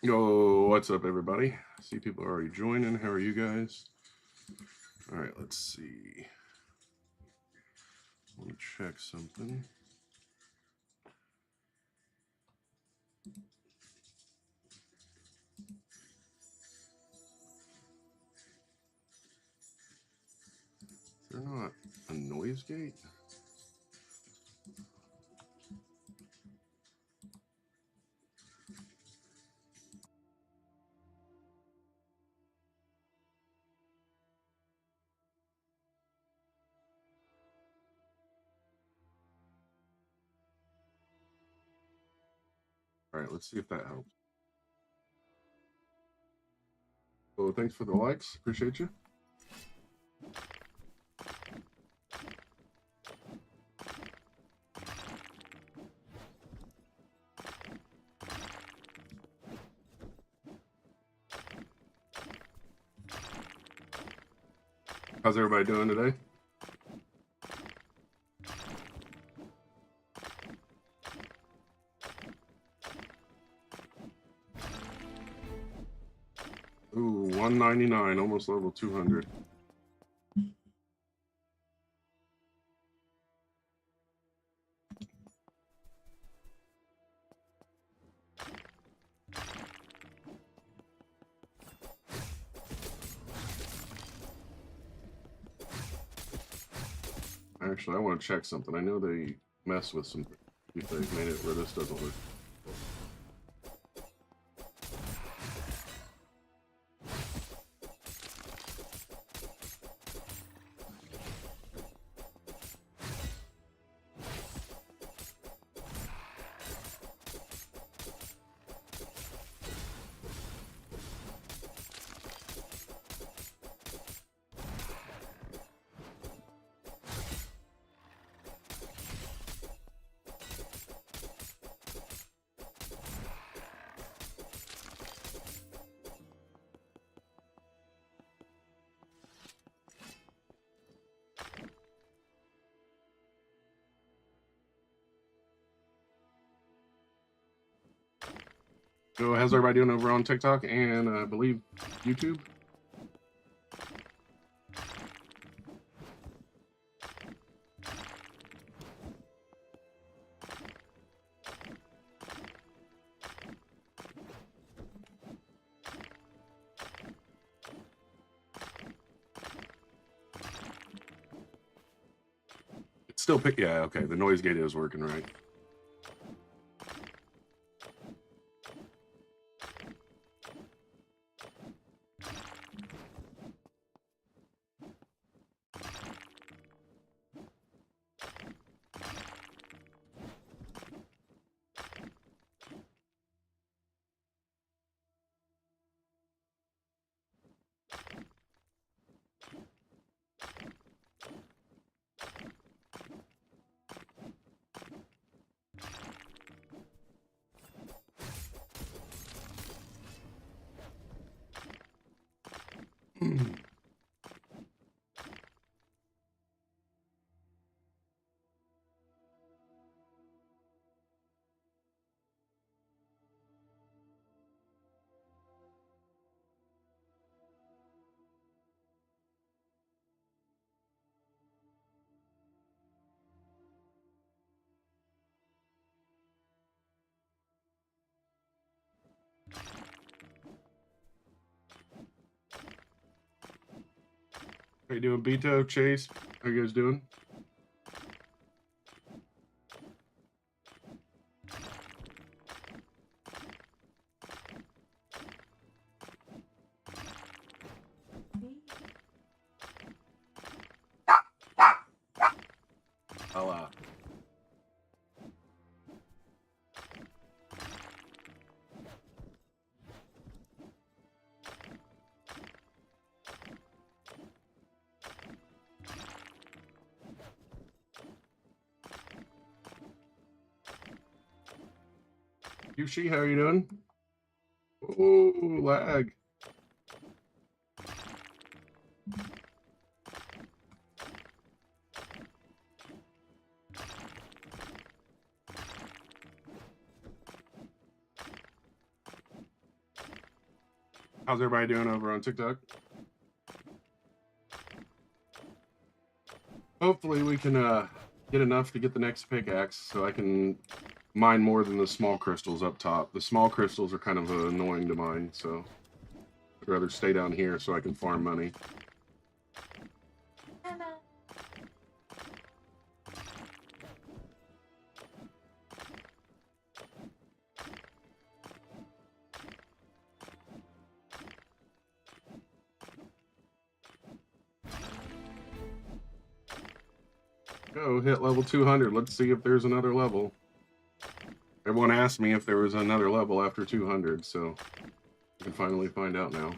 Yo, what's up, everybody? I see people are already joining. How are you guys? All right, let's see. I want to check something. Is there not a noise gate? All right, let's see if that helps. Oh, thanks for the likes. Appreciate you. How's everybody doing today? Ooh, 199, almost level 200. Actually, I want to check something. I know they messed with some. If they made it where this doesn't work. So, how's everybody doing over on TikTok and I believe YouTube? It's still pick. Yeah, okay. The noise gate is working right. How you doing, Beto? Chase? How you guys doing? I'll Yushi, how are you doing? Oh, lag. How's everybody doing over on TikTok? Hopefully we can get enough to get the next pickaxe so I can mine more than the small crystals up top. The small crystals are kind of annoying to mine, so I'd rather stay down here so I can farm money. Go hit level 200. Let's see if there's another level. Everyone asked me if there was another level after 200, so I can finally find out now.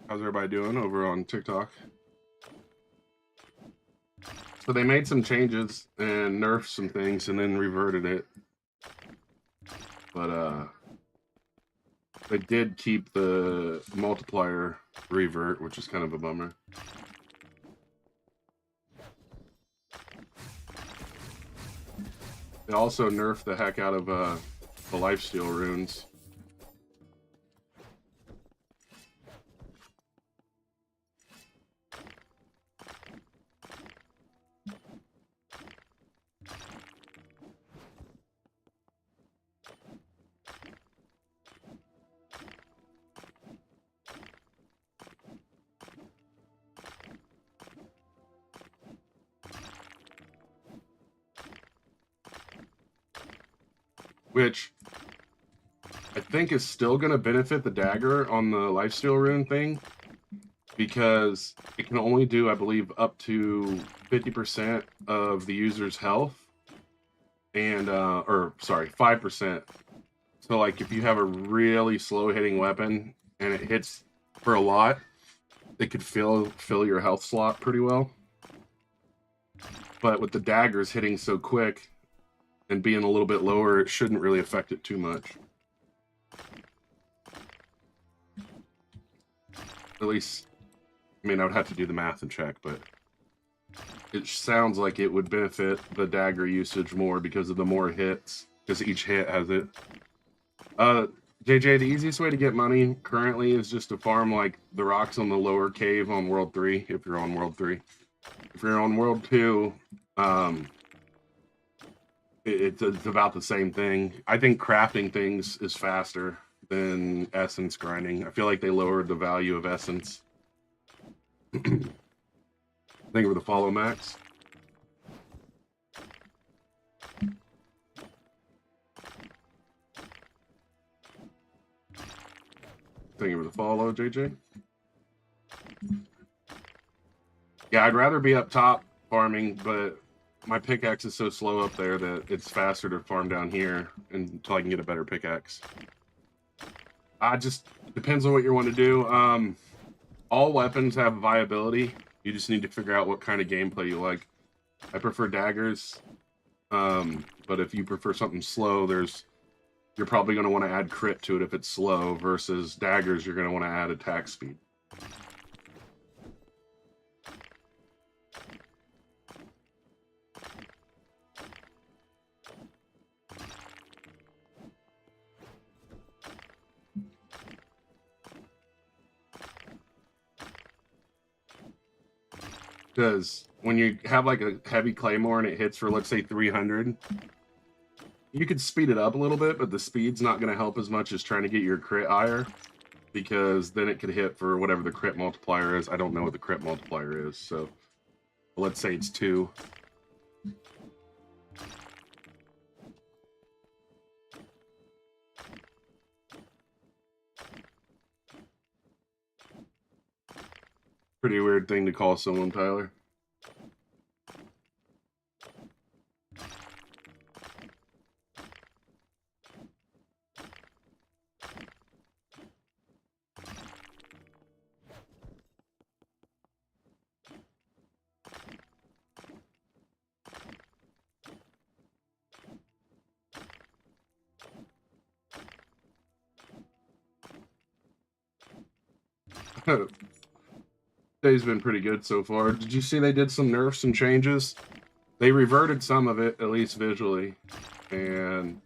How's everybody doing over on TikTok? So they made some changes and nerfed some things and then reverted it. But they did keep the multiplier revert, which is kind of a bummer. They also nerfed the heck out of the lifesteal runes. Which I think is still going to benefit the dagger on the lifesteal rune thing, because it can only do, I believe, up to 50% of the user's health, and or sorry, 5%. So like if you have a really slow hitting weapon and it hits for a lot, it could fill your health slot pretty well. But with the daggers hitting so quick and being a little bit lower, it shouldn't really affect it too much. At least, I mean, I would have to do the math and check, but it sounds like it would benefit the dagger usage more because of the more hits, because each hit has it. JJ, the easiest way to get money currently is just to farm like the rocks on the lower cave on World 3, if you're on World 3. If you're on World 2, it's about the same thing. I think crafting things is faster than essence grinding. I feel like they lowered the value of essence. Thank you for the follow, Max. Thank you for the follow, JJ. Yeah, I'd rather be up top farming, but my pickaxe is so slow up there that it's faster to farm down here until I can get a better pickaxe. Just depends on what you want to do. All weapons have viability. You just need to figure out what kind of gameplay you like. I prefer daggers, but if you prefer something slow, you're probably going to want to add crit to it if it's slow, versus daggers, you're going to want to add attack speed. Because when you have like a heavy claymore and it hits for, let's say, 300, you could speed it up a little bit, but the speed's not going to help as much as trying to get your crit higher, because then it could hit for whatever the crit multiplier is. I don't know what the crit multiplier is, so let's say it's 2. Pretty weird thing to call someone, Tyler. Day's been pretty good so far. Did you see they did some nerfs and changes? They reverted some of it, at least visually. And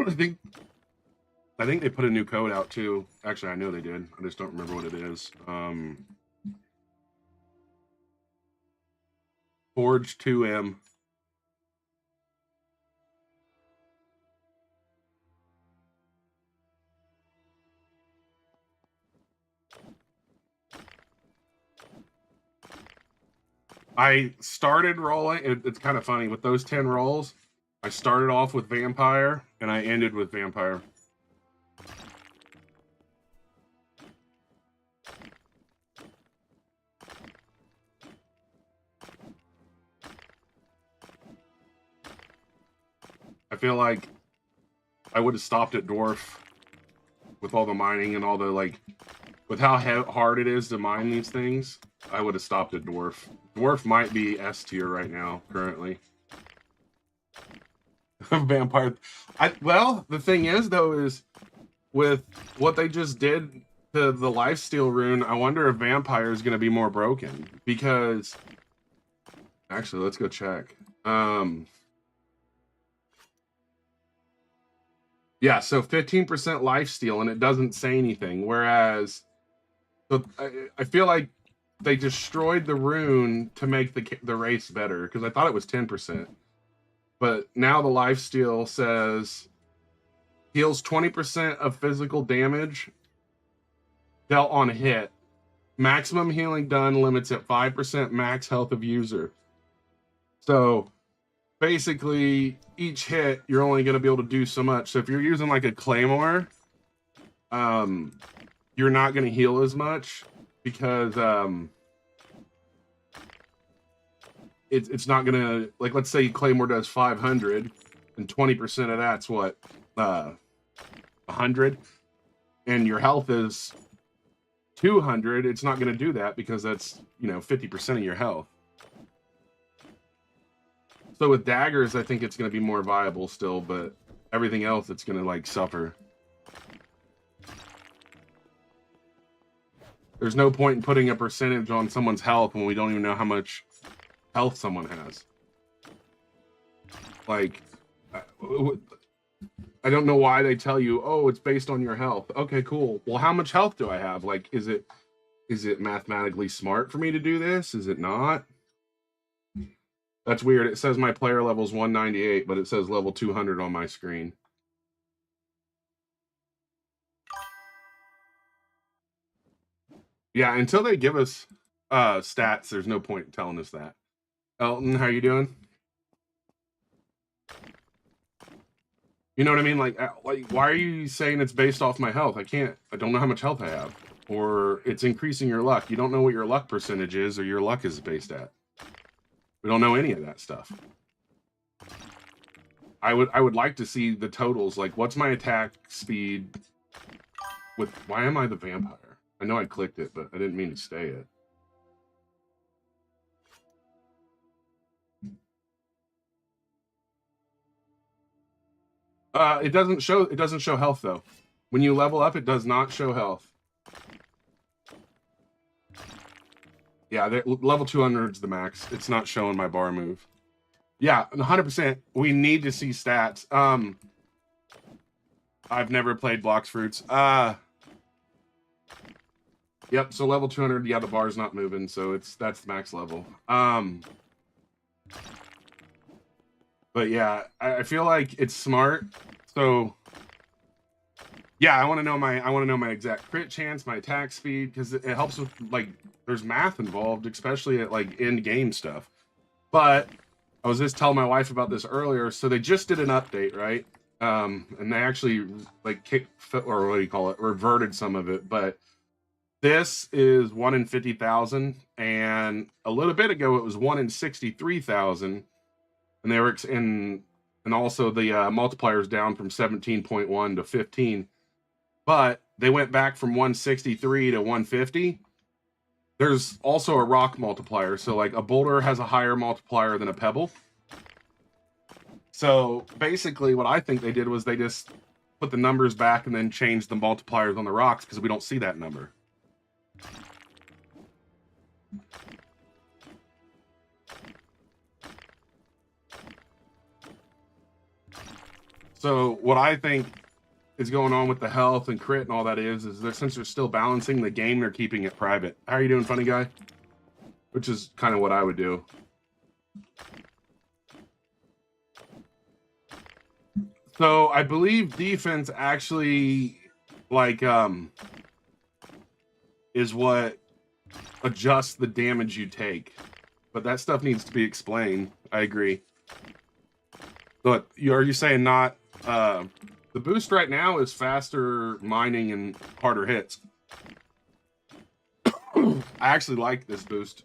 I think they put a new code out too. Actually, I know they did. I just don't remember what it is. Forge 2M. I started rolling. It's kind of funny with those 10 rolls. I started off with vampire and I ended with vampire. I feel like I would have stopped at dwarf with all the mining and all the, like, with how hard it is to mine these things. I would have stopped at dwarf. Dwarf might be S tier right now, currently. Vampire. Well, the thing is, though, is with what they just did to the lifesteal rune, I wonder if vampire is going to be more broken. Because, actually, let's go check. Yeah, so 15% lifesteal, and it doesn't say anything. Whereas, so I feel like they destroyed the rune to make the race better, because I thought it was 10%. But now the lifesteal says heals 20% of physical damage dealt on hit. Maximum healing done limits at 5% max health of user. So basically, each hit, you're only going to be able to do so much. So if you're using like a claymore, you're not going to heal as much because it's not going to, like, let's say claymore does 500 and 20% of that's what, 100, and your health is 200. It's not going to do that because that's, 50% of your health. So with daggers, I think it's going to be more viable still, but everything else, it's going to, like, suffer. There's no point in putting a percentage on someone's health when we don't even know how much health someone has. Like, I don't know why they tell you, oh, it's based on your health. Okay, cool. Well, how much health do I have? Like, is it mathematically smart for me to do this? Is it not? That's weird. It says my player level is 198, but it says level 200 on my screen. Yeah, until they give us stats, there's no point in telling us that. Elton, how you doing? You know what I mean? Like, why are you saying it's based off my health? I don't know how much health I have. Or it's increasing your luck. You don't know what your luck percentage is or your luck is based at. We don't know any of that stuff. I would like to see the totals. Like, what's my attack speed with... Why am I the vampire? I know I clicked it, but I didn't mean to stay it. It doesn't show health, though. When you level up, it does not show health. Yeah, level 200 is the max. It's not showing my bar move. Yeah, 100%. We need to see stats. I've never played Blocks Fruits. Yep, so level 200, yeah, the bar's not moving, so that's the max level. But yeah, I feel like it's smart. So yeah, I want to know my exact crit chance, my attack speed, because it helps with, like, there's math involved, especially at, like, end game stuff. But I was just telling my wife about this earlier. So they just did an update, right? And they actually, like, or what do you call it, reverted some of it. But this is 1 in 50,000, and a little bit ago it was 1 in 63,000, and they were and also the multiplier is down from 17.1 to 15. But they went back from 163 to 150. There's also a rock multiplier. So, like, a boulder has a higher multiplier than a pebble. So basically what I think they did was they just put the numbers back and then change the multipliers on the rocks because we don't see that number. So what I think is going on with the health and crit and all that is that since they're still balancing the game, they're keeping it private. How are you doing, funny guy? Which is kind of what I would do. So I believe defense actually like is what adjusts the damage you take. But that stuff needs to be explained. I agree. But are you saying not the boost right now is faster mining and harder hits. I actually like this boost.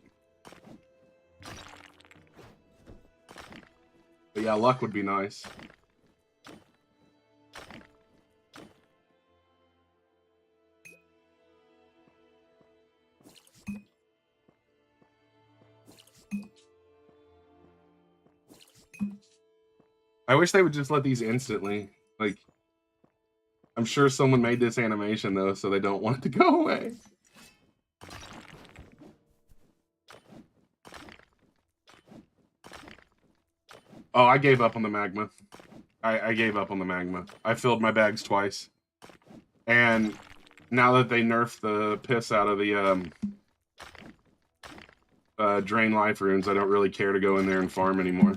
But yeah, luck would be nice. I wish they would just let these instantly. Like, I'm sure someone made this animation, though, so they don't want it to go away. Oh, I gave up on the magma. I gave up on the magma. I filled my bags twice. And now that they nerfed the piss out of the drain life runes, I don't really care to go in there and farm anymore.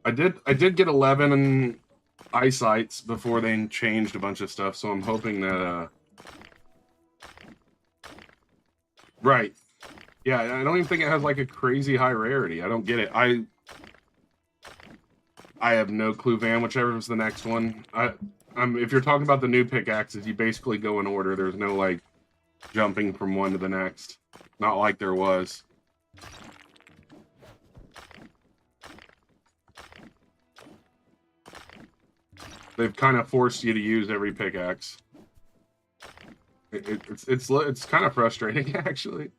I did get 11 eyesights before they changed a bunch of stuff, so I'm hoping that right. Yeah, I don't even think it has like a crazy high rarity. I don't get it. I have no clue, Van, whichever is the next one. If you're talking about the new pickaxes, you basically go in order. There's no like jumping from one to the next. Not like there was. They've kind of forced you to use every pickaxe. It's kind of frustrating, actually.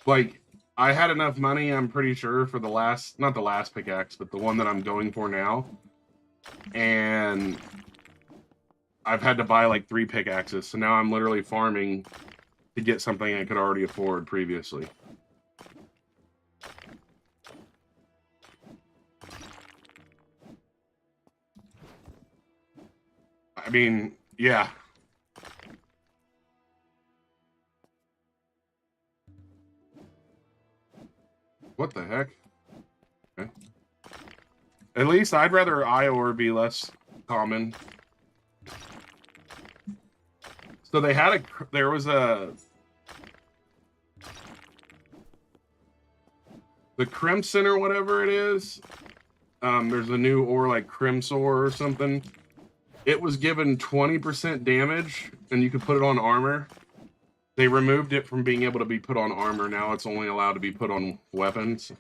Like, I had enough money, I'm pretty sure, for the last, not the last pickaxe, but the one that I'm going for now. And I've had to buy like 3 pickaxes, so now I'm literally farming to get something I could already afford previously. I mean, yeah. What the heck? Okay. At least I'd rather Iowa be less common. So they had there was the Crimson or whatever it is. There's a new ore like Crimsor or something. It was given 20% damage, and you could put it on armor. They removed it from being able to be put on armor. Now it's only allowed to be put on weapons.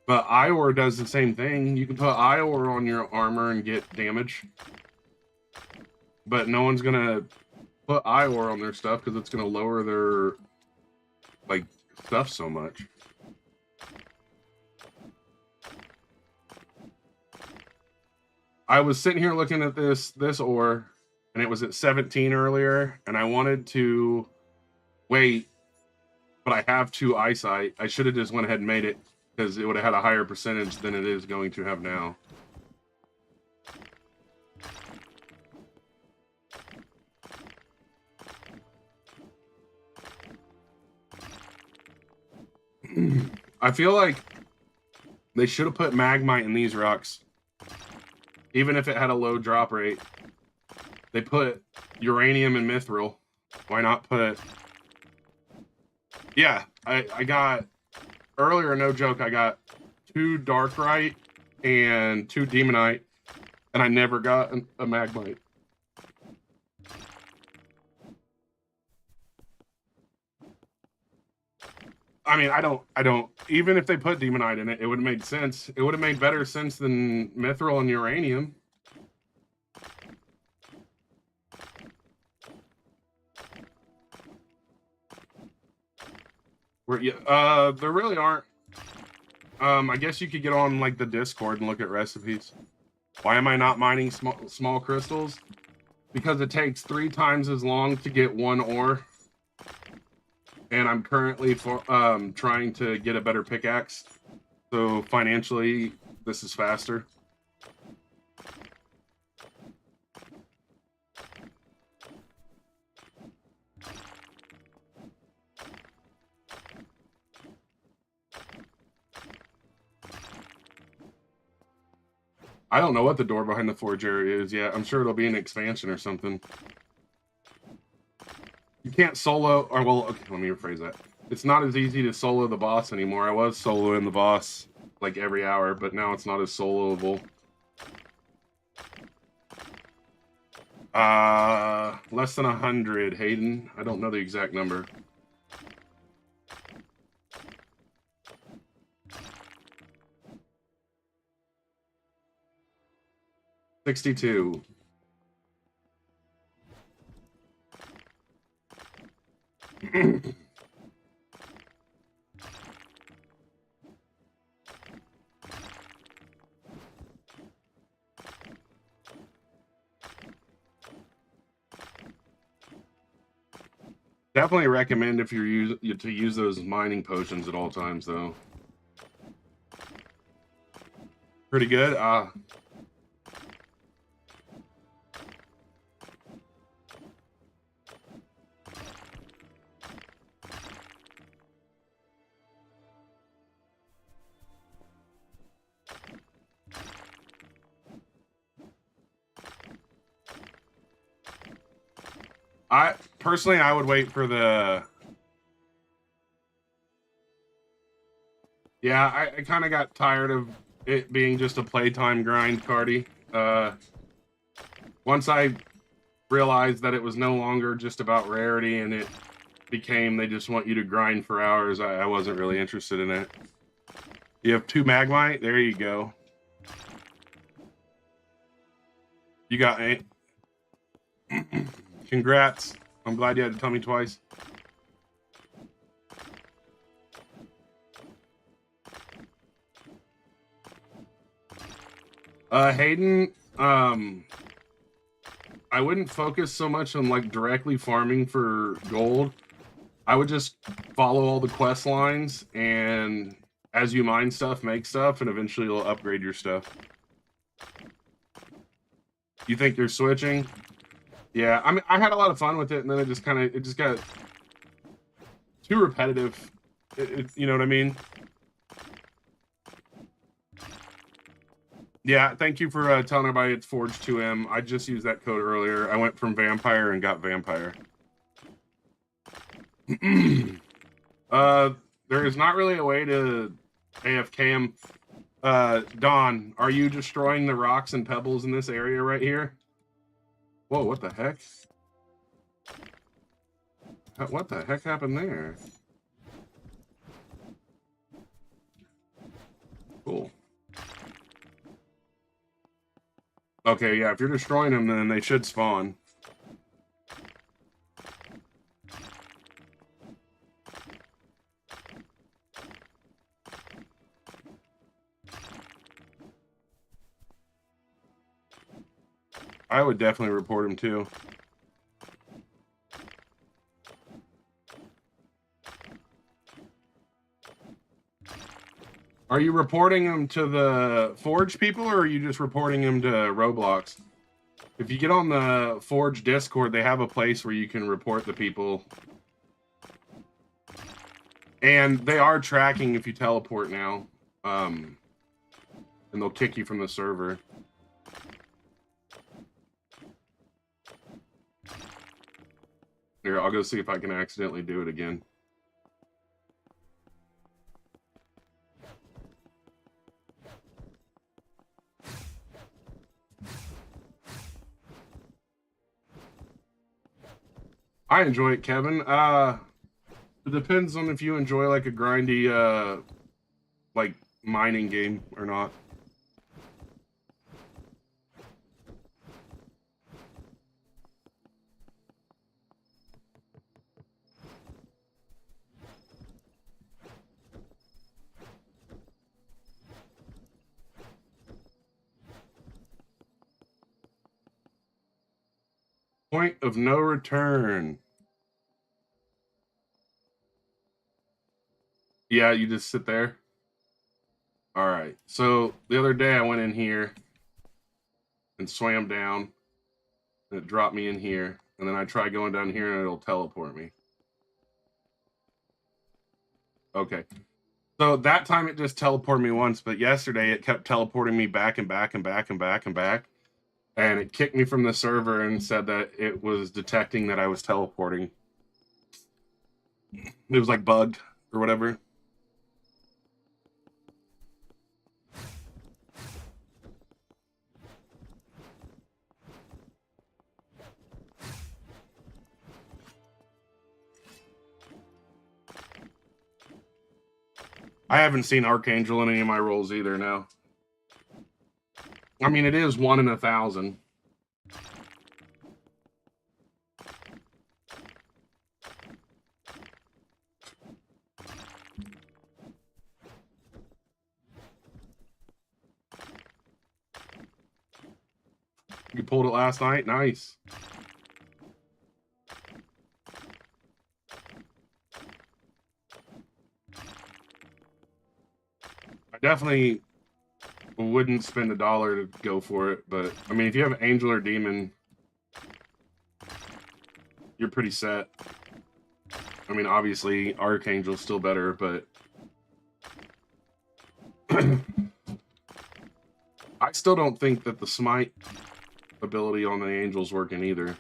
But Ior does the same thing. You can put Ior on your armor and get damage. But no one's going to put Ior on their stuff because it's going to lower their like stuff so much. I was sitting here looking at this ore, and it was at 17 earlier, and I wanted to wait, but I have 2 eyesight. I should have just went ahead and made it, because it would have had a higher percentage than it is going to have now. I feel like they should have put Magmite in these rocks. Even if it had a low drop rate. They put uranium and mithril. Why not put... Yeah, I got... Earlier, no joke, I got 2 Darkrite and 2 Demonite. And I never got a Magmite. I mean, I don't. Even if they put demonite in it, it would have made sense. It would have made better sense than mithril and uranium. There really aren't. I guess you could get on like the Discord and look at recipes. Why am I not mining small crystals? Because it takes 3 times as long to get 1 ore. And I'm currently trying to get a better pickaxe. So financially, this is faster. I don't know what the door behind the forge area is yet. I'm sure it'll be an expansion or something. You can't solo, or well, okay, let me rephrase that. It's not as easy to solo the boss anymore. I was soloing the boss like every hour, but now it's not as soloable. Less than 100, Hayden. I don't know the exact number. $62. Definitely recommend if you're to use those mining potions at all times, though. Pretty good. I would wait for the. Yeah, I kind of got tired of it being just a playtime grind, Cardi. Once I realized that it was no longer just about rarity and it became they just want you to grind for hours, I wasn't really interested in it. You have 2 magmite? There you go. You got 8. Congrats. I'm glad you had to tell me twice. Hayden, I wouldn't focus so much on like directly farming for gold. I would just follow all the quest lines, and as you mine stuff, make stuff, and eventually you'll upgrade your stuff. You think you're switching? Yeah, I mean, I had a lot of fun with it, and then it just got too repetitive. You know what I mean? Yeah, thank you for telling everybody it's Forge 2M. I just used that code earlier. I went from Vampire and got Vampire. There is not really a way to AFK him. Don, are you destroying the rocks and pebbles in this area right here? Whoa, what the heck? What the heck happened there? Cool. Okay, yeah, if you're destroying them, then they should spawn. I would definitely report him too. Are you reporting him to the Forge people, or are you just reporting him to Roblox? If you get on the Forge Discord, they have a place where you can report the people. And they are tracking if you teleport now. And they'll kick you from the server. Here, I'll go see if I can accidentally do it again. I enjoy it, Kevin. It depends on if you enjoy like a grindy, like mining game or not. Point of no return. Yeah, you just sit there. All right. So the other day I went in here and swam down, and it dropped me in here, and then I try going down here and it'll teleport me. Okay. So that time it just teleported me once, but yesterday it kept teleporting me back and back and back and back and back. And it kicked me from the server and said that it was detecting that I was teleporting. It was like bugged or whatever. I haven't seen Archangel in any of my rolls either now. I mean, it is 1 in 1,000. You pulled it last night? Nice. I definitely wouldn't spend $1 to go for it, but I mean, if you have Angel or Demon, you're pretty set. I mean, obviously, Archangel's still better, but I still don't think that the Smite ability on the Angel's working either.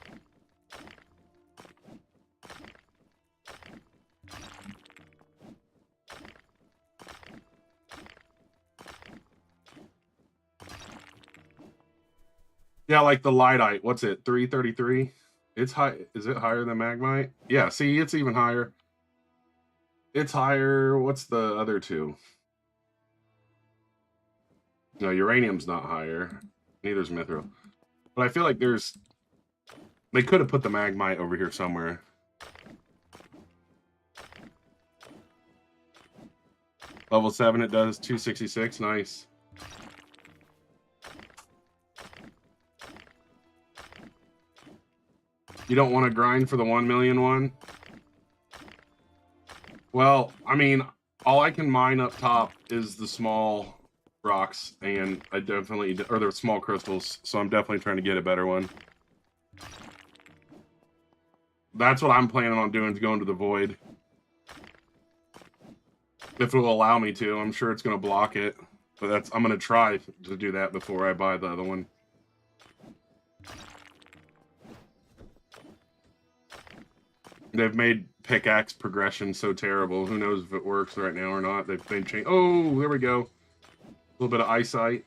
Yeah, like the Lightite. What's it? 333? It's high. Is it higher than Magmite? Yeah, see, it's even higher. It's higher. What's the other two? No, Uranium's not higher. Neither's Mithril. But I feel like there's... They could have put the Magmite over here somewhere. Level 7, it does 266. Nice. You don't want to grind for the 1 million one? Well, I mean, all I can mine up top is the small rocks, and I definitely... Or the small crystals, so I'm definitely trying to get a better one. That's what I'm planning on doing, is going to the Void. If it will allow me to. I'm sure it's going to block it. But I'm going to try to do that before I buy the other one. They've made pickaxe progression so terrible. Who knows if it works right now or not. They've changed. Oh, there we go. A little bit of eyesight.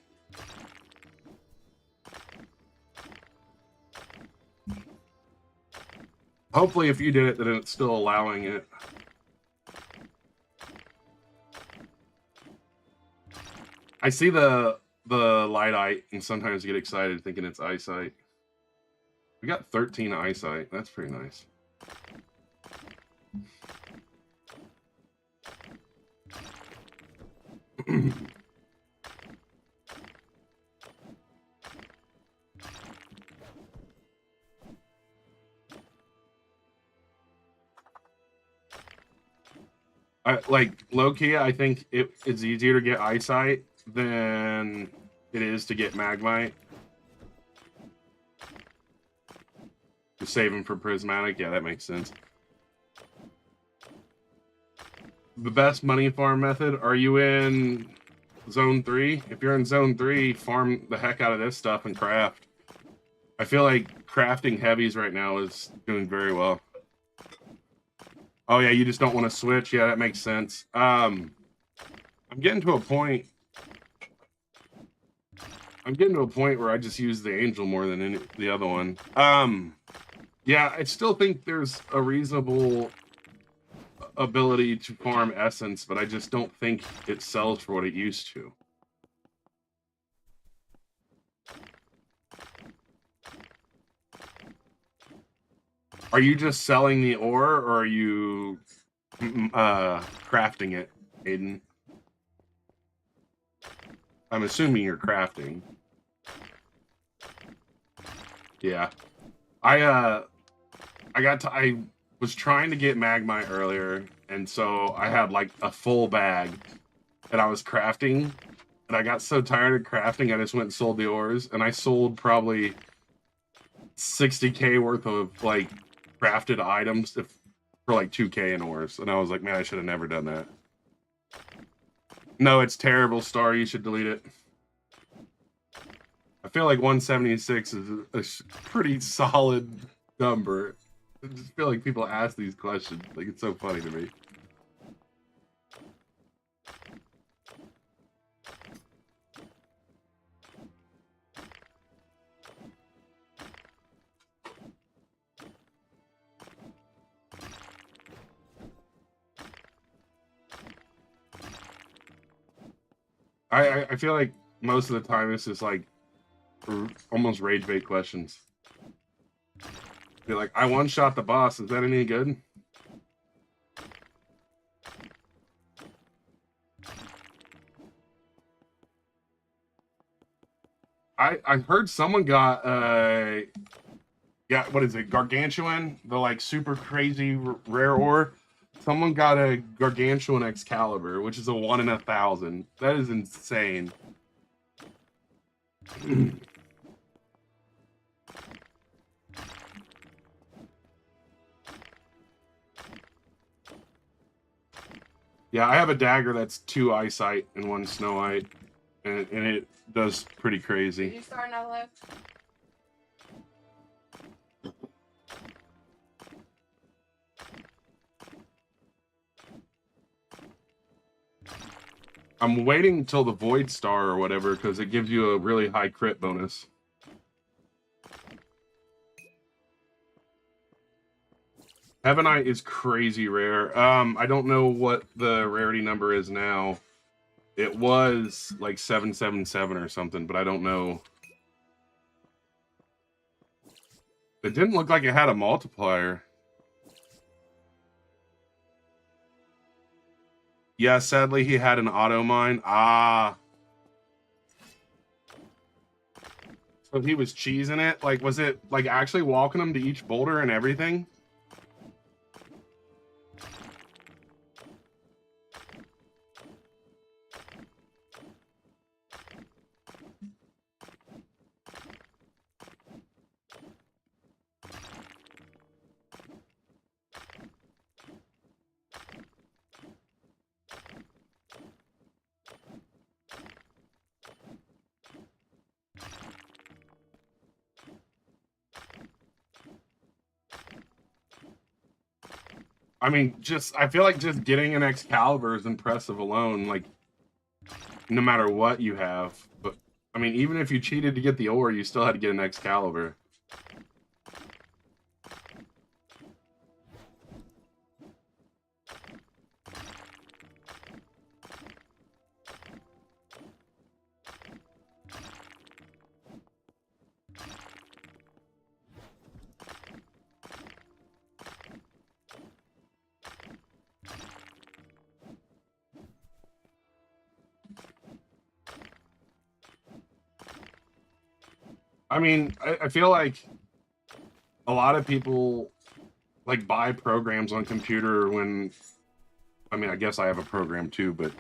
Hopefully if you did it, then it's still allowing it. I see the Lightite and sometimes get excited thinking it's eyesight. We got 13 eyesight. That's pretty nice. Like low-key, I think it's easier to get eyesight than it is to get Magmite. Just saving for prismatic, yeah, that makes sense. The best money farm method, are you in zone 3? If you're in zone 3, farm the heck out of this stuff and craft. I feel like crafting heavies right now is doing very well. Oh yeah, you just don't want to switch. Yeah, that makes sense. I'm getting to a point. I'm getting to a point where I just use the Angel more than the other one. Yeah, I still think there's a reasonable ability to farm essence, but I just don't think it sells for what it used to. Are you just selling the ore, or are you crafting it, Aiden? I'm assuming you're crafting. Yeah. I was trying to get magmite earlier, and so I had like a full bag, and I was crafting, and I got so tired of crafting, I just went and sold the ores, and I sold probably 60K worth of like crafted items for like 2K in ores, and I was like, man, I should have never done that. No, it's terrible, Star. You should delete it. I feel like 176 is a pretty solid number. I just feel like people ask these questions. Like, it's so funny to me. I feel like most of the time it's just like almost rage bait questions. Be like, I one-shot the boss. Is that any good? I heard someone got what is it, gargantuan, the like super crazy rare ore. Someone got a gargantuan Excalibur, which is a 1 in 1,000. That is insane. Yeah, I have a dagger that's 2 eyesight and 1 snowite, and it does pretty crazy. Did you start another live? I'm waiting until the Void Star or whatever, because it gives you a really high crit bonus. Heavenite is crazy rare. I don't know what the rarity number is now. It was like 777 or something, but I don't know. It didn't look like it had a multiplier. Yeah, sadly he had an auto mine. Ah. So he was cheesing it? Like, was it like actually walking him to each boulder and everything? I mean, I feel like just getting an Excalibur is impressive alone, like, no matter what you have. But, I mean, even if you cheated to get the ore, you still had to get an Excalibur. I mean, I feel like a lot of people like buy programs on computer when, I mean, I guess I have a program too, but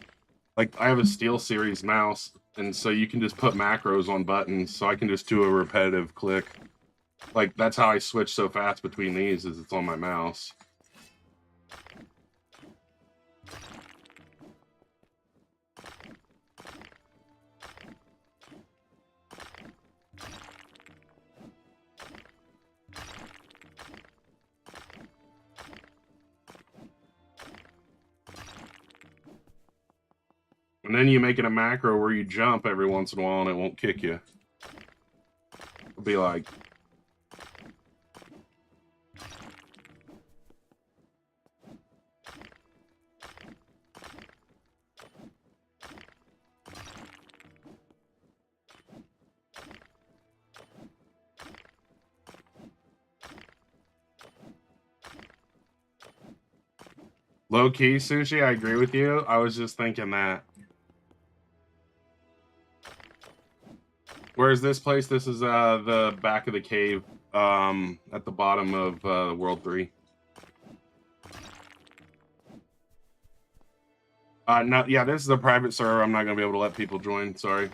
like I have a Steel Series mouse, and so you can just put macros on buttons, so I can just do a repetitive click. Like, that's how I switch so fast between these, is it's on my mouse. And then you make it a macro where you jump every once in a while and it won't kick you. It'll be like, Low key, Sushi, I agree with you. I was just thinking that. Where's this place? This is the back of the cave at the bottom of World 3. No, yeah, this is a private server. I'm not gonna be able to let people join. Sorry.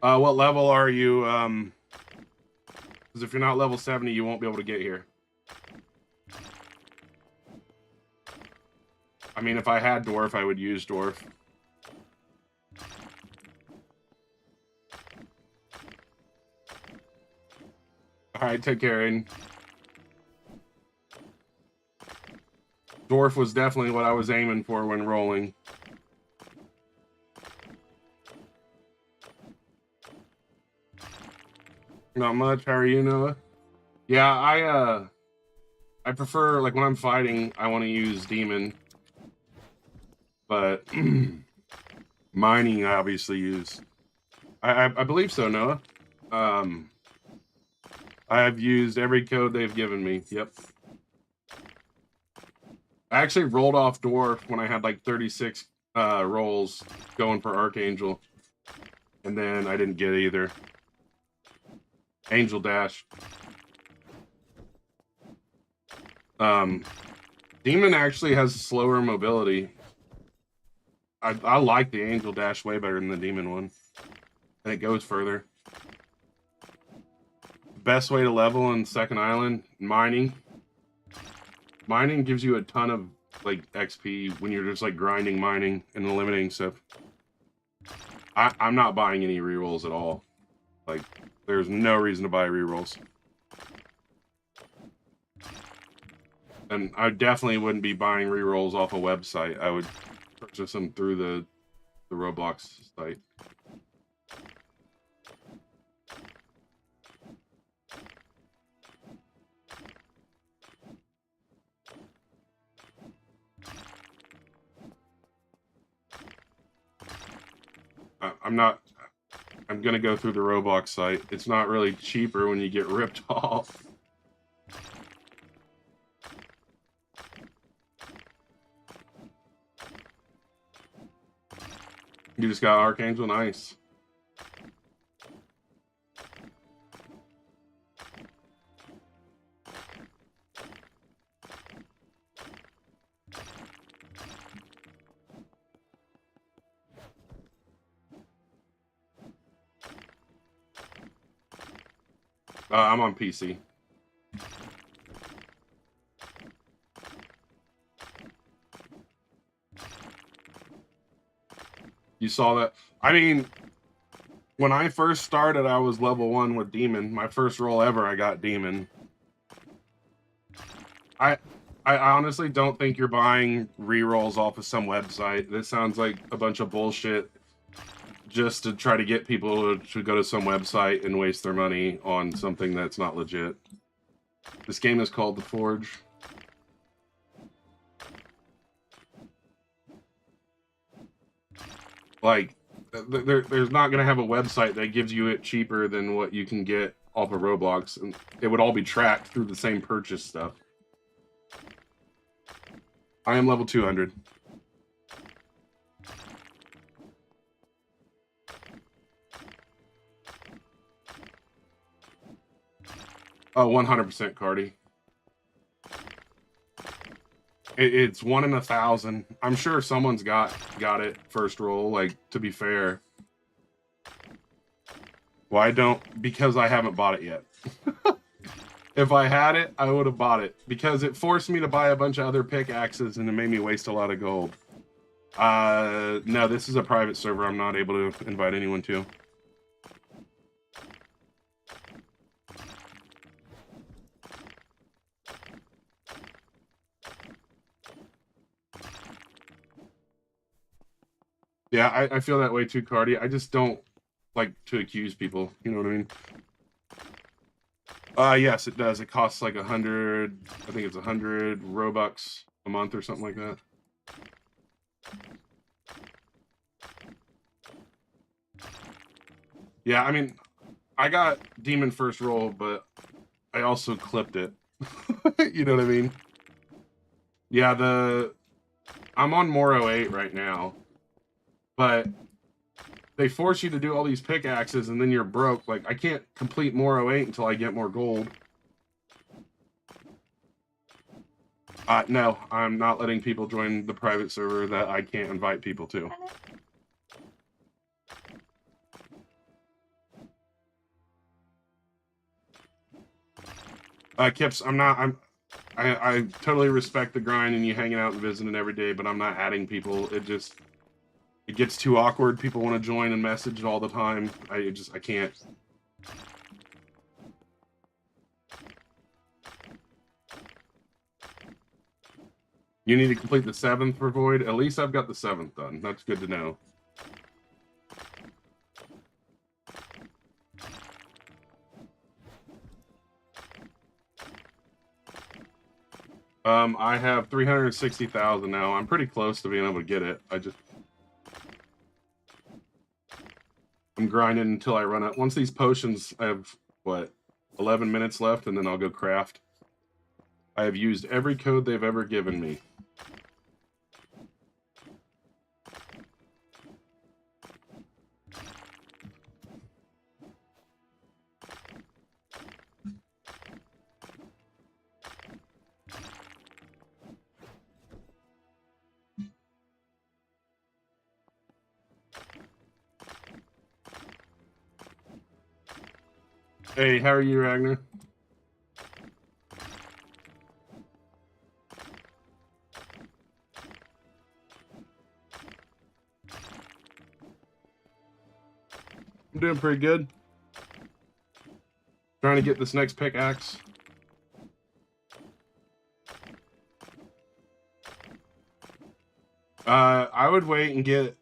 What level are you? Because if you're not level 70, you won't be able to get here. I mean, if I had Dwarf, I would use Dwarf. Alright, take care, Aiden. Dwarf was definitely what I was aiming for when rolling. Not much. How are you, Noah? Yeah, I prefer, like, when I'm fighting, I want to use Demon. But mining, I obviously use. I believe so, Noah. I've used every code they've given me. Yep. I actually rolled off Dwarf when I had like 36 rolls going for Archangel. And then I didn't get either. Angel Dash. Demon actually has slower mobility. I like the Angel Dash way better than the Demon one. And it goes further. Best way to level in Second Island, mining. Mining gives you a ton of like XP when you're just like grinding mining and eliminating stuff. I'm not buying any rerolls at all. Like, there's no reason to buy rerolls. And I definitely wouldn't be buying rerolls off a website. I would purchase them through the Roblox site. I'm gonna go through the Roblox site. It's not really cheaper when you get ripped off. You just got Archangel, nice. I'm on PC. You saw that? I mean, when I first started, I was level 1 with Demon. My first roll ever, I got Demon. I honestly don't think you're buying rerolls off of some website. This sounds like a bunch of bullshit just to try to get people to go to some website and waste their money on something that's not legit. This game is called The Forge. Like, there's not going to have a website that gives you it cheaper than what you can get off of Roblox. And it would all be tracked through the same purchase stuff. I am level 200. Oh, 100% Cardi. It's 1 in 1,000. I'm sure someone's got it first roll, like, to be fair. Well, I don't, because I haven't bought it yet. If I had it, I would have bought it. Because it forced me to buy a bunch of other pickaxes and it made me waste a lot of gold. No, this is a private server. I'm not able to invite anyone to. Yeah, I feel that way too, Cardi. I just don't like to accuse people. You know what I mean? Yes, it does. It costs like 100. I think it's 100 Robux a month or something like that. Yeah, I mean, I got demon first roll, but I also clipped it. You know what I mean? Yeah, I'm on Moro 8 right now, but they force you to do all these pickaxes and then you're broke. Like, I can't complete Moro 8 until I get more gold. No, I'm not letting people join the private server that I can't invite people to. Kips, I totally respect the grind and you hanging out and visiting every day, but I'm not adding people. It gets too awkward. People want to join and message all the time. I can't. You need to complete the 7th for Void. At least I've got the 7th done. That's good to know. I have 360,000 now. I'm pretty close to being able to get it. I'm grinding until I run out. Once these potions, I have, what, 11 minutes left, and then I'll go craft. I have used every code they've ever given me. Hey, how are you, Ragnar? I'm doing pretty good. Trying to get this next pickaxe. I would wait and get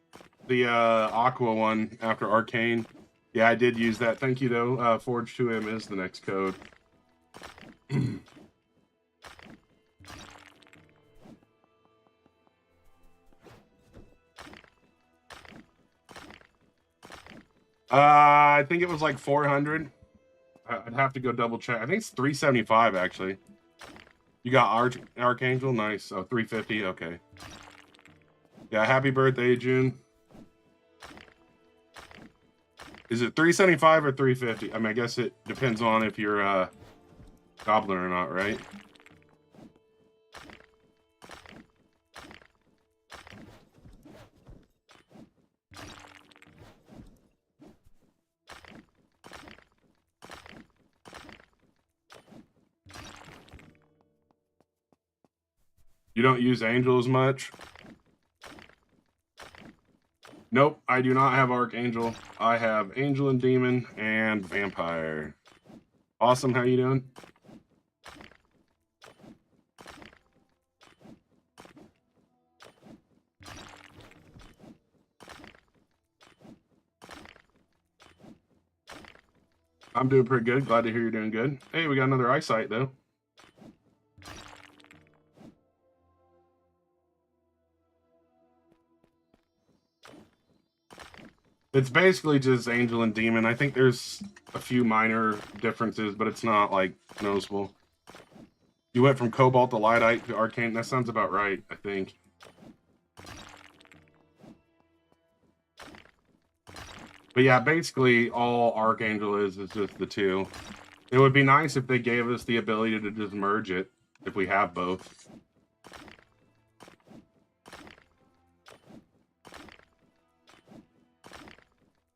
the Aqua one after Arcane. Yeah, I did use that. Thank you, though. Forge 2M is the next code. I think it was like 400. I'd have to go double check. I think it's 375, actually. You got Archangel? Nice. Oh, 350? Okay. Yeah, happy birthday, June. Is it 375 or 350? I mean, I guess it depends on if you're a goblin or not, right? You don't use Angel as much? Nope, I do not have Archangel. I have Angel and Demon and Vampire. Awesome, how you doing? I'm doing pretty good. Glad to hear you're doing good. Hey, we got another eyesight, though. It's basically just Angel and Demon. I think there's a few minor differences, but it's not, like, noticeable. You went from Cobalt to Lightite to Arcane. That sounds about right, I think. But yeah, basically all Archangel is just the two. It would be nice if they gave us the ability to just merge it, if we have both.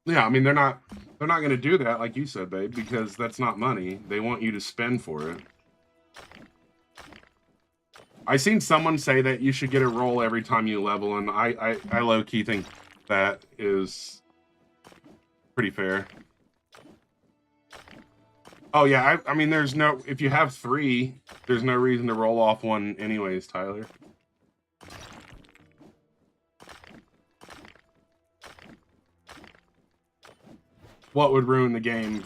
Yeah, I mean they're not going to do that, like you said, babe, because that's not money. They want you to spend for it. I seen someone say that you should get a roll every time you level, and I low-key think that is pretty fair. Oh yeah, I mean there's no, if you have 3, there's no reason to roll off one anyways, Tyler. What would ruin the game?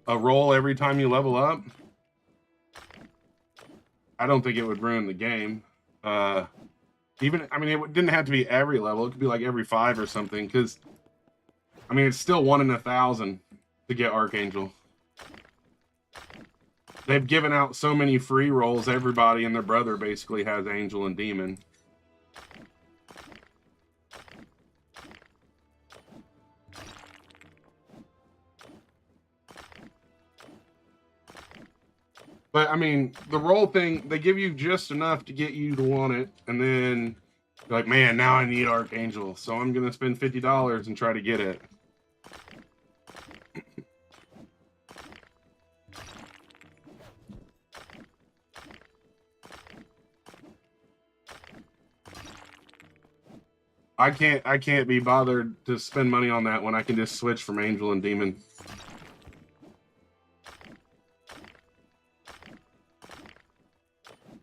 A roll every time you level up? I don't think it would ruin the game. Even, I mean, it didn't have to be every level. It could be like every 5 or something, because, I mean, it's still 1 in 1,000. to get Archangel. They've given out so many free rolls, everybody and their brother basically has Angel and Demon. But, I mean, the roll thing, they give you just enough to get you to want it, and then you're like, man, now I need Archangel, so I'm going to spend $50 and try to get it. I can't be bothered to spend money on that when I can just switch from Angel and Demon.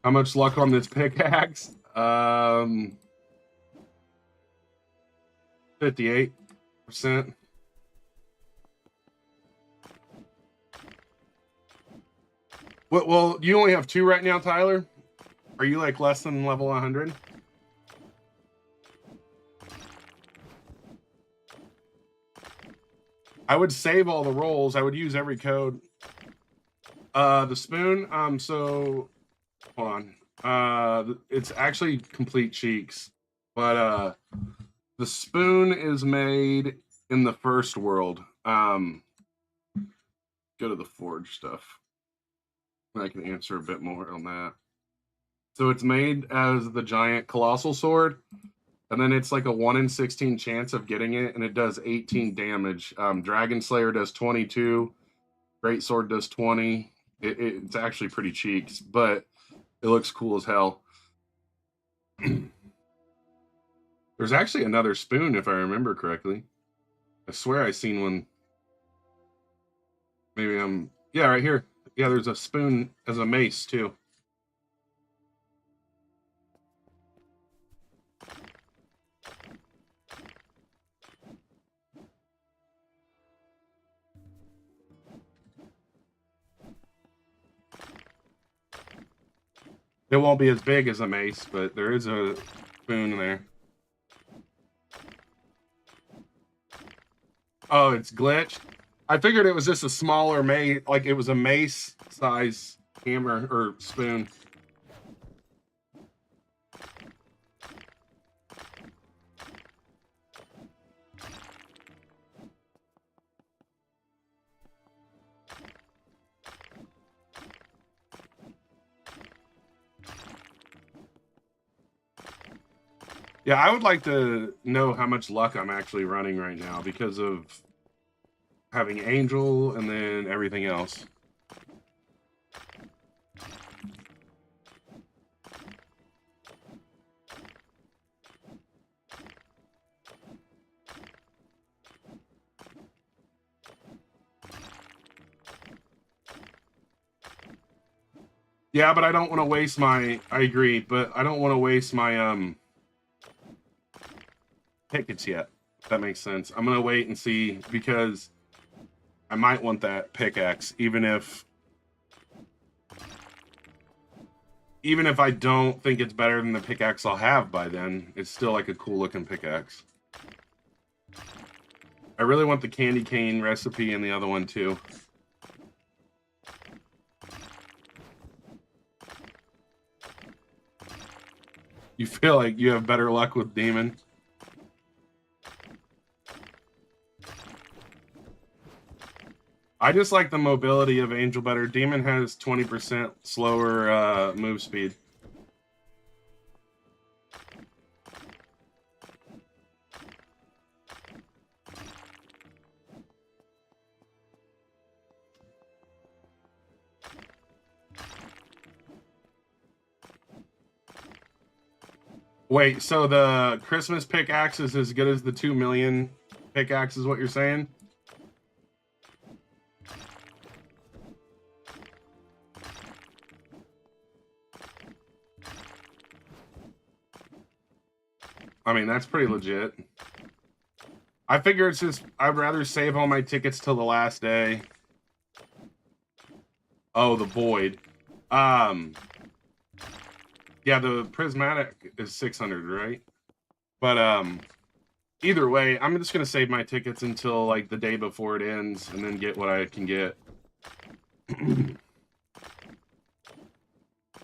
How much luck on this pickaxe? 58%. Well, you only have 2 right now, Tyler? Are you like less than level 100? I would save all the rolls. I would use every code. The spoon, so hold on. It's actually complete cheeks, but the spoon is made in the first world. Go to the forge stuff. I can answer a bit more on that. So it's made as the giant colossal sword, and then it's like a 1 in 16 chance of getting it, and it does 18 damage. Dragon Slayer does 22. Great Sword does 20. It's actually pretty cheeks, but it looks cool as hell. There's actually another spoon, if I remember correctly. I swear I seen one. Maybe I'm... Yeah, right here. Yeah, there's a spoon as a mace, too. It won't be as big as a mace, but there is a spoon there. Oh, it's glitched? I figured it was just a smaller mace, like it was a mace size hammer or spoon. Yeah, I would like to know how much luck I'm actually running right now because of having Angel and then everything else. Yeah, but I don't want to waste my... I agree, but I don't want to waste my tickets yet. If that makes sense. I'm going to wait and see because I might want that pickaxe, even if I don't think it's better than the pickaxe I'll have by then. It's still like a cool looking pickaxe. I really want the candy cane recipe and the other one too. You feel like you have better luck with Demon? I just like the mobility of Angel better. Demon has 20% slower move speed. Wait, so the Christmas pickaxe is as good as the 2 million pickaxe is what you're saying? I mean, that's pretty legit. I figure it's just, I'd rather save all my tickets till the last day. Oh, the Void. Yeah, the Prismatic is 600, right? But, Either way, I'm just gonna save my tickets until like the day before it ends, and then get what I can get.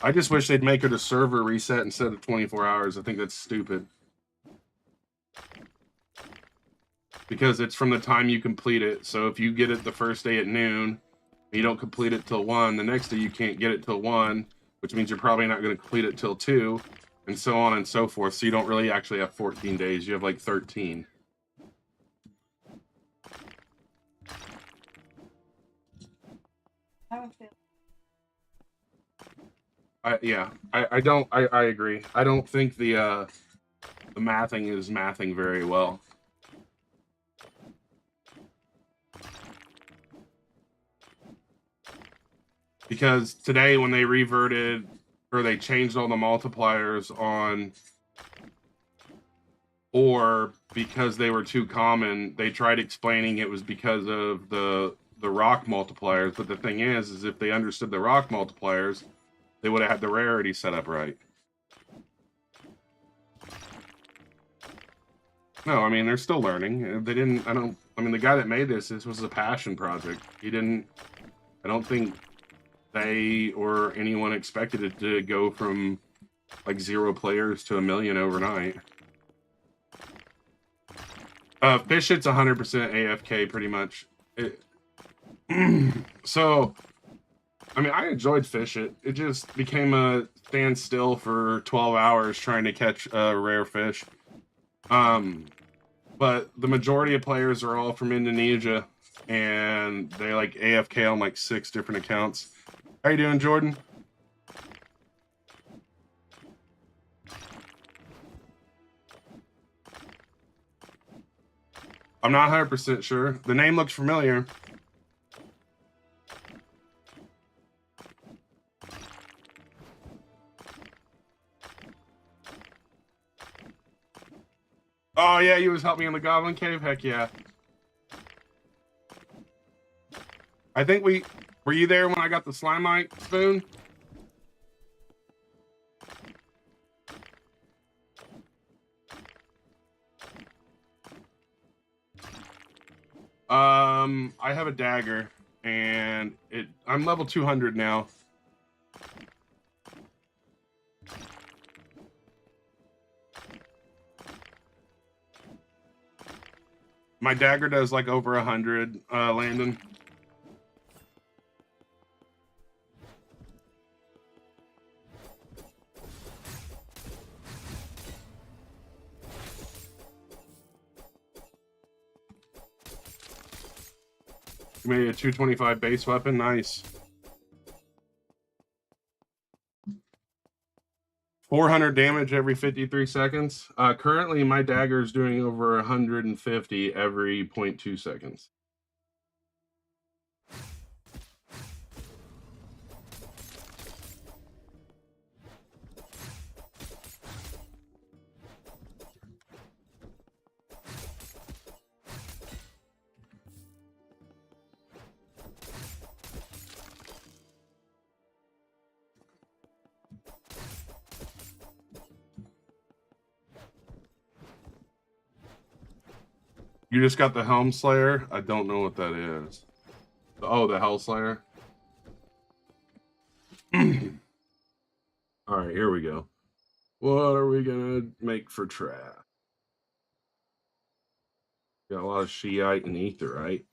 I just wish they'd make it a server reset instead of 24 hours. I think that's stupid. Because it's from the time you complete it. So if you get it the first day at noon, and you don't complete it till 1, the next day you can't get it till 1, which means you're probably not going to complete it till 2, and so on and so forth. So you don't really actually have 14 days. You have like 13. I agree. I don't think the mathing is mathing very well. Because today when they reverted or they changed all the multipliers on or because they were too common, they tried explaining it was because of the rock multipliers. But the thing is if they understood the rock multipliers, they would have had the rarity set up right. No, I mean, they're still learning. They didn't, I mean, the guy that made this was a passion project. I don't think they or anyone expected it to go from like 0 players to 1 million overnight. Fish It's 100% AFK pretty much. So, I mean, I enjoyed Fish It. It just became a standstill for 12 hours trying to catch a rare fish. But the majority of players are all from Indonesia, and they like AFK on like 6 different accounts. How you doing, Jordan? I'm not 100% sure. The name looks familiar. Oh yeah, you was helping me in the Goblin Cave? Heck yeah. I think were you there when I got the Slimite spoon? I have a dagger, and I'm level 200 now. My dagger does like over 100, Landon. You made a 225 base weapon, nice. 400 damage every 53 seconds. Currently, my dagger is doing over 150 every 0.2 seconds. You just got the Helm Slayer? I don't know what that is. Oh, the Hell Slayer? Alright, here we go. What are we gonna make for trap? Got a lot of Shiite and Aetheryte.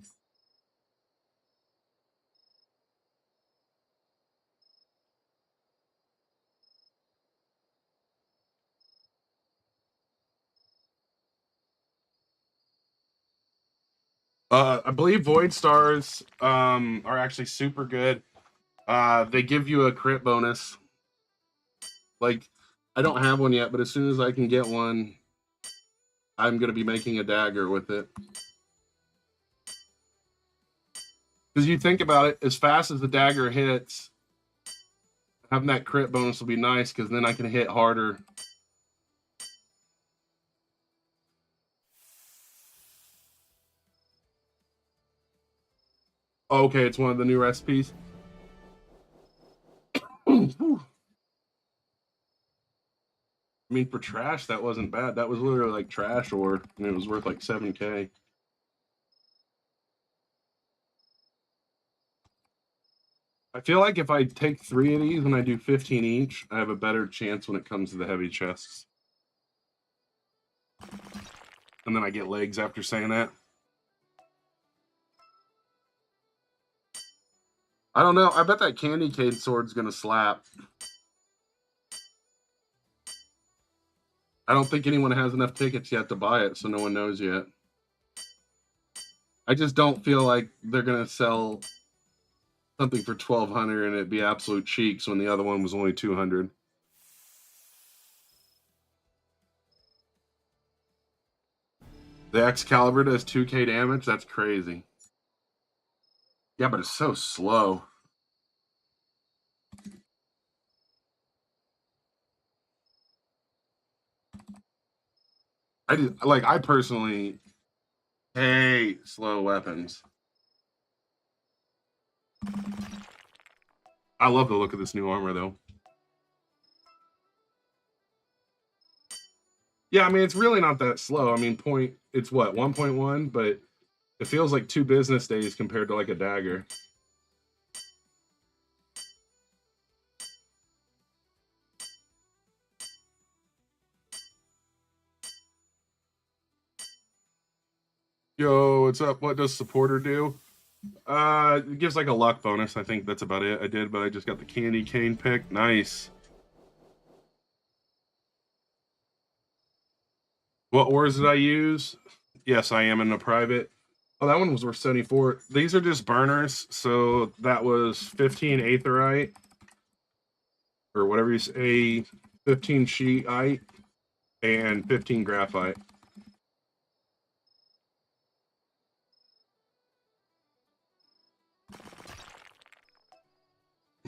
I believe Void Stars are actually super good. They give you a crit bonus. Like, I don't have one yet, but as soon as I can get one, I'm going to be making a dagger with it. Because you think about it, as fast as the dagger hits, having that crit bonus will be nice, because then I can hit harder. Okay, it's one of the new recipes. I mean, for trash, that wasn't bad. That was literally like trash ore, and it was worth like 7K. I feel like if I take 3 of these and I do 15 each, I have a better chance when it comes to the heavy chests. And then I get legs after saying that. I don't know. I bet that candy cane sword's gonna slap. I don't think anyone has enough tickets yet to buy it, so no one knows yet. I just don't feel like they're gonna sell something for 1,200 and it'd be absolute cheeks when the other one was only 200. The Excalibur does 2K damage. That's crazy. Yeah, but it's so slow. I personally hate slow weapons. I love the look of this new armor though. Yeah, I mean it's really not that slow. I mean it's what, 1.1, but it feels like 2 business days compared to like a dagger. Yo, what's up? What does supporter do? It gives like a luck bonus. I think that's about it. I did, but I just got the candy cane pick. Nice. What ores did I use? Yes, I am in the private. Oh, that one was worth 74. These are just burners. So that was 15 aetherite, or whatever you say, 15 sheetite, and 15 graphite.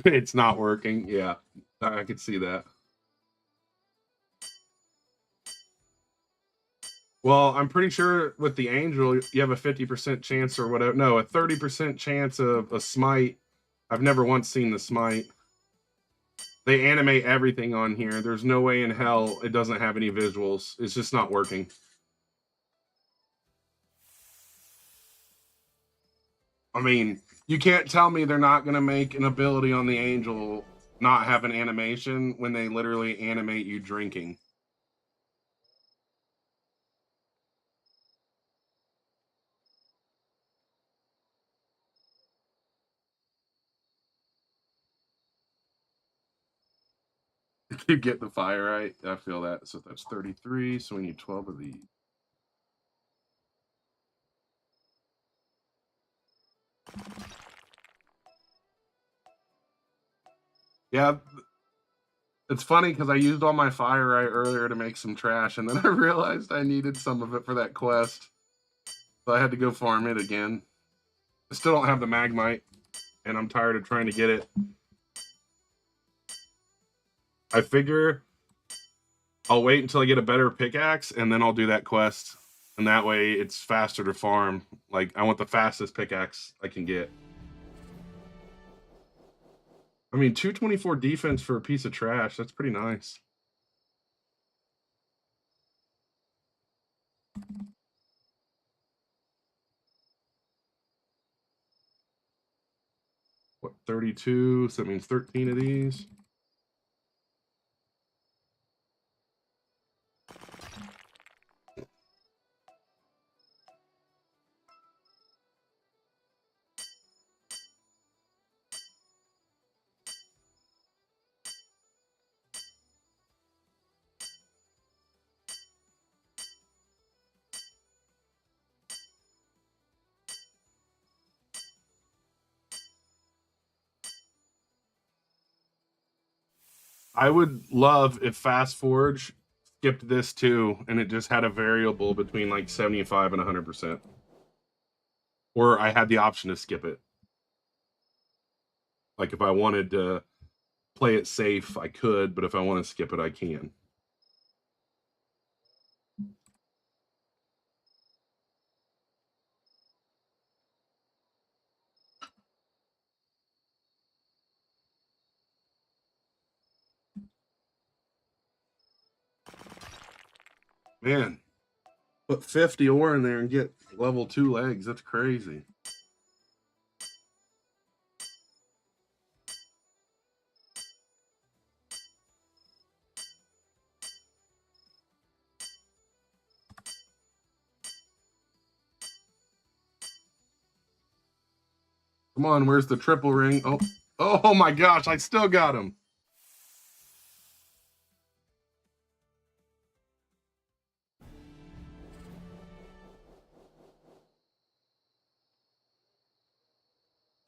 It's not working. Yeah, I could see that. Well, I'm pretty sure with the angel, you have a 50% chance or whatever. No, a 30% chance of a smite. I've never once seen the smite. They animate everything on here. There's no way in hell it doesn't have any visuals. It's just not working. I mean, you can't tell me they're not going to make an ability on the angel not have an animation when they literally animate you drinking. You get the fire right. I feel that. So that's 33. So we need 12 of these. Yeah, it's funny because I used all my fire right earlier to make some trash, and then I realized I needed some of it for that quest. So I had to go farm it again. I still don't have the magmite, and I'm tired of trying to get it. I figure I'll wait until I get a better pickaxe, and then I'll do that quest. And that way it's faster to farm. Like, I want the fastest pickaxe I can get. I mean, 224 defense for a piece of trash. That's pretty nice. What, 32? So that means 13 of these. I would love if Fast Forge skipped this too, and it just had a variable between like 75 and 100%. Or I had the option to skip it. Like if I wanted to play it safe, I could, but if I want to skip it, I can. Man, put 50 ore in there and get level 2 legs. That's crazy. Come on, where's the triple ring? Oh my gosh, I still got him.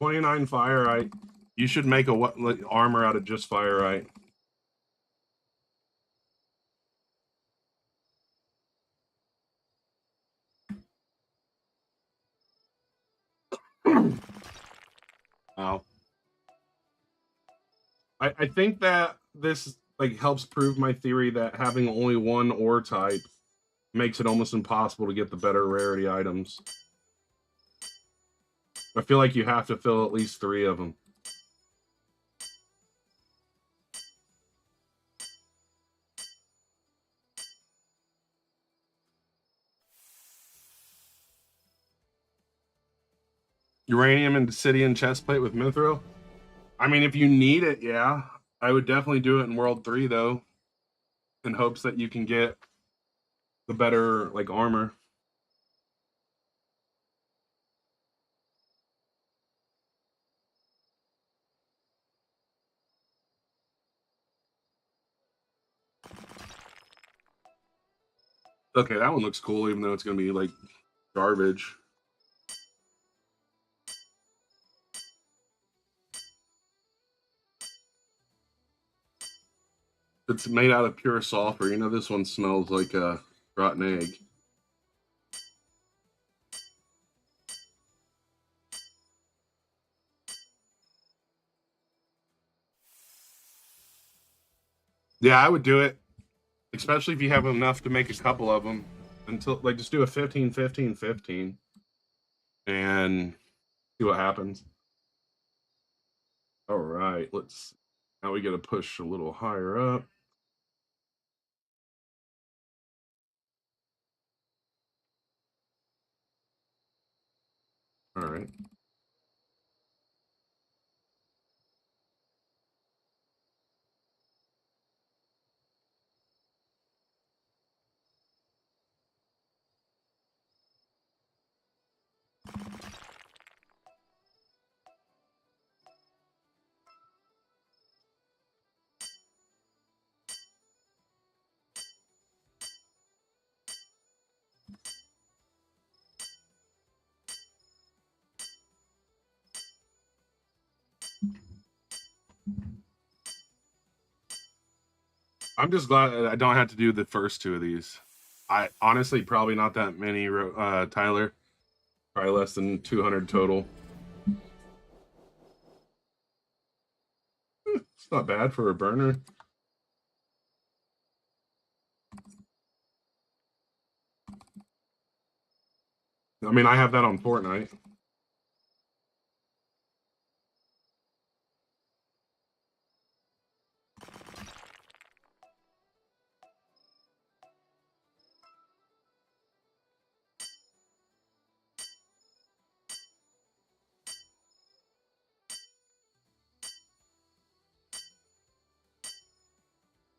$29 Firite. You should make a armor out of just Firite. Wow. I think that this like helps prove my theory that having only one ore type makes it almost impossible to get the better rarity items. I feel like you have to fill at least 3 of them. Uranium and Obsidian chestplate with Mithril. I mean, if you need it, yeah. I would definitely do it in World 3, though, in hopes that you can get the better, like, armor. Okay, that one looks cool, even though it's going to be, like, garbage. It's made out of pure sulfur. You know, this one smells like a rotten egg. Yeah, I would do it, especially if you have enough to make a couple of them. Until, like, just do a 15, 15, 15, and see what happens. All right, now we got to push a little higher up. All right. I'm just glad I don't have to do the first 2 of these. I honestly probably not that many, Tyler. Probably less than 200 total. It's not bad for a burner. I mean, I have that on Fortnite.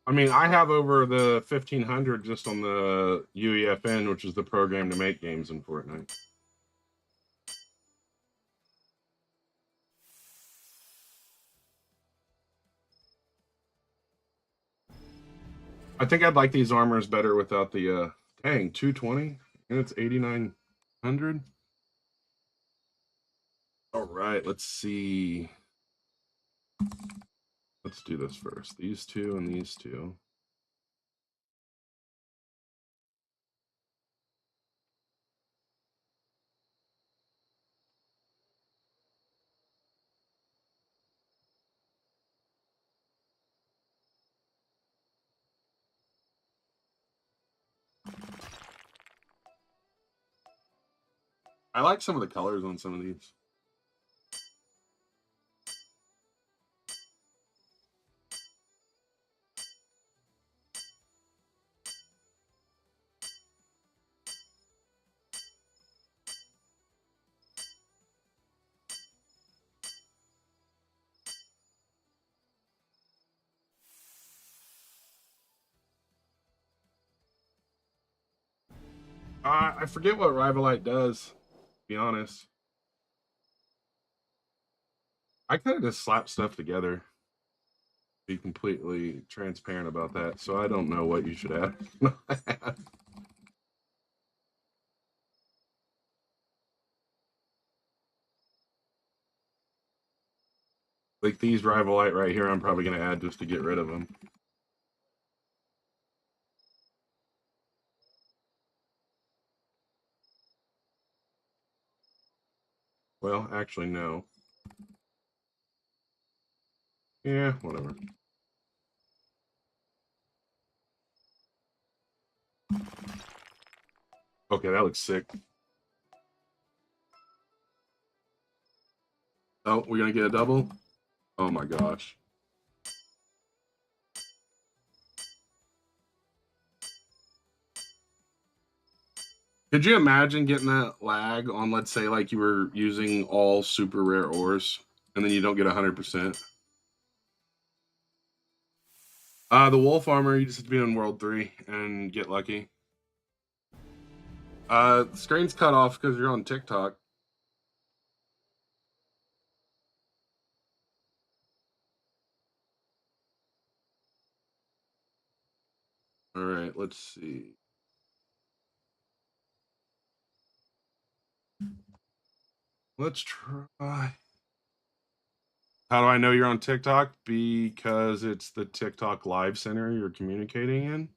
I mean, I have over the 1500 just on the UEFN, which is the program to make games in Fortnite. I think I'd like these armors better without the dang 220 and it's 8900. All right, let's see. Let's do this first. These 2 and these 2. I like some of the colors on some of these. I forget what Rivalite does, to be honest. I kind of just slap stuff together. Be completely transparent about that. So I don't know what you should add. Like these Rivalite right here, I'm probably going to add just to get rid of them. Well, actually, no. Yeah, whatever. Okay, that looks sick. Oh, we're going to get a double? Oh my gosh. Could you imagine getting that lag on, let's say, like you were using all super rare ores and then you don't get 100%? The wolf armor, you just have to be in World 3 and get lucky. The screen's cut off because you're on TikTok. All right, let's see. Let's try. How do I know you're on TikTok? Because it's the TikTok Live Center you're communicating in.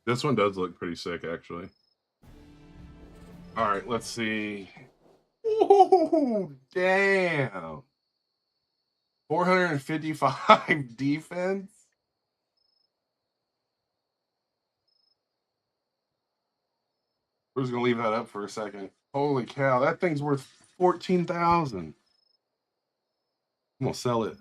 This one does look pretty sick, actually. All right, let's see. Oh, damn. 455 defense. We're just gonna leave that up for a second. Holy cow, that thing's worth 14,000. I'm gonna sell it.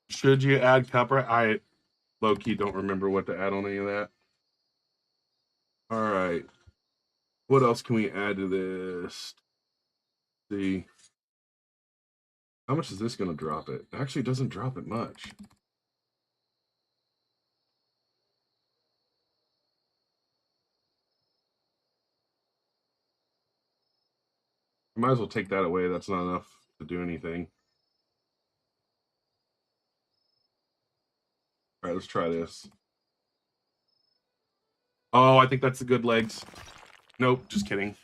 Should you add copper? I low key don't remember what to add on any of that. All right. What else can we add to this? Let's see. How much is this gonna drop it? Actually, it doesn't drop it much. I might as well take that away. That's not enough to do anything. All right, let's try this. Oh, I think that's the good legs. Nope, just kidding.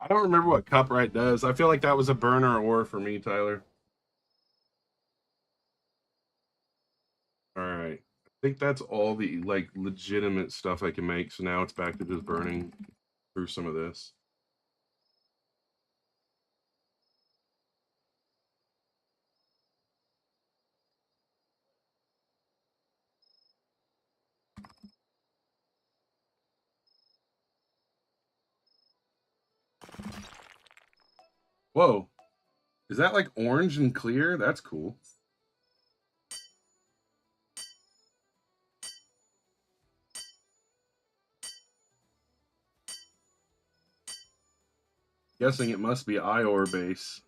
I don't remember what Cupright does. I feel like that was a burner ore for me, Tyler. All right. I think that's all the like legitimate stuff I can make. So now it's back to just burning through some of this. Whoa. Is that like orange and clear? That's cool. Guessing it must be Ior base.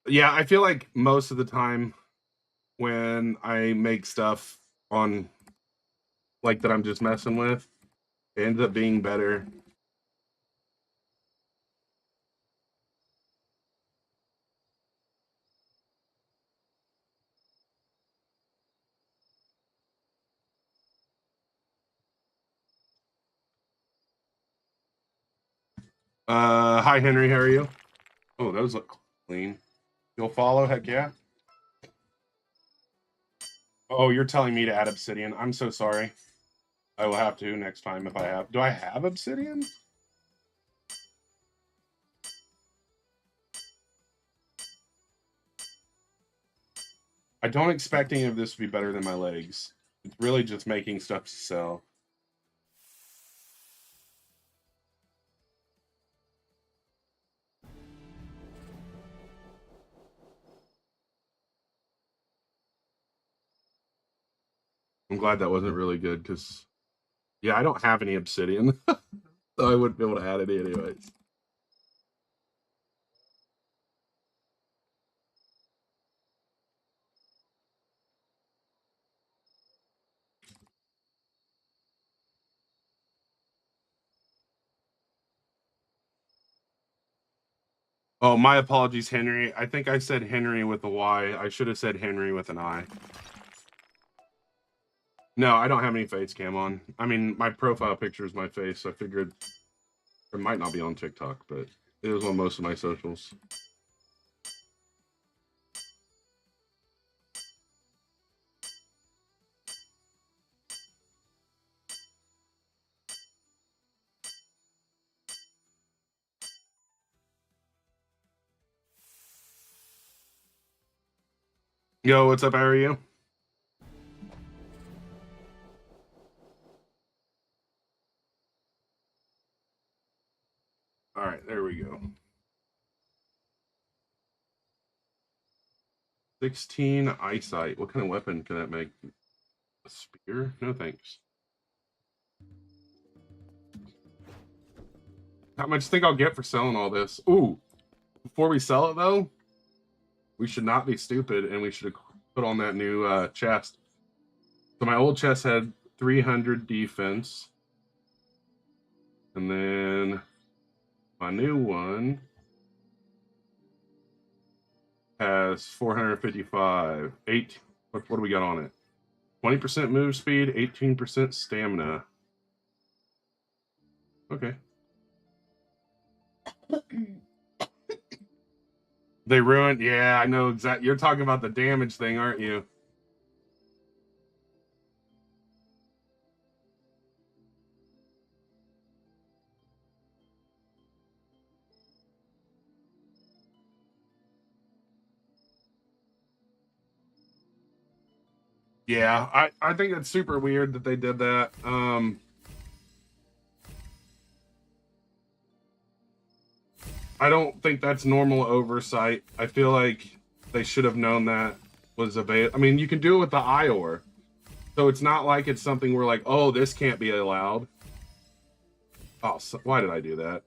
Yeah, I feel like most of the time when I make stuff on like that I'm just messing with, it ends up being better. Hi Henry, how are you? Oh, those look clean. You'll follow? Heck yeah. Oh, you're telling me to add obsidian. I'm so sorry. I will have to next time if I have. Do I have obsidian? I don't expect any of this to be better than my legs. It's really just making stuff to sell. I'm glad that wasn't really good because, yeah, I don't have any obsidian, so I wouldn't be able to add it anyways. Oh, my apologies, Henry. I think I said Henry with a Y. I should have said Henry with an I. No, I don't have any face cam on. I mean, my profile picture is my face. So I figured it might not be on TikTok, but it was on most of my socials. Yo, what's up? How are you? All right, there we go. 16 eyesight. What kind of weapon can that make? A spear? No thanks. How much do you think I'll get for selling all this? Ooh, before we sell it though, we should not be stupid and we should put on that new chest. So my old chest had 300 defense. And then my new one has 455. What do we got on it? 20% move speed, 18% stamina. Okay. They ruined. Yeah, I know exactly. You're talking about the damage thing, aren't you? Yeah, I think it's super weird that they did that. I don't think that's normal oversight. I feel like they should have known that was available. I mean, you can do it with the IOR. So it's not like it's something where like, oh, this can't be allowed. Oh, so, why did I do that?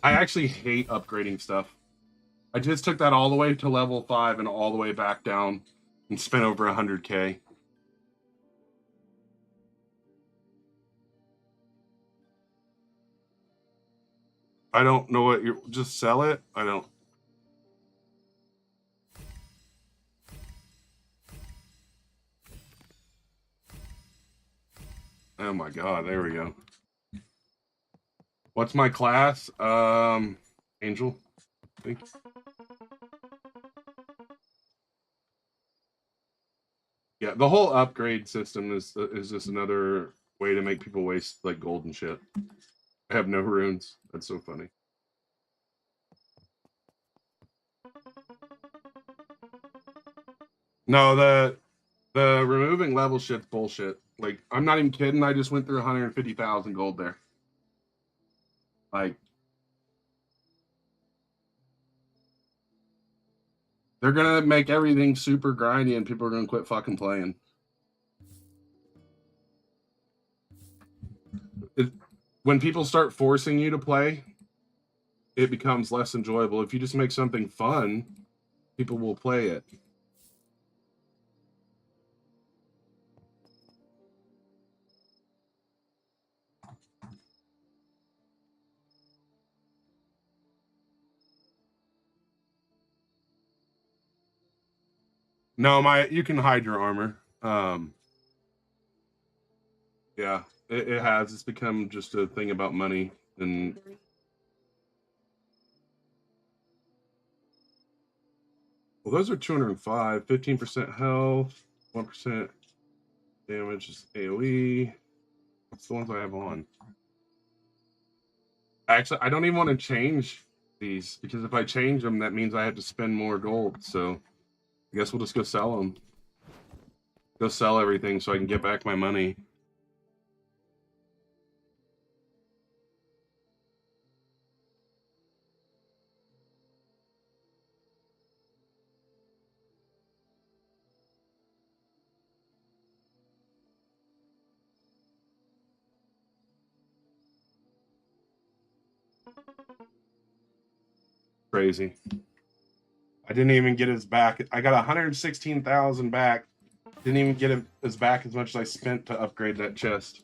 I actually hate upgrading stuff. I just took that all the way to level 5 and all the way back down and spent over 100K. I don't know what you're just sell it. I don't. Oh my god, there we go. What's my class? Angel, I think. Yeah, the whole upgrade system is just another way to make people waste like gold and shit. I have no runes. That's so funny. No, the removing level shit's bullshit. Like, I'm not even kidding. I just went through 150,000 gold there. Like, they're gonna make everything super grindy, and people are gonna quit fucking playing. when people start forcing you to play, it becomes less enjoyable. If you just make something fun, people will play it. No, you can hide your armor. Yeah, it has. It's become just a thing about money and. Well, those are 205, 15% health, 1% damage is AoE. That's the ones I have on. Actually, I don't even want to change these because if I change them, that means I have to spend more gold. So I guess we'll just go sell them. Go sell everything so I can get back my money. Crazy. I didn't even get his back. I got 116,000 back. Didn't even get his back as much as I spent to upgrade that chest.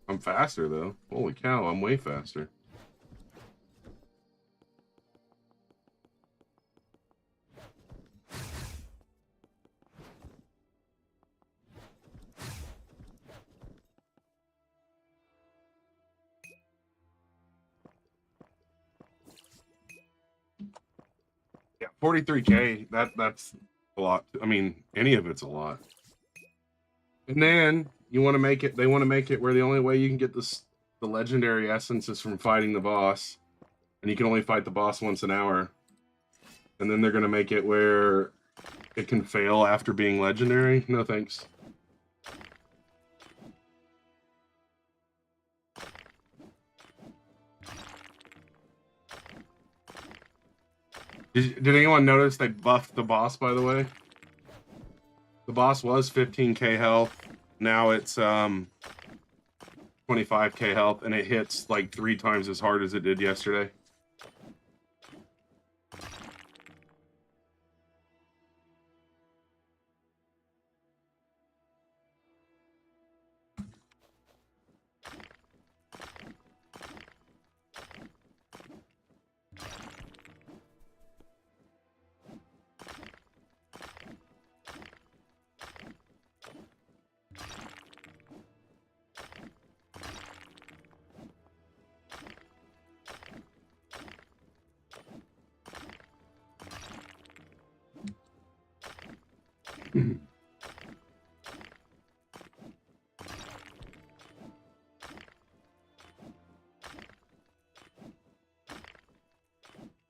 I'm faster though. Holy cow, I'm way faster. Yeah, 43K. That's a lot. I mean, any of it's a lot. And then you want to make it. They want to make it where the only way you can get the legendary essence is from fighting the boss, and you can only fight the boss once an hour. And then they're gonna make it where it can fail after being legendary. No thanks. Did anyone notice they buffed the boss, by the way? The boss was 15k health. Now it's 25k health, and it hits like 3 times as hard as it did yesterday.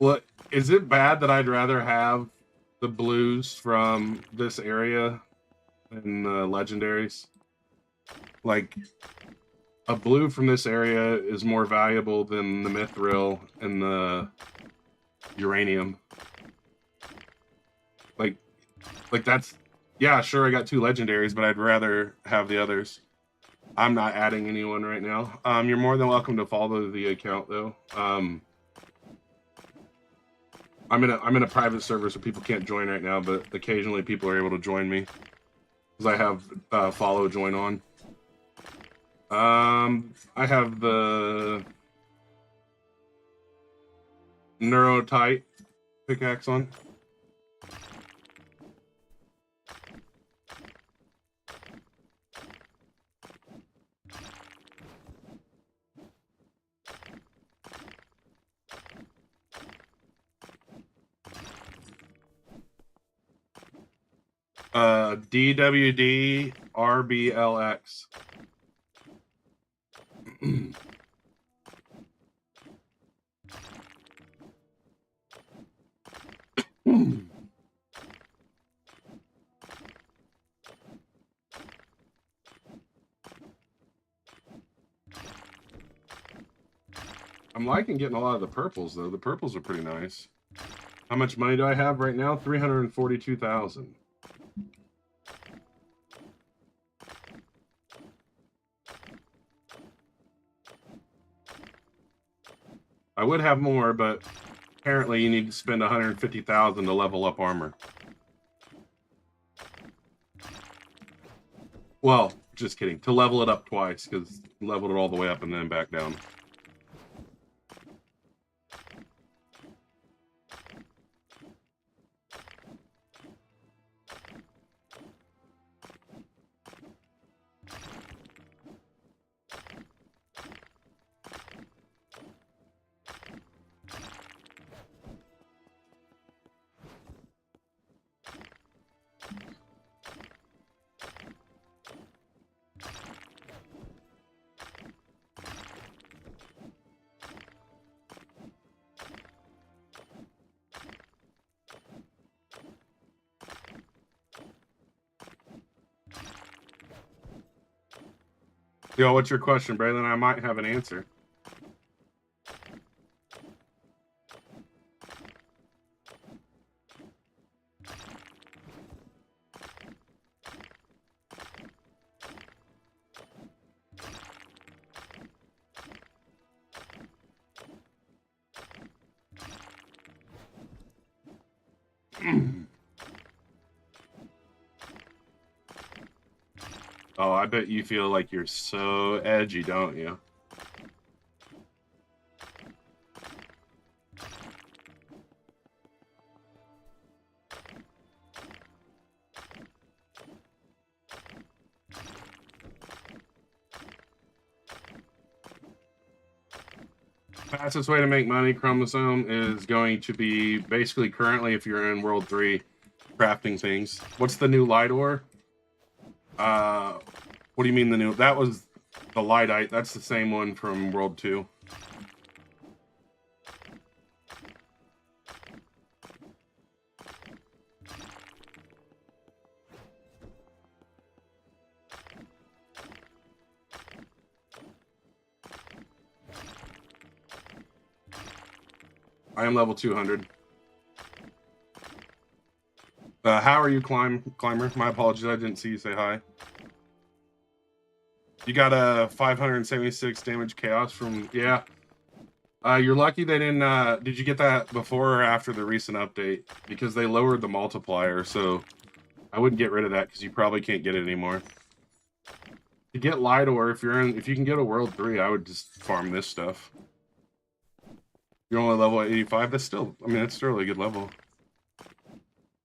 Well, is it bad that I'd rather have the blues from this area than the legendaries? Like, a blue from this area is more valuable than the mithril and the uranium. Like that's, yeah, sure, I got 2 legendaries, but I'd rather have the others. I'm not adding anyone right now. You're more than welcome to follow the account though. I'm in a private server, so people can't join right now, but occasionally people are able to join me because I have follow join on. I have the Neurotite pickaxe on. DWD RBLX. I'm liking getting a lot of the purples, though. The purples are pretty nice. How much money do I have right now? 342,000. I would have more, but apparently you need to spend 150,000 to level up armor. Well, just kidding. To level it up twice, because leveled it all the way up and then back down. Yo, what's your question, Braylon? I might have an answer. Oh, I bet you feel like you're so edgy, don't you? Fastest way to make money, Chromosome, is going to be basically currently, if you're in World 3, crafting things. What's the new light ore? What do you mean the new? That was the lightite. That's the same one from World 2. I am level 200. How are you, Climber? My apologies, I didn't see you say hi. You got a 576 damage chaos from, yeah. You're lucky they didn't, did you get that before or after the recent update? Because they lowered the multiplier, so I wouldn't get rid of that because you probably can't get it anymore. To get light ore, if you can get a World 3, I would just farm this stuff. You're only level 85, that's still, I mean, that's still a good level.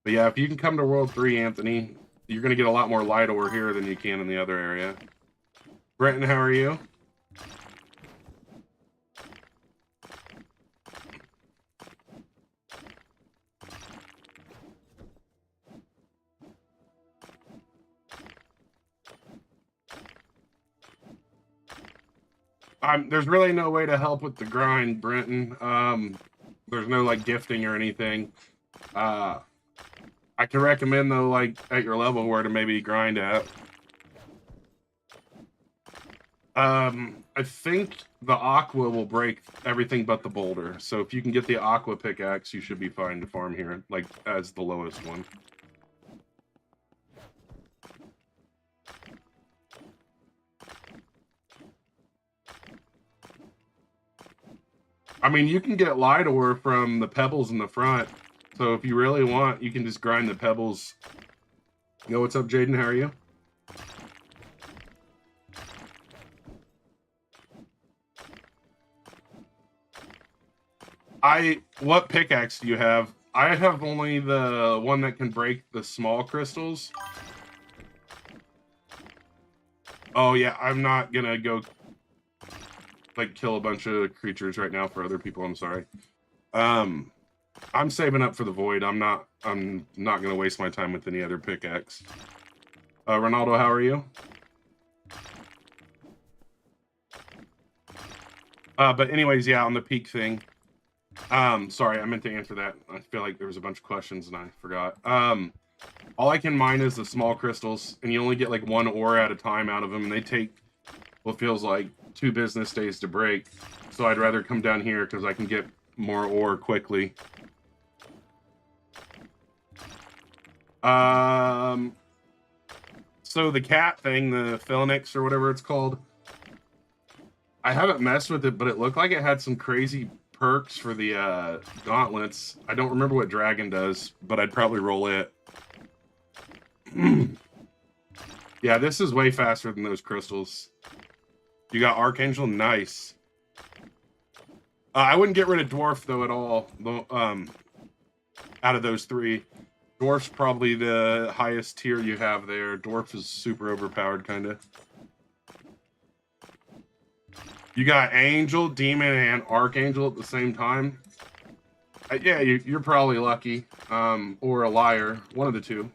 But yeah, if you can come to World 3, Anthony, you're going to get a lot more light ore here than you can in the other area. Brenton, how are you? There's really no way to help with the grind, Brenton. There's no, like, gifting or anything. I can recommend, though, like, at your level, where to maybe grind at. I think the aqua will break everything but the boulder. So if you can get the aqua pickaxe, you should be fine to farm here, like, as the lowest one. I mean, you can get light ore from the pebbles in the front. So if you really want, you can just grind the pebbles. Yo, what's up, Jaden? How are you? What pickaxe do you have? I have only the one that can break the small crystals. Oh yeah, I'm not gonna go like kill a bunch of creatures right now for other people. I'm sorry. I'm saving up for the void. I'm not gonna waste my time with any other pickaxe. Ronaldo, how are you? But anyways, yeah, on the peak thing. Sorry, I meant to answer that. I feel like there was a bunch of questions and I forgot. All I can mine is the small crystals, and you only get like one ore at a time out of them, and they take what feels like 2 business days to break. So I'd rather come down here because I can get more ore quickly. So the cat thing, the Phoenix or whatever it's called, I haven't messed with it, but it looked like it had some crazy perks for the gauntlets. I don't remember what dragon does, but I'd probably roll it. Yeah, this is way faster than those crystals. You got Archangel, nice. I wouldn't get rid of Dwarf though at all. Out of those 3, Dwarf's probably the highest tier you have there. Dwarf is super overpowered, kind of. You got Angel, Demon, and Archangel at the same time. Yeah, you're probably lucky, or a liar, one of the two.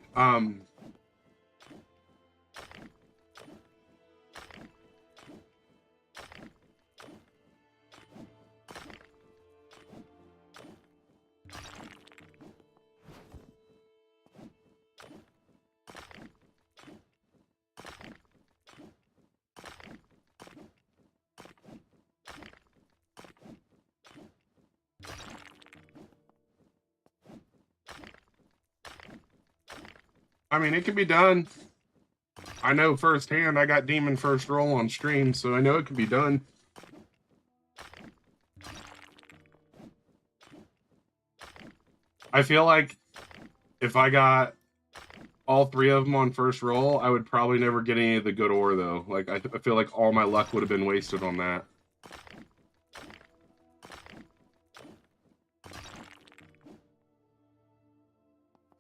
I mean, it can be done. I know firsthand. I got Demon first roll on stream, so I know it can be done. I feel like if I got all 3 of them on first roll, I would probably never get any of the good ore, though. Like, I feel like all my luck would have been wasted on that.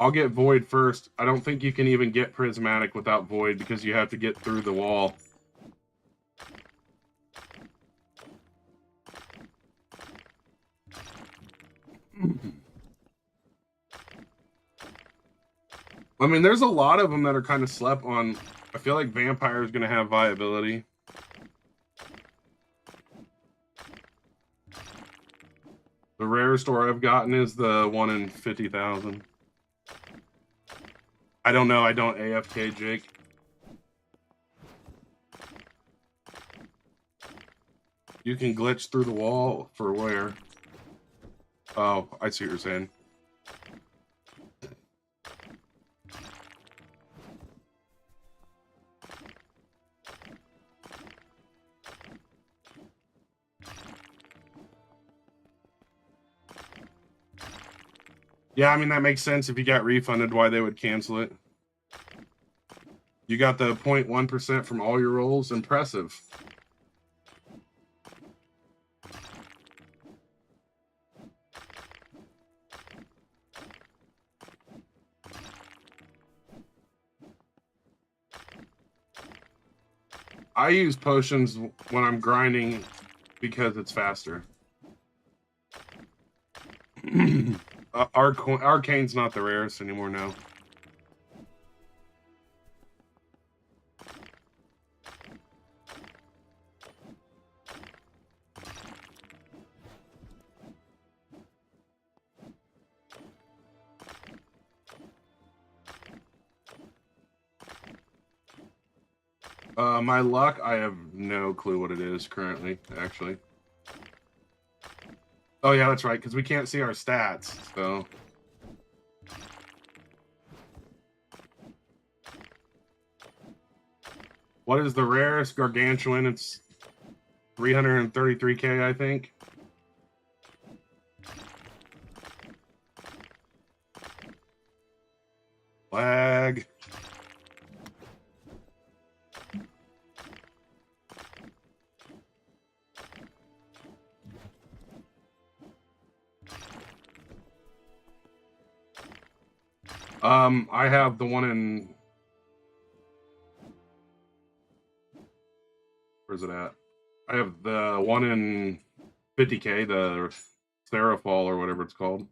I'll get Void first. I don't think you can even get Prismatic without Void because you have to get through the wall. I mean, there's a lot of them that are kind of slept on. I feel like Vampire is going to have viability. The rarest ore I've gotten is the 1 in 50,000. I don't know. I don't AFK, Jake. You can glitch through the wall for where? Oh, I see what you're saying. Yeah, I mean, that makes sense. If you got refunded, why they would cancel it. You got the 0.1% from all your rolls. Impressive. I use potions when I'm grinding because it's faster. Arcane's not the rarest anymore now. My luck, I have no clue what it is currently, actually. Oh, yeah, that's right, because we can't see our stats, so... What is the rarest? Gargantuan. It's 333k, I think. Lag. I have the one in... Where's it at? I have the one in 50k, the Seraphal or whatever it's called.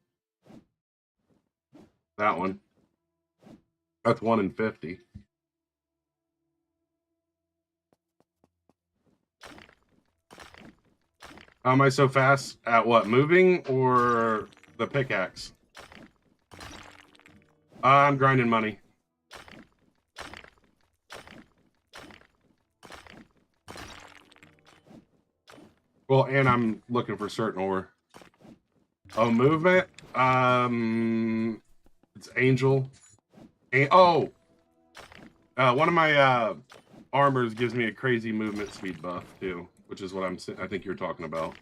That one. That's 1 in 50. How am I so fast at what? Moving or the pickaxe? I'm grinding money. Well, and I'm looking for certain ore. Oh, movement? It's Angel. Oh! One of my armors gives me a crazy movement speed buff, too, which is what I think you're talking about.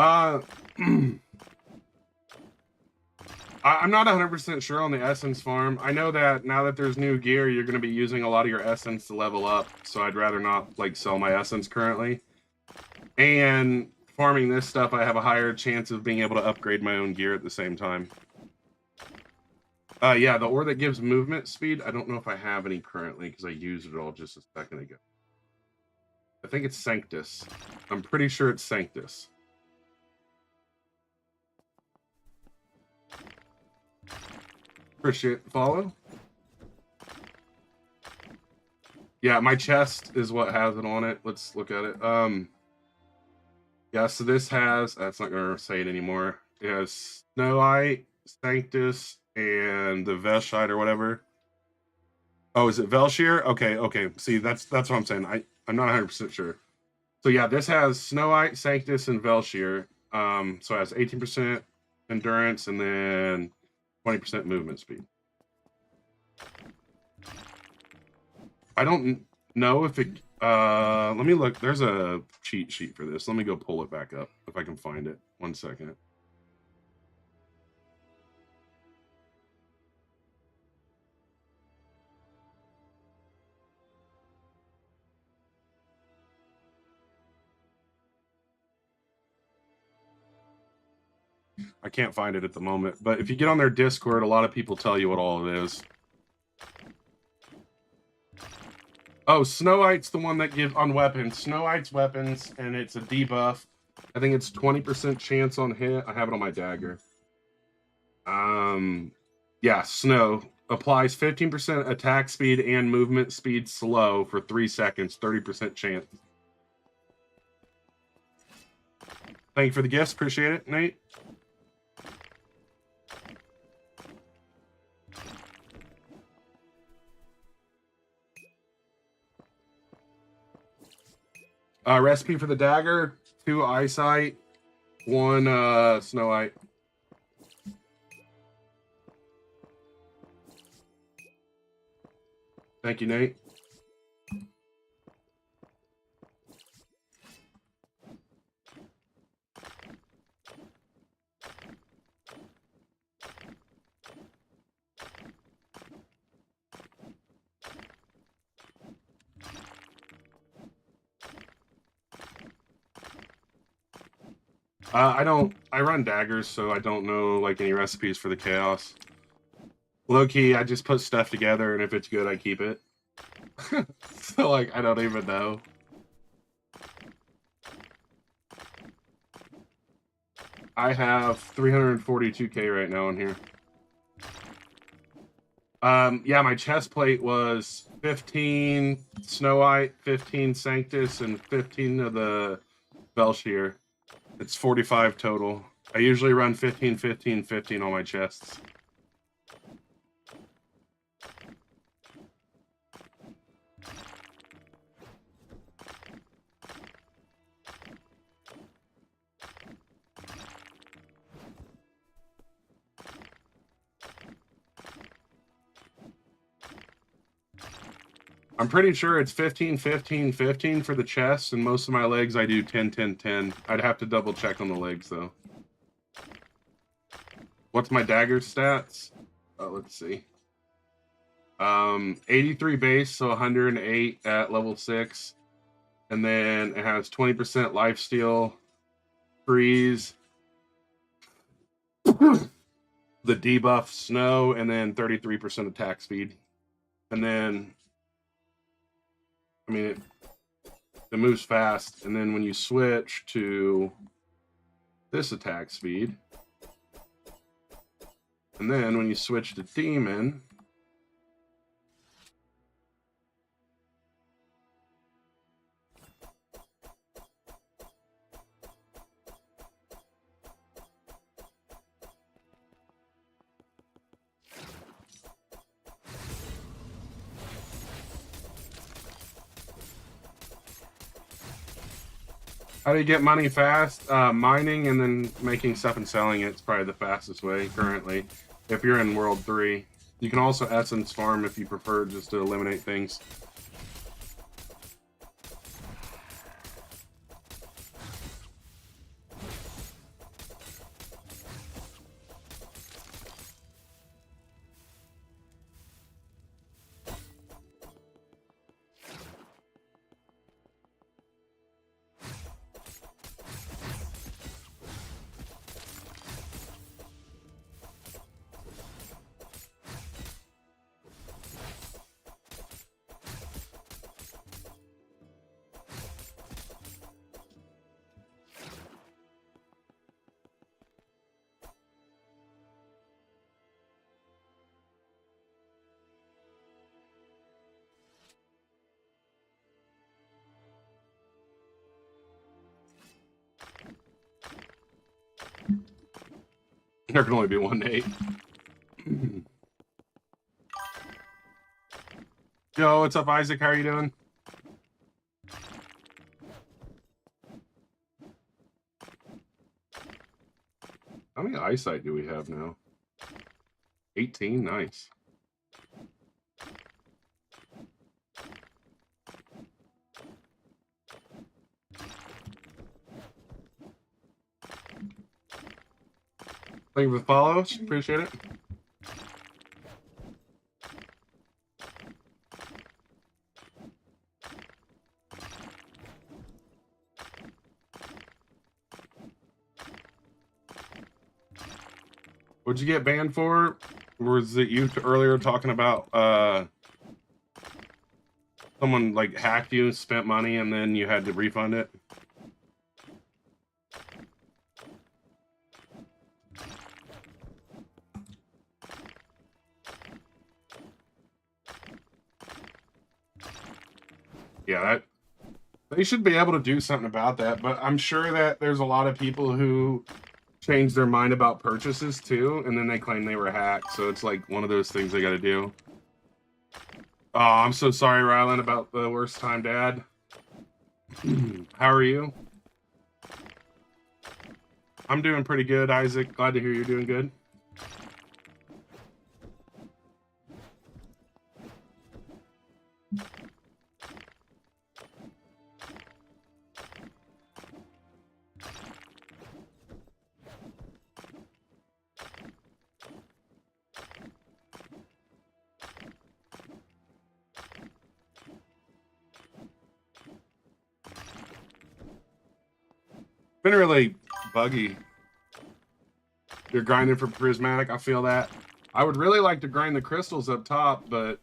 I'm not 100% sure on the essence farm. I know that now that there's new gear, you're going to be using a lot of your essence to level up, so I'd rather not like sell my essence currently. And farming this stuff, I have a higher chance of being able to upgrade my own gear at the same time. Yeah, the ore that gives movement speed, I don't know if I have any currently because I used it all just a second ago. I think it's Sanctus. I'm pretty sure it's Sanctus. Appreciate the follow. Yeah, my chest is what has it on it. Let's look at it. Yeah, so this has, that's not going to say it anymore. It has Snowite, Sanctus, and the Velshite or whatever. Oh, is it Velshear? Okay. See, that's what I'm saying. I'm not 100% sure. So yeah, this has Snowite, Sanctus, and Velshear. So it has 18% endurance and then 20% movement speed. I don't know if it... let me look. There's a cheat sheet for this. Let me go pull it back up if I can find it. 1 second. I can't find it at the moment, but if you get on their Discord, a lot of people tell you what all it is. Oh, Snowite's the one that gives on weapons. Snowite's weapons, and it's a debuff. I think it's 20% chance on hit. I have it on my dagger. Yeah, Snow applies 15% attack speed and movement speed slow for 3 seconds, 30% chance. Thank you for the gifts. Appreciate it, Nate. Recipe for the dagger: 2 eyesight, 1 Snowite. Thank you, Nate. I run daggers, so I don't know like any recipes for the chaos. Low key, I just put stuff together, and if it's good, I keep it. So like, I don't even know. I have 342k right now in here. Yeah, my chest plate was 15 Snowite, 15 Sanctus, and 15 of the Velshear. It's 45 total. I usually run 15, 15, 15 on my chests. I'm pretty sure it's 15, 15, 15 for the chest, and most of my legs I do 10, 10, 10. I'd have to double check on the legs, though. What's my dagger stats? Let's see. 83 base, so 108 at level 6. And then it has 20% lifesteal, freeze, the debuff snow, and then 33% attack speed. And then, I mean, it moves fast. And then when you switch to this attack speed, And then when you switch to demon, how do you get money fast? Mining and then making stuff and selling it's probably the fastest way currently. If you're in World 3. You can also essence farm if you prefer, just to eliminate things. There can only be one Nate. Yo, what's up, Isaac? How are you doing? How many eyesight do we have now? 18? Nice. Thank you for the follows. Appreciate it. What'd you get banned for? Was it you earlier talking about someone like hacked you, spent money, and then you had to refund it? Yeah, they should be able to do something about that, but I'm sure that there's a lot of people who change their mind about purchases too, and then they claim they were hacked, so it's like one of those things they gotta do. Oh, I'm so sorry, Rylan, about the worst time, Dad. How are you? I'm doing pretty good, Isaac. Glad to hear you're doing good. Been really buggy. You're grinding for prismatic. I feel that. I would really like to grind the crystals up top, but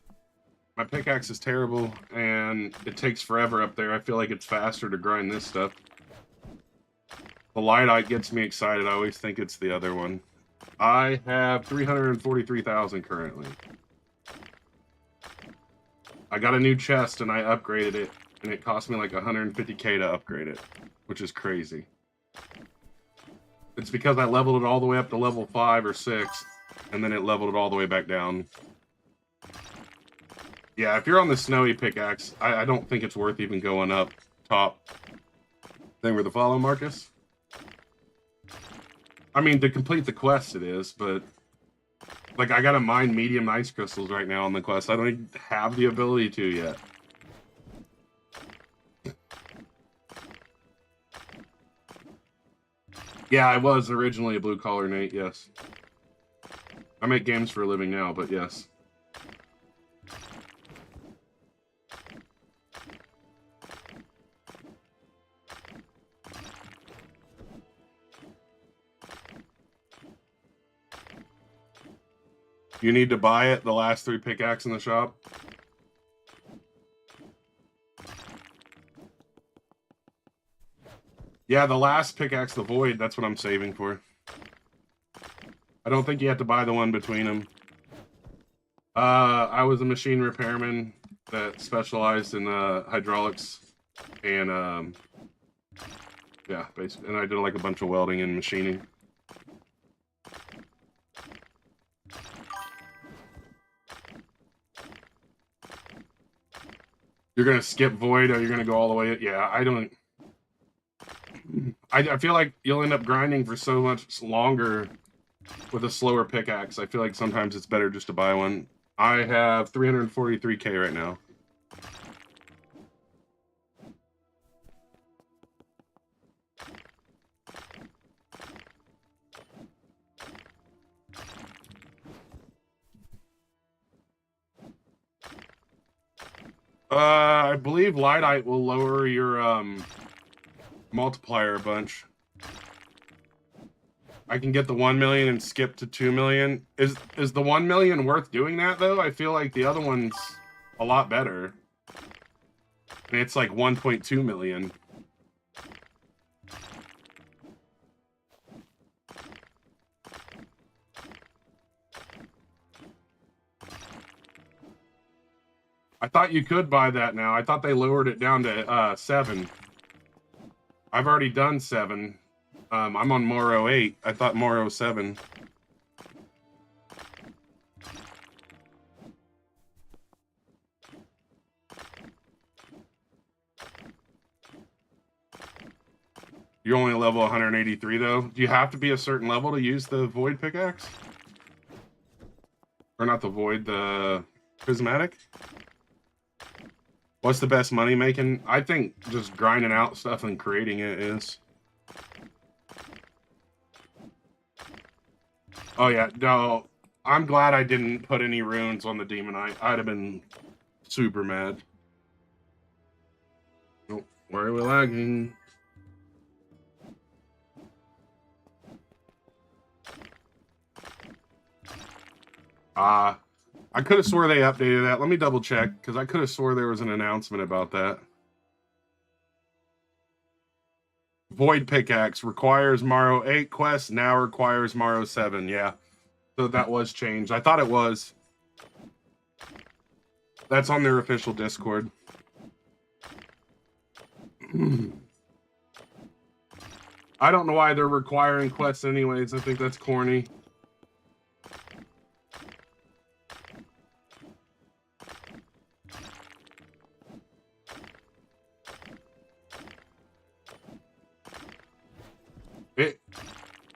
my pickaxe is terrible and it takes forever up there. I feel like it's faster to grind this stuff. The lightite gets me excited. I always think it's the other one. I have 343,000 currently. I got a new chest and I upgraded it, and it cost me like 150k to upgrade it, which is crazy. It's because I leveled it all the way up to level 5 or 6, and then it leveled it all the way back down. Yeah, if you're on the snowy pickaxe, I don't think it's worth even going up top. Thank you for the follow, Marcus. I mean, to complete the quest it is, but like I gotta mine medium ice crystals right now on the quest. I don't even have the ability to yet. Yeah, I was originally a blue-collar Nate, yes. I make games for a living now, but yes. You need to buy it, the last 3 pickaxe in the shop? Yeah, the last pickaxe, the void, that's what I'm saving for. I don't think you have to buy the one between them. I was a machine repairman that specialized in hydraulics and yeah, basically, and I did like a bunch of welding and machining. You're gonna skip void, or you're gonna go all the way? Yeah, I don't. I feel like you'll end up grinding for so much longer with a slower pickaxe. I feel like sometimes it's better just to buy one. I have 343k right now. I believe Lightite will lower your multiplier a bunch. I can get the 1 million and skip to 2 million. Is the 1 million worth doing that though? I feel like the other one's a lot better. And it's like 1.2 million. I thought you could buy that now. I thought they lowered it down to 7. I've already done 7. I'm on Morrow 8. I thought Morrow 7. You're only level 183 though. Do you have to be a certain level to use the void pickaxe? Or not the void, the prismatic? What's the best money making? I think just grinding out stuff and creating it is. Oh yeah, no. I'm glad I didn't put any runes on the Demonite. I'd have been super mad. Oh, why are we lagging? I could have swore they updated that. Let me double check, because I could have swore there was an announcement about that. Void pickaxe requires Morrow 8 quests, now requires Morrow 7. Yeah, so that was changed. I thought it was. That's on their official Discord. I don't know why they're requiring quests anyways. I think that's corny.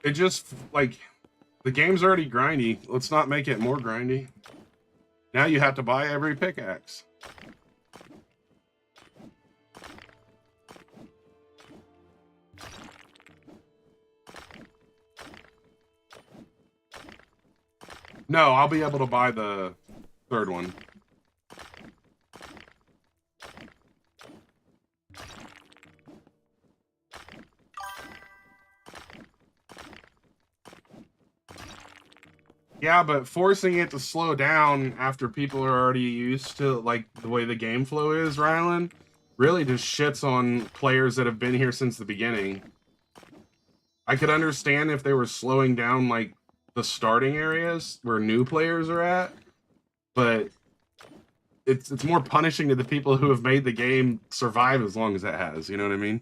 It just, like, the game's already grindy. Let's not make it more grindy. Now you have to buy every pickaxe. No, I'll be able to buy the third one. Yeah, but forcing it to slow down after people are already used to, like, the way the game flow is, Rylan, really just shits on players that have been here since the beginning. I could understand if they were slowing down, like, the starting areas where new players are at, but it's more punishing to the people who have made the game survive as long as it has, you know what I mean?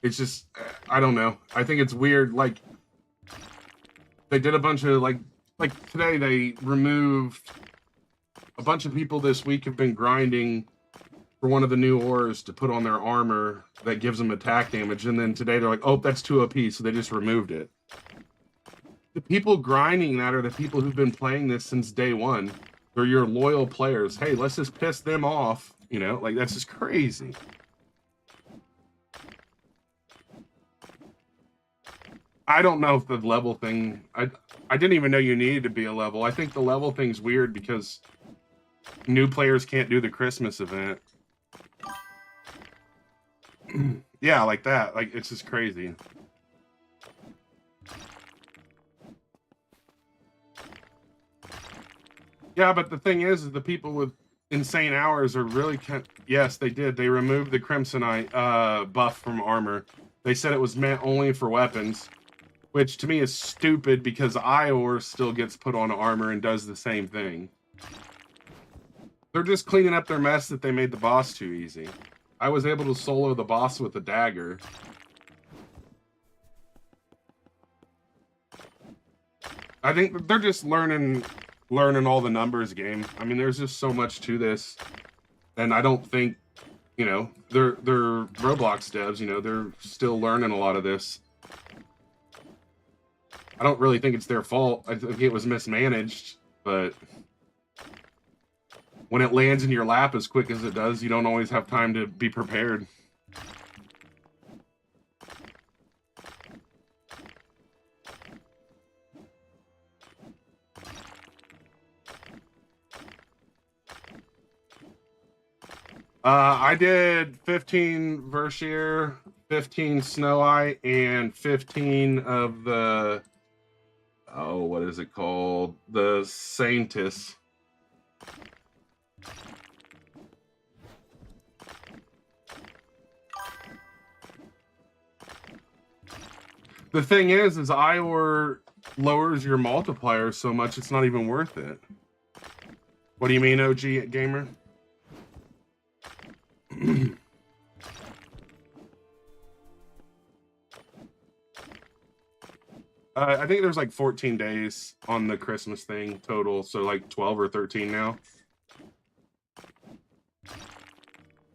It's just, I don't know. I think it's weird. Like, they did a bunch of, like today they removed a bunch of people this week have been grinding for one of the new ores to put on their armor that gives them attack damage. And then today they're like, oh, that's too OP, so they just removed it. The people grinding that are the people who've been playing this since day one. They're your loyal players. Hey, let's just piss them off. You know, like, that's just crazy. I don't know if the level thing... I didn't even know you needed to be a level. I think the level thing's weird because new players can't do the Christmas event. Yeah, like that. Like, it's just crazy. Yeah, but the thing is the people with insane hours are really yes, they did. They removed the Crimsonite buff from armor. They said it was meant only for weapons, which to me is stupid because Ior still gets put on armor and does the same thing. They're just cleaning up their mess that they made the boss too easy. I was able to solo the boss with a dagger. I think they're just learning all the numbers game. I mean, there's just so much to this, and I don't think, you know, they're Roblox devs. You know, they're still learning a lot of this. I don't really think it's their fault. I think it was mismanaged, but when it lands in your lap as quick as it does, you don't always have time to be prepared. I did 15 Versier, 15 Snow Eye, and 15 of the, oh, what is it called? The Saintis. The thing is Ior lowers your multiplier so much it's not even worth it. What do you mean, OG gamer? I think there's like 14 days on the Christmas thing total, so like 12 or 13 now.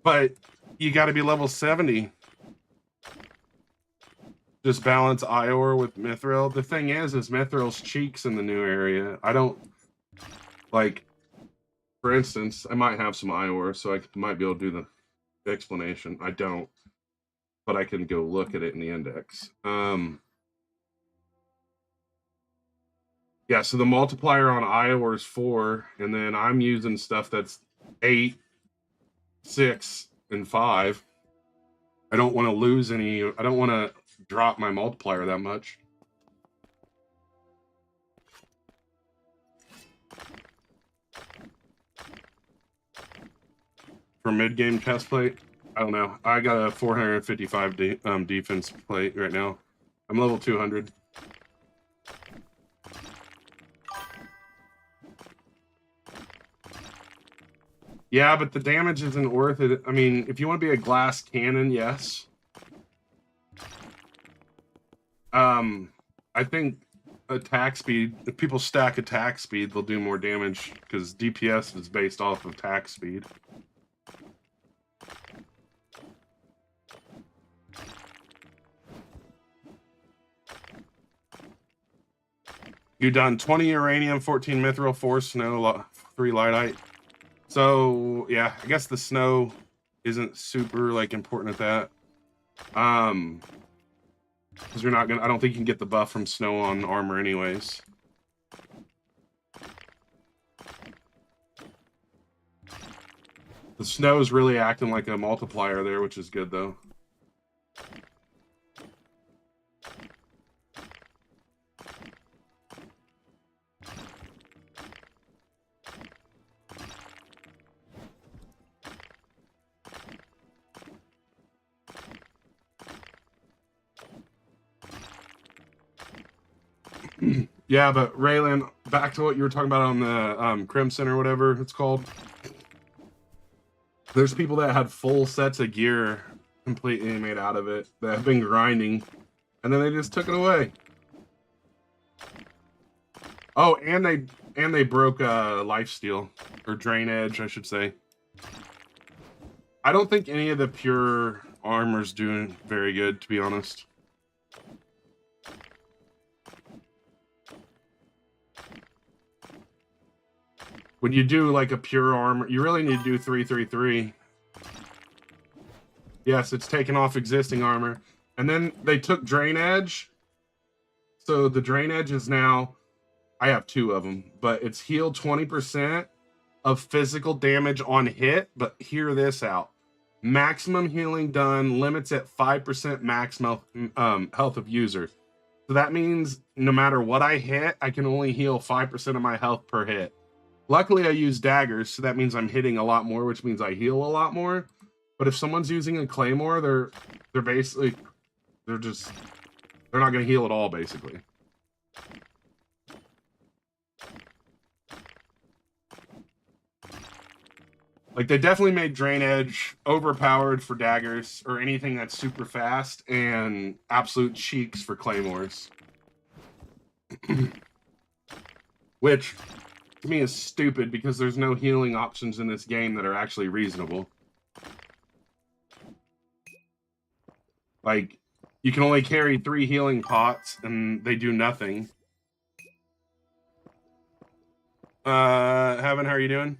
But you got to be level 70. Just balance Ior with Mithril. The thing is Mithril's cheeks in the new area. I don't, like, for instance, I might have some Ior, so I might be able to do the explanation. I don't, but I can go look at it in the index. Yeah, so the multiplier on Ior is 4, and then I'm using stuff that's 8, 6, and 5. I don't want to lose any. I don't want to drop my multiplier that much. For mid-game chest plate, I don't know. I got a 455 defense plate right now. I'm level 200. Yeah, but the damage isn't worth it. I mean, if you want to be a glass cannon, yes. I think attack speed, if people stack attack speed, they'll do more damage because DPS is based off of attack speed. You done 20 uranium, 14 mithril, 4 snow, 3 lightite. So yeah, I guess the snow isn't super like important at that. Because you're not gonna. I don't think you can get the buff from snow on armor, anyways. The snow is really acting like a multiplier there, which is good though. Yeah, but Raylan, back to what you were talking about on the Crimson or whatever it's called. There's people that had full sets of gear completely made out of it that have been grinding, and then they just took it away. Oh, and they broke lifesteal, or drain edge, I should say. I don't think any of the pure armor's doing very good, to be honest. When you do like a pure armor, you really need to do 333. Yes, it's taken off existing armor. And then they took drain edge. So the drain edge is now, I have 2 of them, but it's healed 20% of physical damage on hit. But hear this out. Maximum healing done, limits at 5% max health of user. So that means no matter what I hit, I can only heal 5% of my health per hit. Luckily, I use daggers, so that means I'm hitting a lot more, which means I heal a lot more. But if someone's using a claymore, they're basically they're not going to heal at all, basically. Like, they definitely made Drain Edge overpowered for daggers or anything that's super fast, and absolute cheeks for claymores. Which, to me, is stupid because there's no healing options in this game that are actually reasonable. Like, you can only carry 3 healing pots, and they do nothing. Heaven, how are you doing?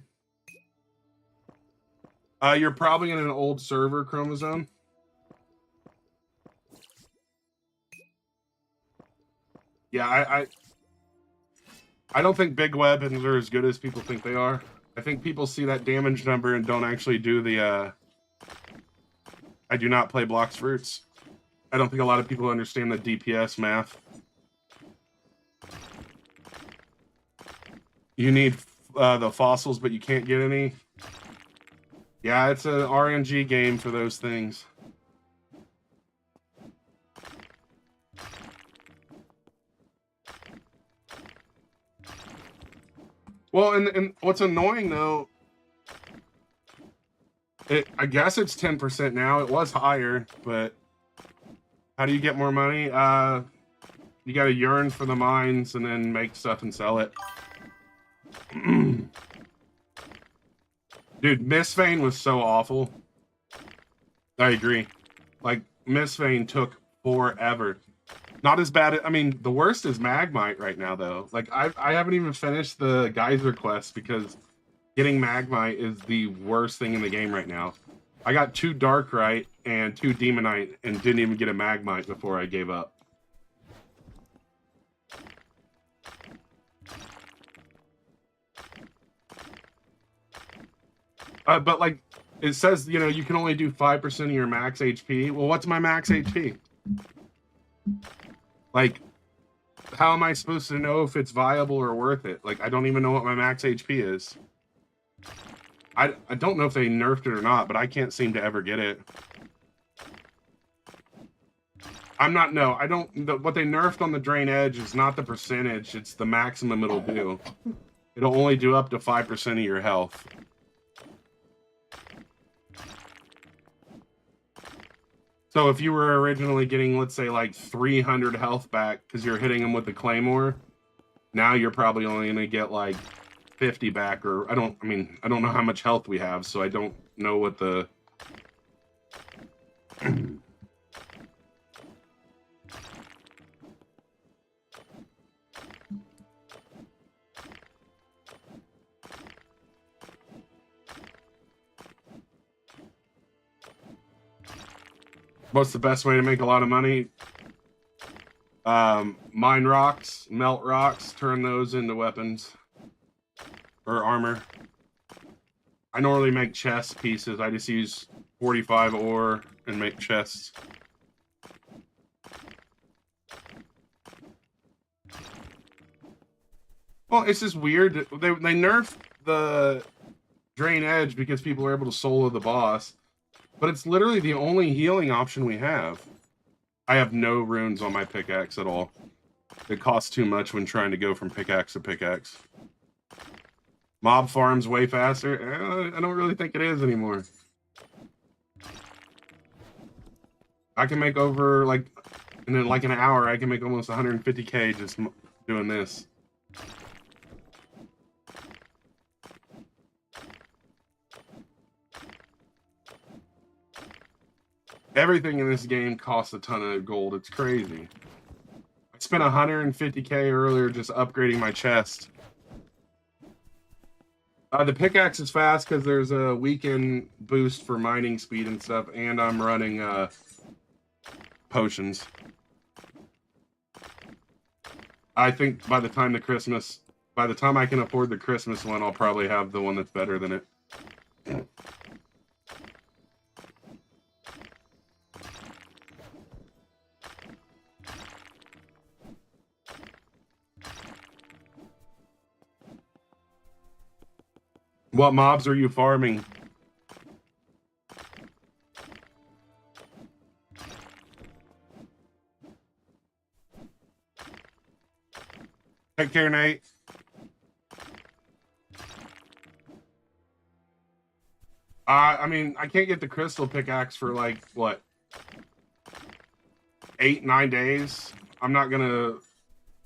You're probably in an old server, Chromosome. Yeah, I don't think big weapons are as good as people think they are. I think people see that damage number and don't actually do the, I do not play blocks fruits. I don't think a lot of people understand the DPS math. You need the fossils, but you can't get any. Yeah, it's an RNG game for those things. Well, and what's annoying, though, I guess it's 10% now. It was higher, but how do you get more money? You got to yearn for the mines and then make stuff and sell it. Dude, Miss Vein was so awful. I agree. Like, Miss Vein took forever. Not as bad. I mean, the worst is Magmite right now, though. Like, I haven't even finished the Geyser quest because getting Magmite is the worst thing in the game right now. I got 2 Darkrai and 2 Demonite and didn't even get a Magmite before I gave up. But, like, it says, you know, you can only do 5% of your max HP. Well, what's my max HP? Like, how am I supposed to know if it's viable or worth it? Like, I don't even know what my max HP is. I don't know if they nerfed it or not, but I can't seem to ever get it. What they nerfed on the Drain Edge is not the percentage, it's the maximum it'll do. It'll only do up to 5% of your health. So if you were originally getting, let's say, like 300 health back because you're hitting them with the Claymore, now you're probably only going to get like 50 back, or I don't know how much health we have, so I don't know what the... What's the best way to make a lot of money? Mine rocks, melt rocks, turn those into weapons. Or armor. I normally make chest pieces. I just use 45 ore and make chests. Well, it's just weird. They nerfed the Drain Edge because people are able to solo the boss. But it's literally the only healing option we have. I have no runes on my pickaxe at all. It costs too much when trying to go from pickaxe to pickaxe. Mob farms way faster? I don't really think it is anymore. I can make over, like, in like an hour, I can make almost 150k just doing this. Everything in this game costs a ton of gold. It's crazy. I spent 150k earlier just upgrading my chest. The pickaxe is fast because there's a weekend boost for mining speed and stuff, and I'm running potions. I think by the time I can afford the Christmas one, I'll probably have the one that's better than it. What mobs are you farming? Take care, Nate. I mean, I can't get the crystal pickaxe for like, what, 8-9 days? I'm not gonna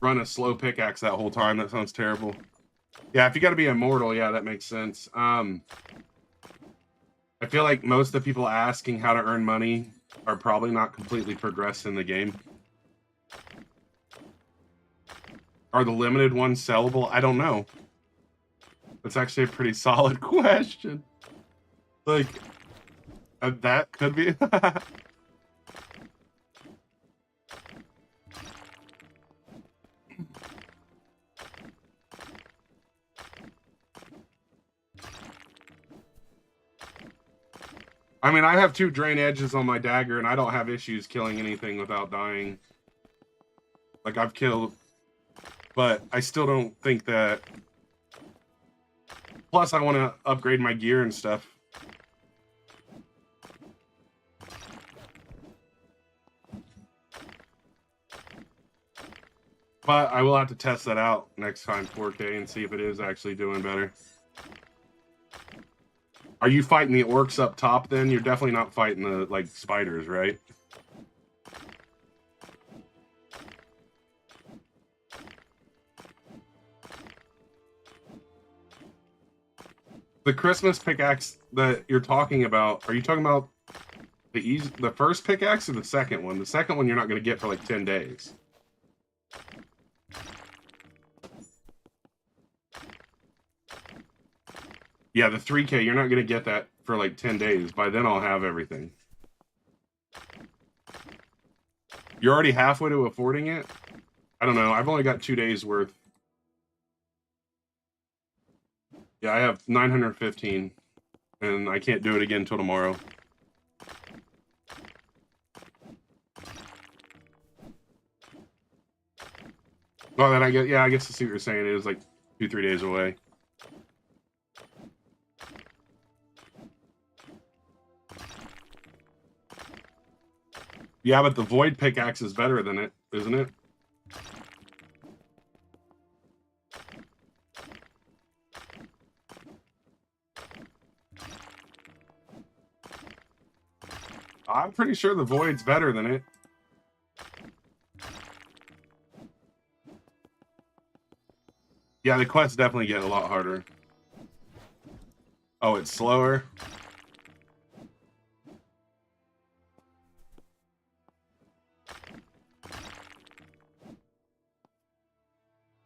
run a slow pickaxe that whole time. That sounds terrible. Yeah, if you gotta be immortal, yeah, that makes sense. I feel like most of the people asking how to earn money are probably not completely progressed in the game. Are the limited ones sellable? I don't know. That's actually a pretty solid question. Like, that could be. I mean, I have 2 drain edges on my dagger, and I don't have issues killing anything without dying. Like, I've killed, but I still don't think that. Plus, I want to upgrade my gear and stuff. But I will have to test that out next time, 4K, and see if it is actually doing better. Are you fighting the orcs up top then? You're definitely not fighting the, like, spiders, right? The Christmas pickaxe that you're talking about, are you talking about the first pickaxe or the second one? The second one you're not going to get for like 10 days. Yeah, the 3K, you're not going to get that for like 10 days. By then I'll have everything. You're already halfway to affording it? I don't know. I've only got 2 days worth. Yeah, I have 915, and I can't do it again until tomorrow. Well, then I guess, yeah, I guess I see what you're saying. It is like 2-3 days away. Yeah, but the void pickaxe is better than it, isn't it? I'm pretty sure the void's better than it. Yeah, the quests definitely get a lot harder. Oh, it's slower?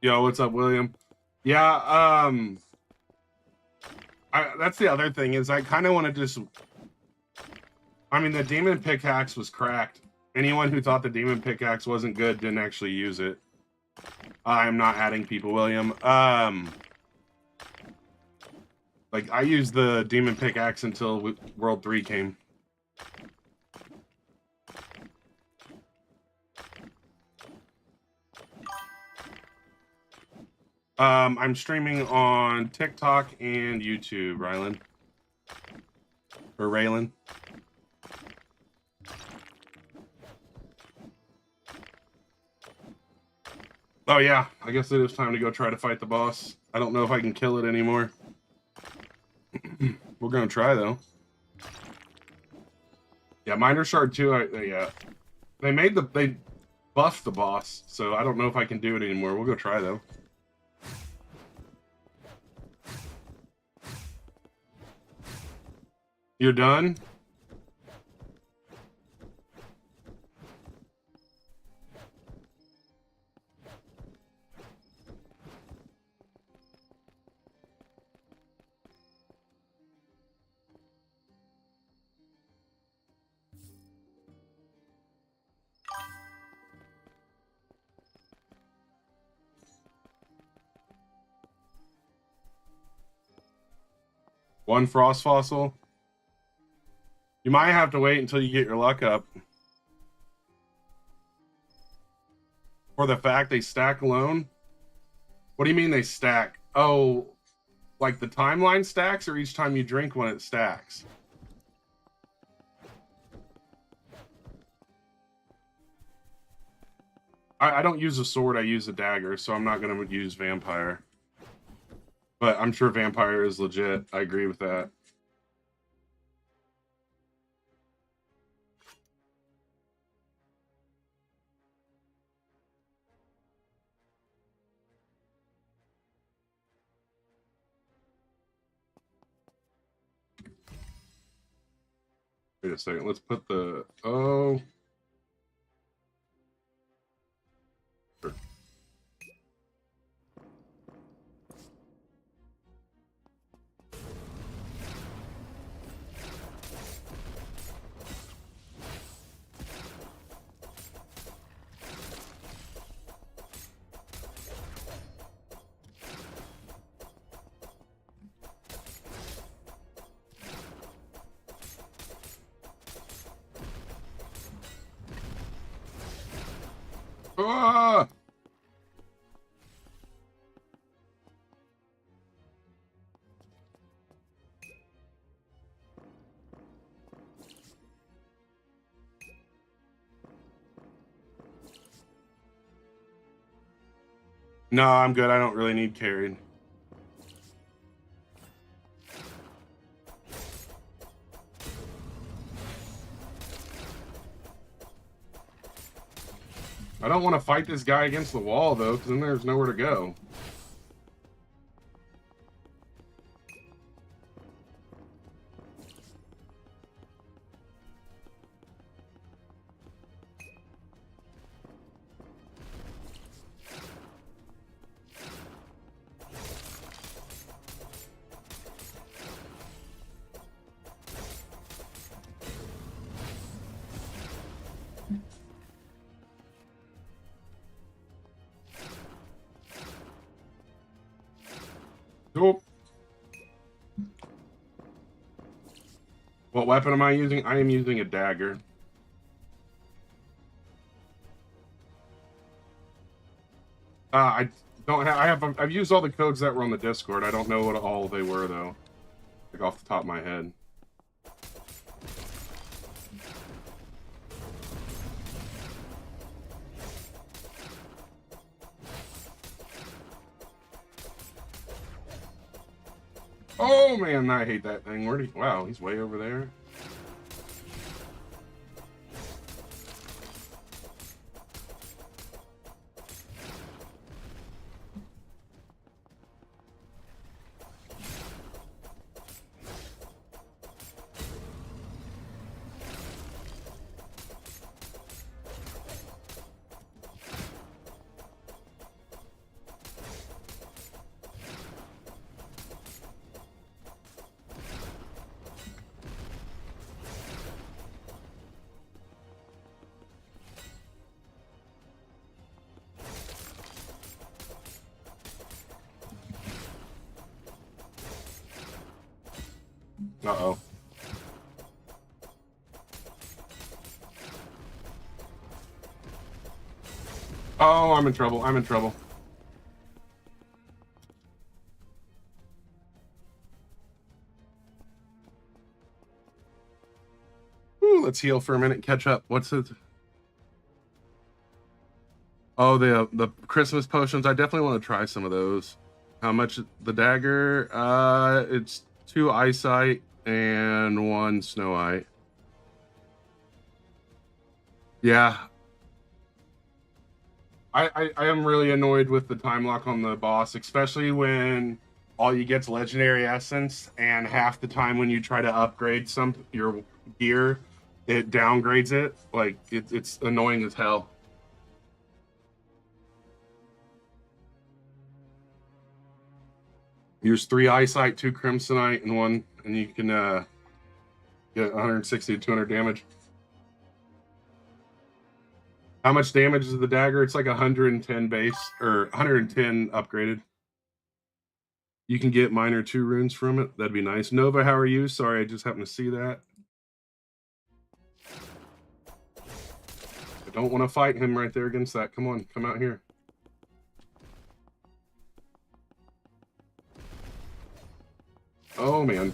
Yo, what's up, William? Yeah, that's the other thing is I kind of want to just... I mean, the demon pickaxe was cracked. Anyone who thought the demon pickaxe wasn't good didn't actually use it. I'm not adding people, William. Like, I used the demon pickaxe until World 3 came. I'm streaming on TikTok and YouTube, Rylan. Or Raylan. Oh yeah, I guess it is time to go try to fight the boss. I don't know if I can kill it anymore. We're gonna try though. Yeah, Miner Shard 2, yeah. They buffed the boss, so I don't know if I can do it anymore. We'll go try though. You're done? One frost fossil? You might have to wait until you get your luck up. For the fact they stack alone? What do you mean they stack? Oh, like the timeline stacks, or each time you drink one it stacks? I don't use a sword, I use a dagger, so I'm not gonna use vampire. But I'm sure vampire is legit. I agree with that. Wait a second, let's put the... Oh... Sure. Ah! No, I'm good. I don't really need carried. I don't want to fight this guy against the wall, though, because then there's nowhere to go. Nope. What weapon am I using? I am using a dagger. I don't have. I've used all the codes that were on the Discord. I don't know what all they were though, like off the top of my head. Oh man, I hate that thing. Where'd he? Wow, he's way over there. Uh-oh. Oh, I'm in trouble. I'm in trouble. Ooh, let's heal for a minute and catch up. What's it? Oh, the Christmas potions. I definitely want to try some of those. How much the dagger? It's 2 eyesight and 1 snow eye. Yeah. I am really annoyed with the time lock on the boss, especially when all you get's legendary essence, and half the time when you try to upgrade your gear, it downgrades it. Like it's annoying as hell. Use 3 eyesight, 2 crimsonite, and 1, and you can get 160 to 200 damage. How much damage is the dagger? It's like 110 base, or 110 upgraded. You can get minor 2 runes from it. That'd be nice. Nova, how are you? Sorry, I just happened to see that. I don't want to fight him right there against that. Come on, come out here. Oh, man.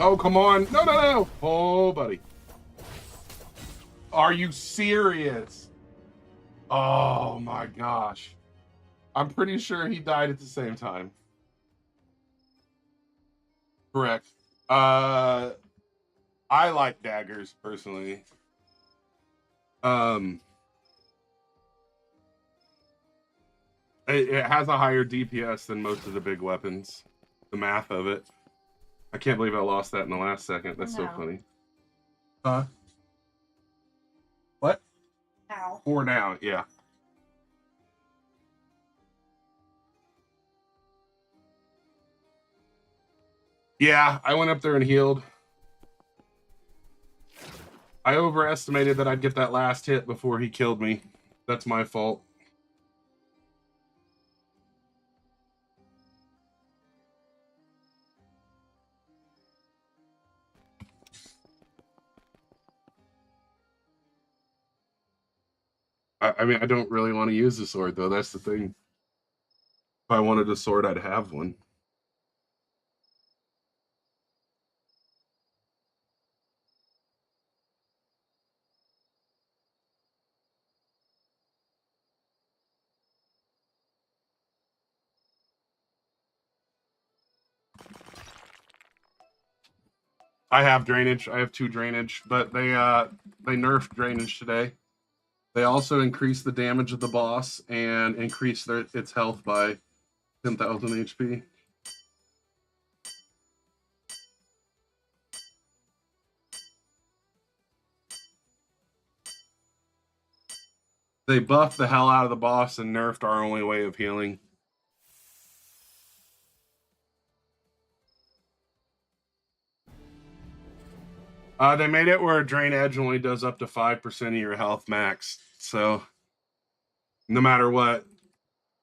Oh, come on. No, no, no. Oh, buddy. Are you serious? Oh, my gosh. I'm pretty sure he died at the same time. Correct. I like daggers, personally. It has a higher DPS than most of the big weapons. The math of it. I can't believe I lost that in the last second. That's so funny. Huh? What? Ow. 4 now, yeah. Yeah, I went up there and healed. I overestimated that I'd get that last hit before he killed me. That's my fault. I mean, I don't really want to use the sword, though. That's the thing. If I wanted a sword, I'd have one. I have drainage. I have 2 drainage, but they nerfed drainage today. They also increased the damage of the boss and increased its health by 10,000 HP. They buffed the hell out of the boss and nerfed our only way of healing. They made it where Drain Edge only does up to 5% of your health max. So no matter what,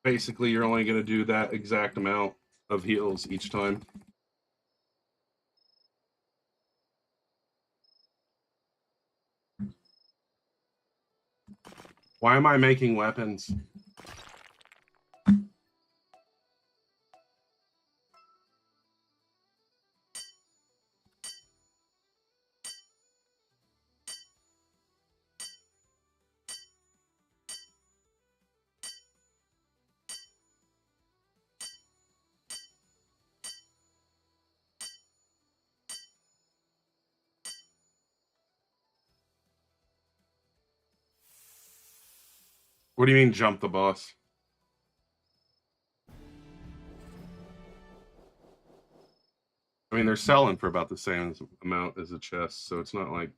basically you're only going to do that exact amount of heals each time. Why am I making weapons? What do you mean jump the boss? I mean, they're selling for about the same amount as a chest, so it's not like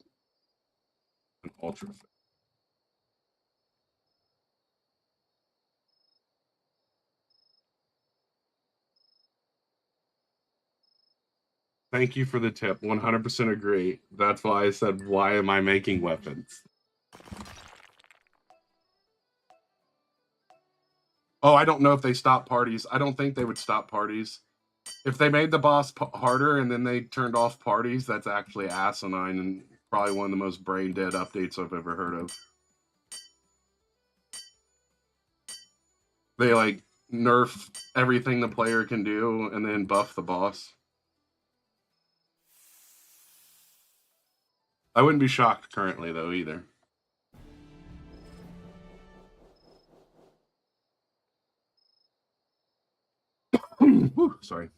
an ultra. Thank you for the tip. 100% agree. That's why I said, why am I making weapons? Oh, I don't know if they stop parties. I don't think they would stop parties. If they made the boss harder and then they turned off parties, that's actually asinine and probably one of the most brain dead updates I've ever heard of. They like nerf everything the player can do and then buff the boss. I wouldn't be shocked currently though either. Whew, sorry.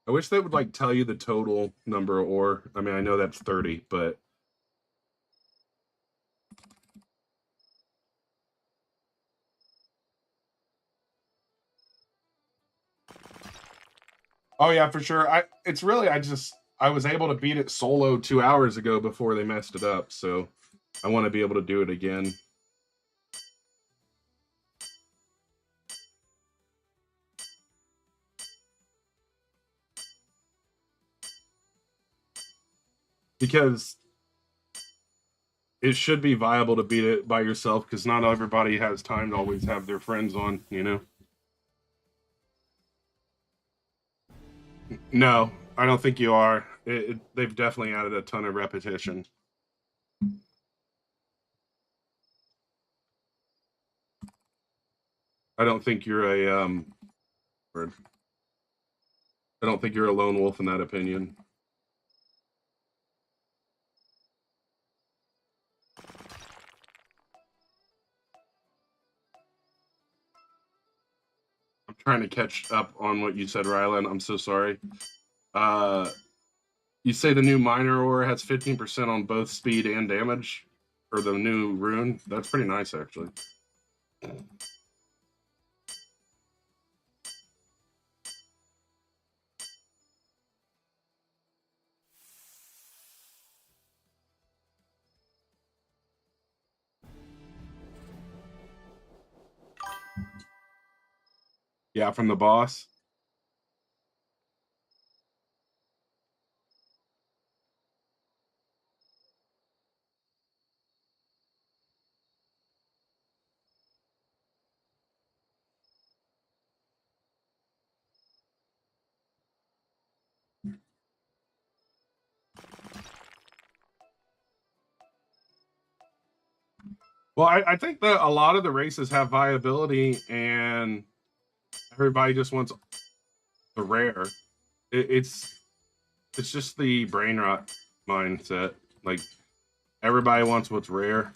I wish they would like tell you the total number of ore. I mean, I know that's 30, but oh yeah, for sure. It's really I just I was able to beat it solo 2 hours ago before they messed it up, so I want to be able to do it again. Because it should be viable to beat it by yourself, because not everybody has time to always have their friends on, you know? No, I don't think you are. They've definitely added a ton of repetition. I don't think you're a I don't think you're a lone wolf in that opinion. I'm trying to catch up on what you said, Rylan. I'm so sorry. You say the new minor ore has 15% on both speed and damage, or the new rune? That's pretty nice, actually. Yeah, from the boss. Well, I think that a lot of the races have viability, and everybody just wants the rare. It's just the brain rot mindset. Like, everybody wants what's rare.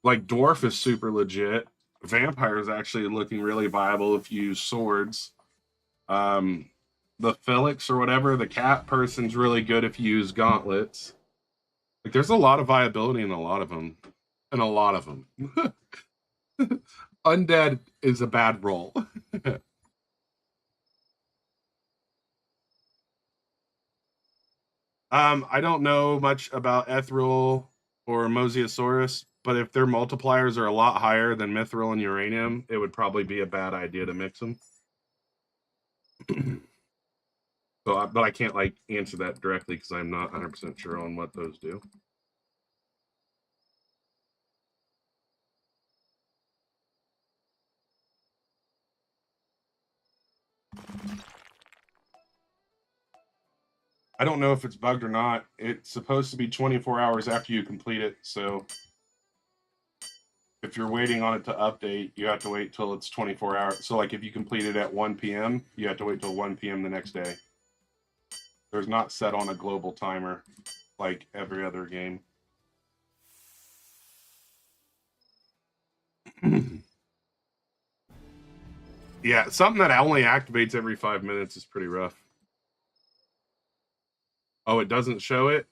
Like, dwarf is super legit. Vampire is actually looking really viable if you use swords. The Felix or whatever, the cat person's really good if you use gauntlets. Like, there's a lot of viability in a lot of them. And a lot of them. Undead is a bad role. I don't know much about Ethereal or Mosasaurus, but if their multipliers are a lot higher than Mithril and Uranium, it would probably be a bad idea to mix them. But I can't like answer that directly because I'm not 100% sure on what those do. I don't know if it's bugged or not. It's supposed to be 24 hours after you complete it, so if you're waiting on it to update, you have to wait till it's 24 hours. So, like, if you complete it at 1 p.m., you have to wait till 1 p.m. the next day. There's not set on a global timer like every other game. Yeah, something that only activates every 5 minutes is pretty rough. Oh, it doesn't show it?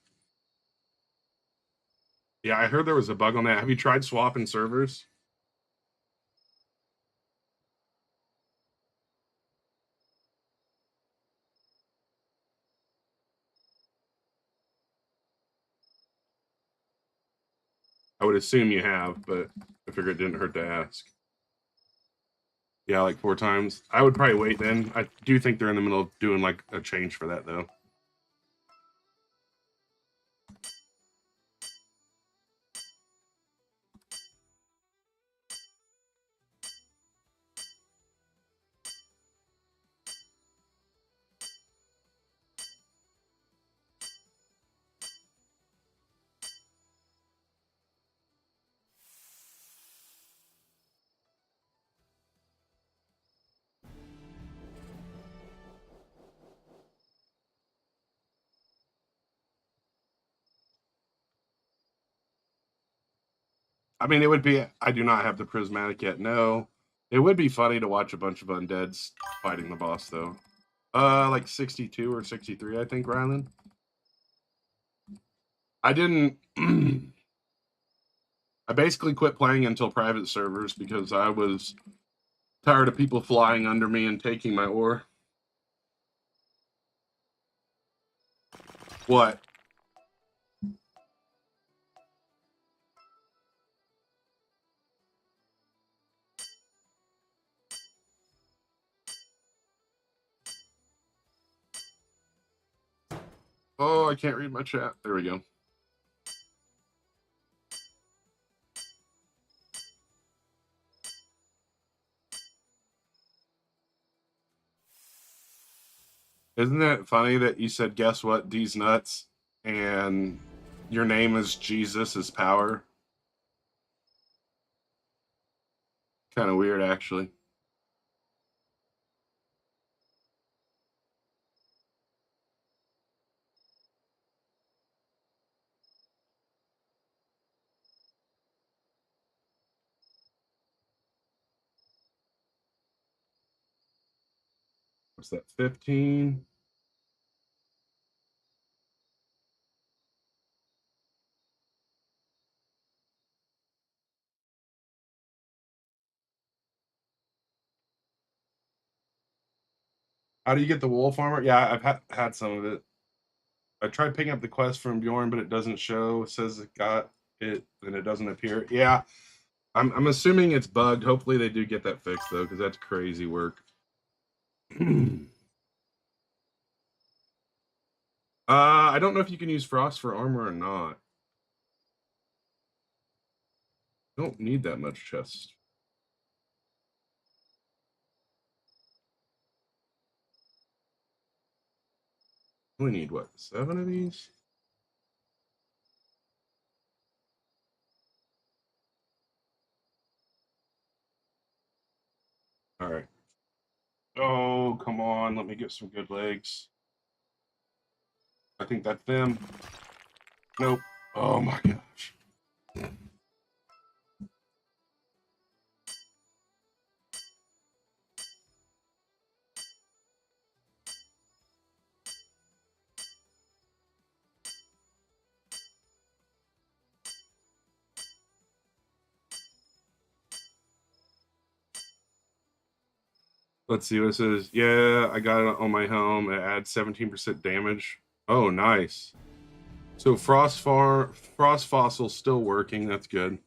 Yeah, I heard there was a bug on that. Have you tried swapping servers? I would assume you have, but I figured it didn't hurt to ask. Yeah, like 4 times. I would probably wait then. I do think they're in the middle of doing like a change for that though. I mean, it would be. I do not have the prismatic yet. No, it would be funny to watch a bunch of undeads fighting the boss though. Like 62 or 63, I think, Rylan. I didn't. I basically quit playing until private servers because I was Tired of people flying under me and taking my ore. What? Oh, I can't read my chat. There we go. Isn't it funny that you said, guess what, D's nuts, and your name is Jesus is power? Kind of weird, actually. What's that, 15? How do you get the wolf armor? Yeah, I've had some of it. I tried picking up the quest from Bjorn, but it doesn't show. It says it got it, and it doesn't appear. Yeah, I'm assuming it's bugged. Hopefully they do get that fixed, though, because that's crazy work. I don't know if you can use frost for armor or not. Don't need that much chest. We need what, 7 of these? All right. Oh, come on. Let me get some good legs. I think that's them. Nope. Oh my gosh. Let's see what it says. Yeah, I got it on my helm. It adds 17% damage. Oh, nice. So Frost Fossil's still working. That's good.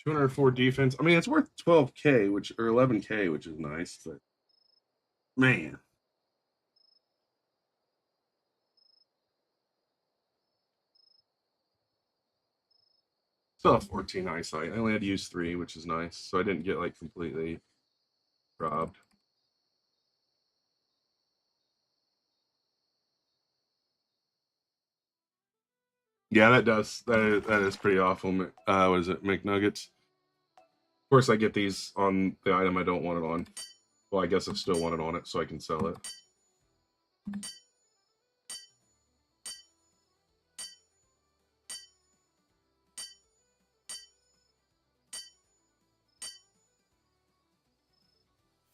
$204 defense. I mean, it's worth 12K, which or 11K, which is nice. But man, still have 14 eyesight. I only had to use 3, which is nice. So I didn't get like completely robbed. Yeah, that does. That is pretty awful. What is it? McNuggets. Of course, I get these on the item I don't want it on. Well, I guess I still want it on it, so I can sell it.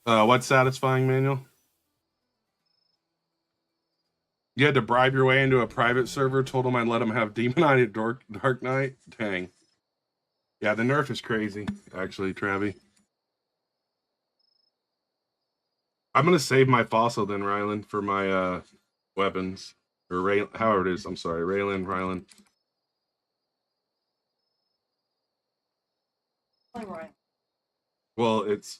What's satisfying, Manuel? You had to bribe your way into a private server, told them I'd let them have Demon Eye Dark Knight? Dang. Yeah, the nerf is crazy, actually, Travi. I'm going to save my fossil then, Rylan, for my weapons. Or however it is. I'm sorry. Rylan. Right. Well, it's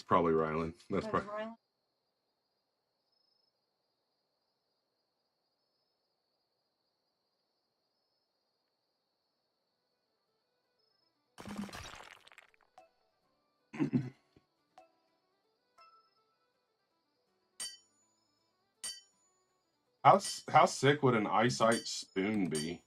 probably Rylan. That's probably Rylan. How sick would an eyesight spoon be?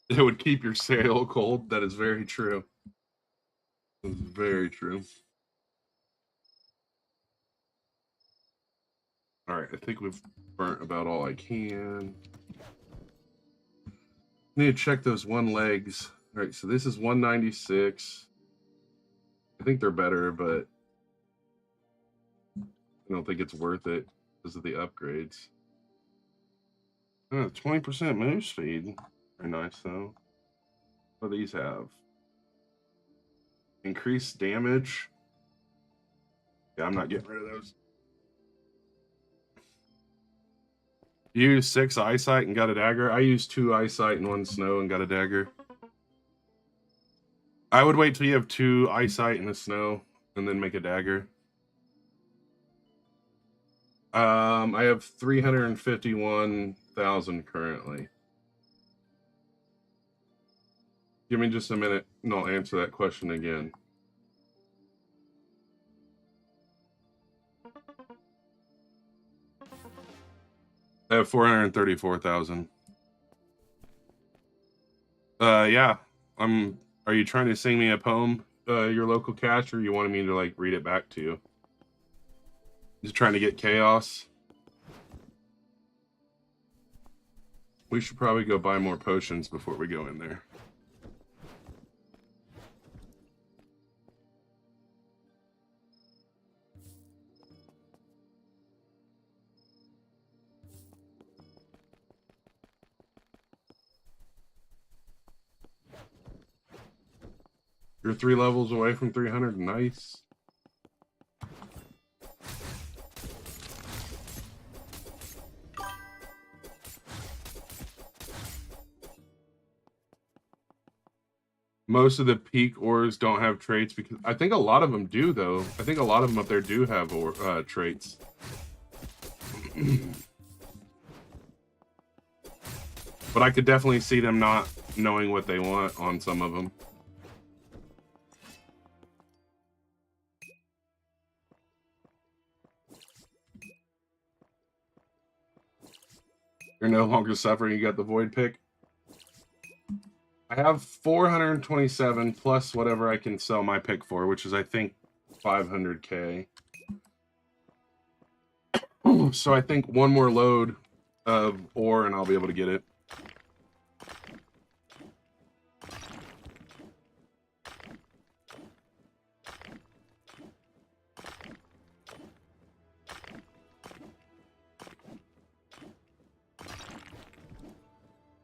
It would keep your sail cold. That is very true. That is very true. Alright, I think we've burnt about all I can. Need to check those one legs. Alright, so this is 196. I think they're better, but I don't think it's worth it because of the upgrades. 20% move speed. Very nice, though. What do these have? Increased damage. Yeah, I'm not getting rid of those. You used 6 eyesight and got a dagger. I used 2 eyesight and 1 snow and got a dagger. I would wait till you have 2 eyesight and a snow and then make a dagger. I have 351,000 currently. Give me just a minute and I'll answer that question again. I have 434,000. Yeah. Are you trying to sing me a poem, your local cache, or you wanted me to like read it back to you? Just trying to get chaos. We should probably go buy more potions before we go in there. You're 3 levels away from 300. Nice. Most of the peak ores don't have traits because I think a lot of them do, though. I think a lot of them up there do have traits. But I could definitely see them not knowing what they want on some of them. You're no longer suffering. You got the void pick. I have 427 plus whatever I can sell my pick for, which is, I think, 500k. So I think one more load of ore and I'll be able to get it.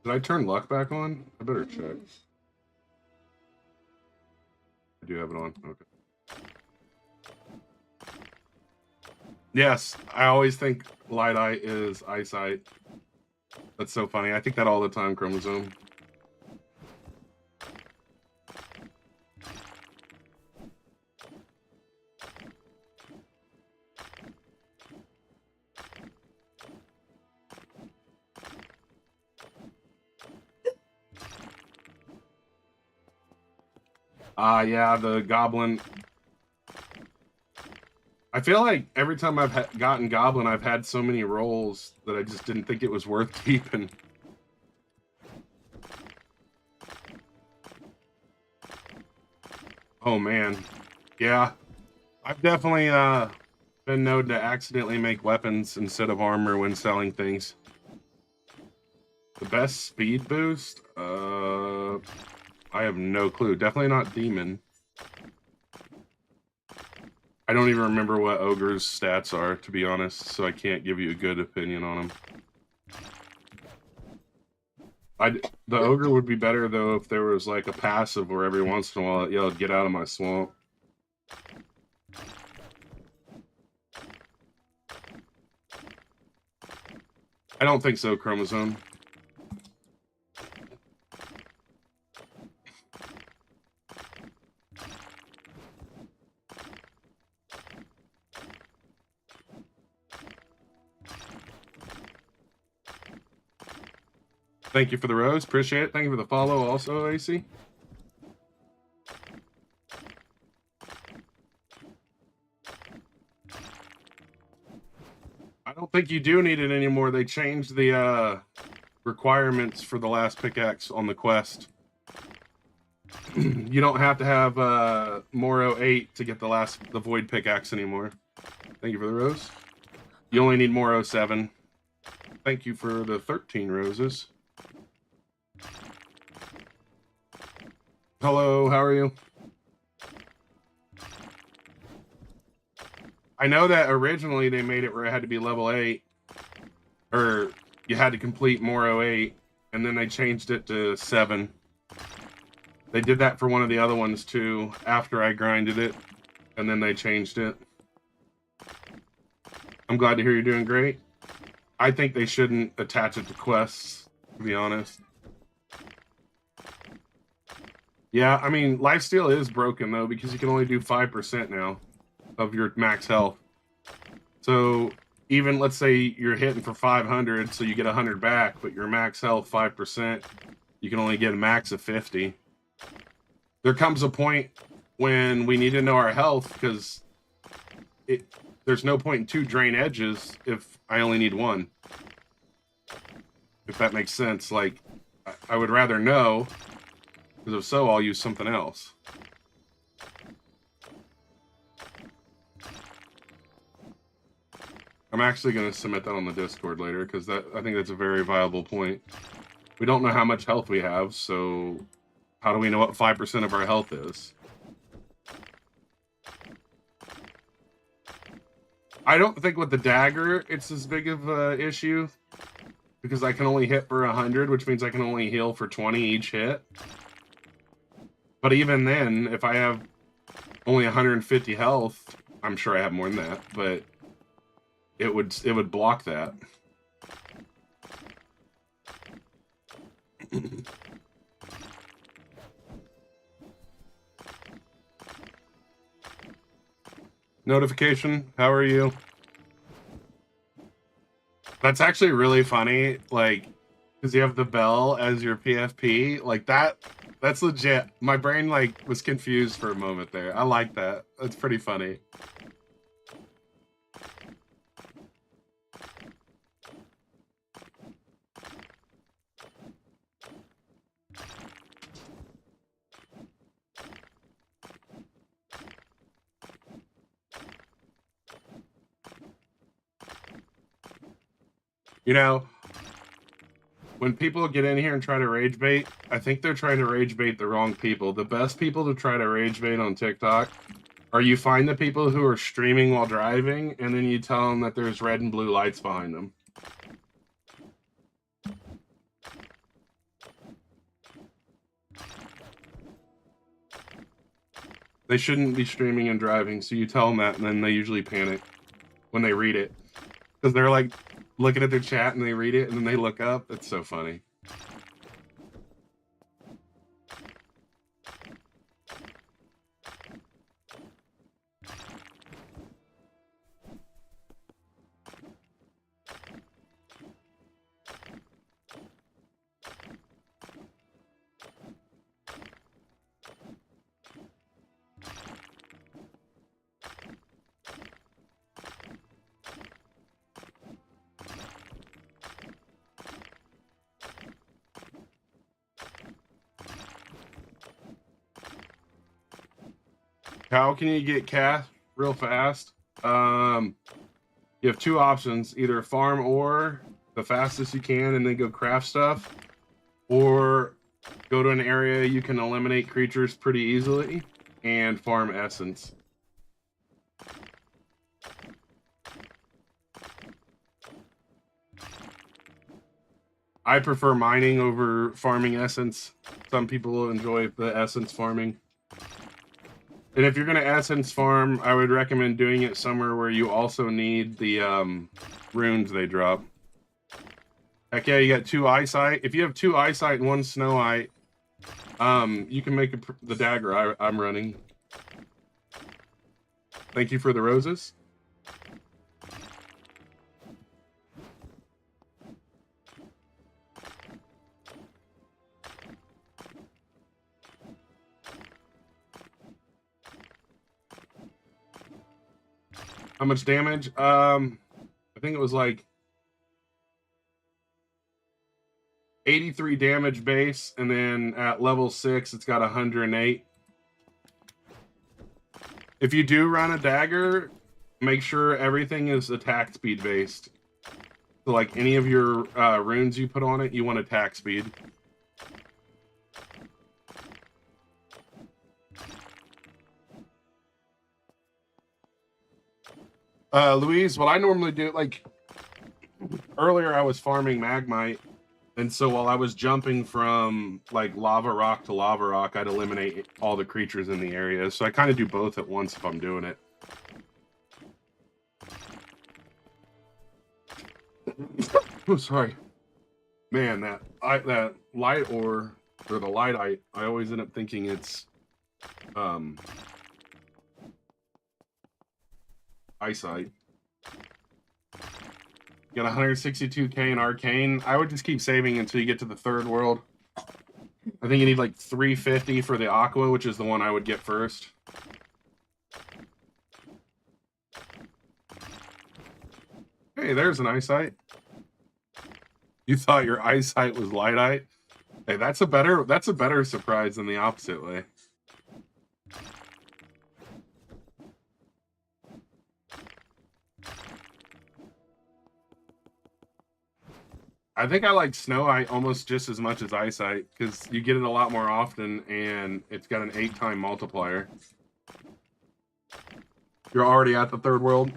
Did I turn luck back on? I better check. I do have it on. Okay. Yes, I always think light eye is eyesight. That's so funny. I think that all the time, Chromosome. Yeah, the goblin. I feel like every time I've gotten goblin, I've had so many rolls that I just didn't think it was worth keeping. Oh, man. Yeah. I've definitely been known to accidentally make weapons instead of armor when selling things. The best speed boost? I have no clue. Definitely not demon. I don't even remember what ogre's stats are, to be honest, so I can't give you a good opinion on them. The ogre would be better, though, if there was, like, a passive where every once in a while it yelled, "Get out of my swamp." I don't think so, Chromosome. Thank you for the rose. Appreciate it. Thank you for the follow also, AC. I don't think you do need it anymore. They changed the requirements for the last pickaxe on the quest. You don't have to have Moro 8 to get the void pickaxe anymore. Thank you for the rose. You only need more 07. Thank you for the 13 roses. Hello, how are you? I know that originally they made it where it had to be level 8, or you had to complete more 08, and then they changed it to 7. They did that for one of the other ones too, after I grinded it, and then they changed it. I'm glad to hear you're doing great. I think they shouldn't attach it to quests, to be honest. Yeah, I mean, lifesteal is broken, though, because you can only do 5% now of your max health. So even, let's say you're hitting for 500, so you get 100 back, but your max health 5%, you can only get a max of 50. There comes a point when we need to know our health, because there's no point in 2 drain edges if I only need 1. If that makes sense. Like, I would rather know, because if so, I'll use something else. I'm actually going to submit that on the Discord later, because I think that's a very viable point. We don't know how much health we have, so how do we know what 5% of our health is? I don't think with the dagger it's as big of an issue, because I can only hit for 100, which means I can only heal for 20 each hit. But even then, if I have only 150 health, I'm sure I have more than that, but it would block that. Notification, how are you? That's actually really funny, like, because you have the bell as your PFP, like that's legit. My brain, like, was confused for a moment there. I like that. That's pretty funny. You know, when people get in here and try to rage bait, I think they're trying to rage bait the wrong people. The best people to try to rage bait on TikTok are you find the people who are streaming while driving, and then you tell them that there's red and blue lights behind them. They shouldn't be streaming and driving, so you tell them that, and then they usually panic when they read it. Because they're like looking at their chat and they read it, and then they look up. It's so funny. How can you get cash real fast? You have 2 options: either farm ore the fastest you can and then go craft stuff, or go to an area you can eliminate creatures pretty easily and farm essence. I prefer mining over farming essence. Some people enjoy the essence farming. And if you're going to essence farm, I would recommend doing it somewhere where you also need the runes they drop. Heck yeah, you got 2 eyesight. If you have 2 eyesight and 1 snow eye, you can make the dagger I'm running. Thank you for the roses. How much damage? I think it was like 83 damage base, and then at level 6, it's got 108. If you do run a dagger, make sure everything is attack speed based. So like any of your runes you put on it, you want attack speed. Louise, what I normally do, like earlier I was farming Magmite, and so while I was jumping from like lava rock to lava rock, I'd eliminate all the creatures in the area. So I kind of do both at once if I'm doing it. Oh, sorry. Man, that light ore or the lightite, I always end up thinking it's eyesight. You got 162k in arcane. I would just keep saving until you get to the third world. I think you need like 350 for the aqua, which is the one I would get first. Hey, there's an eyesight. You thought your eyesight was lightite? Hey, that's a better surprise than the opposite way. I think I like snow almost just as much as eyesight because you get it a lot more often and it's got an 8-time multiplier. You're already at the third world?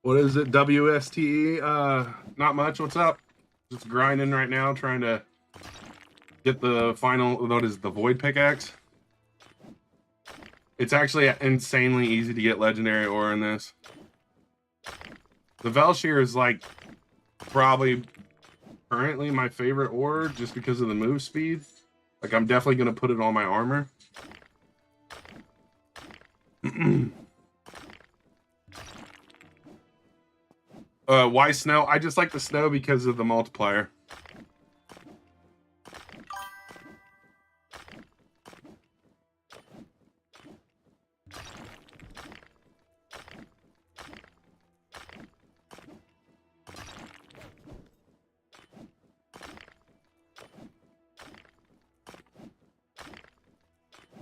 What is it? WSTE? Not much. What's up? Just grinding right now, trying to get the final, what is the Void Pickaxe? It's actually insanely easy to get legendary ore in this. The Velshire is like probably currently my favorite ore just because of the move speed. Like I'm definitely going to put it on my armor. Why snow? I just like the snow because of the multiplier.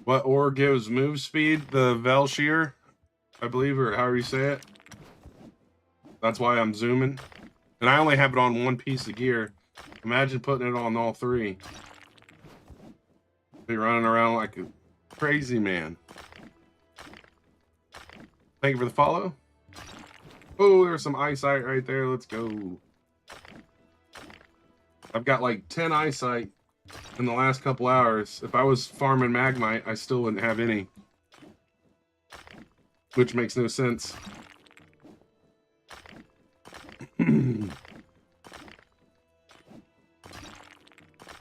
What ore gives move speed? The Velshire, I believe, or however you say it. That's why I'm zooming. And I only have it on one piece of gear. Imagine putting it on all three. Be running around like a crazy man. Thank you for the follow. Oh, there's some eyesight right there. Let's go. I've got like 10 eyesight in the last couple hours. If I was farming Magmite, I still wouldn't have any. Which makes no sense.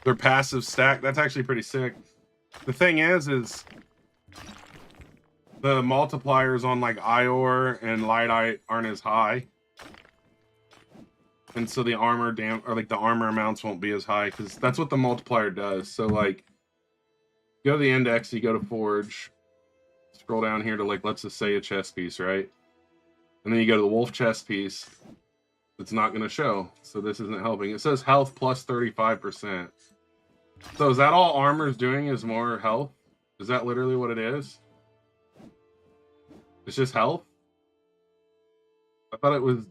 Their passive stack, that's actually pretty sick. The thing is the multipliers on like Ior and Lightite aren't as high. And so the armor the armor amounts won't be as high because that's what the multiplier does. So like go to the index, you go to forge, scroll down here to like, let's just say a chest piece, right? And then you go to the wolf chest piece. It's not going to show. So this isn't helping. It says health plus 35%. So is that all armor's doing is more health? Is that literally what it is? It's just health? I thought it was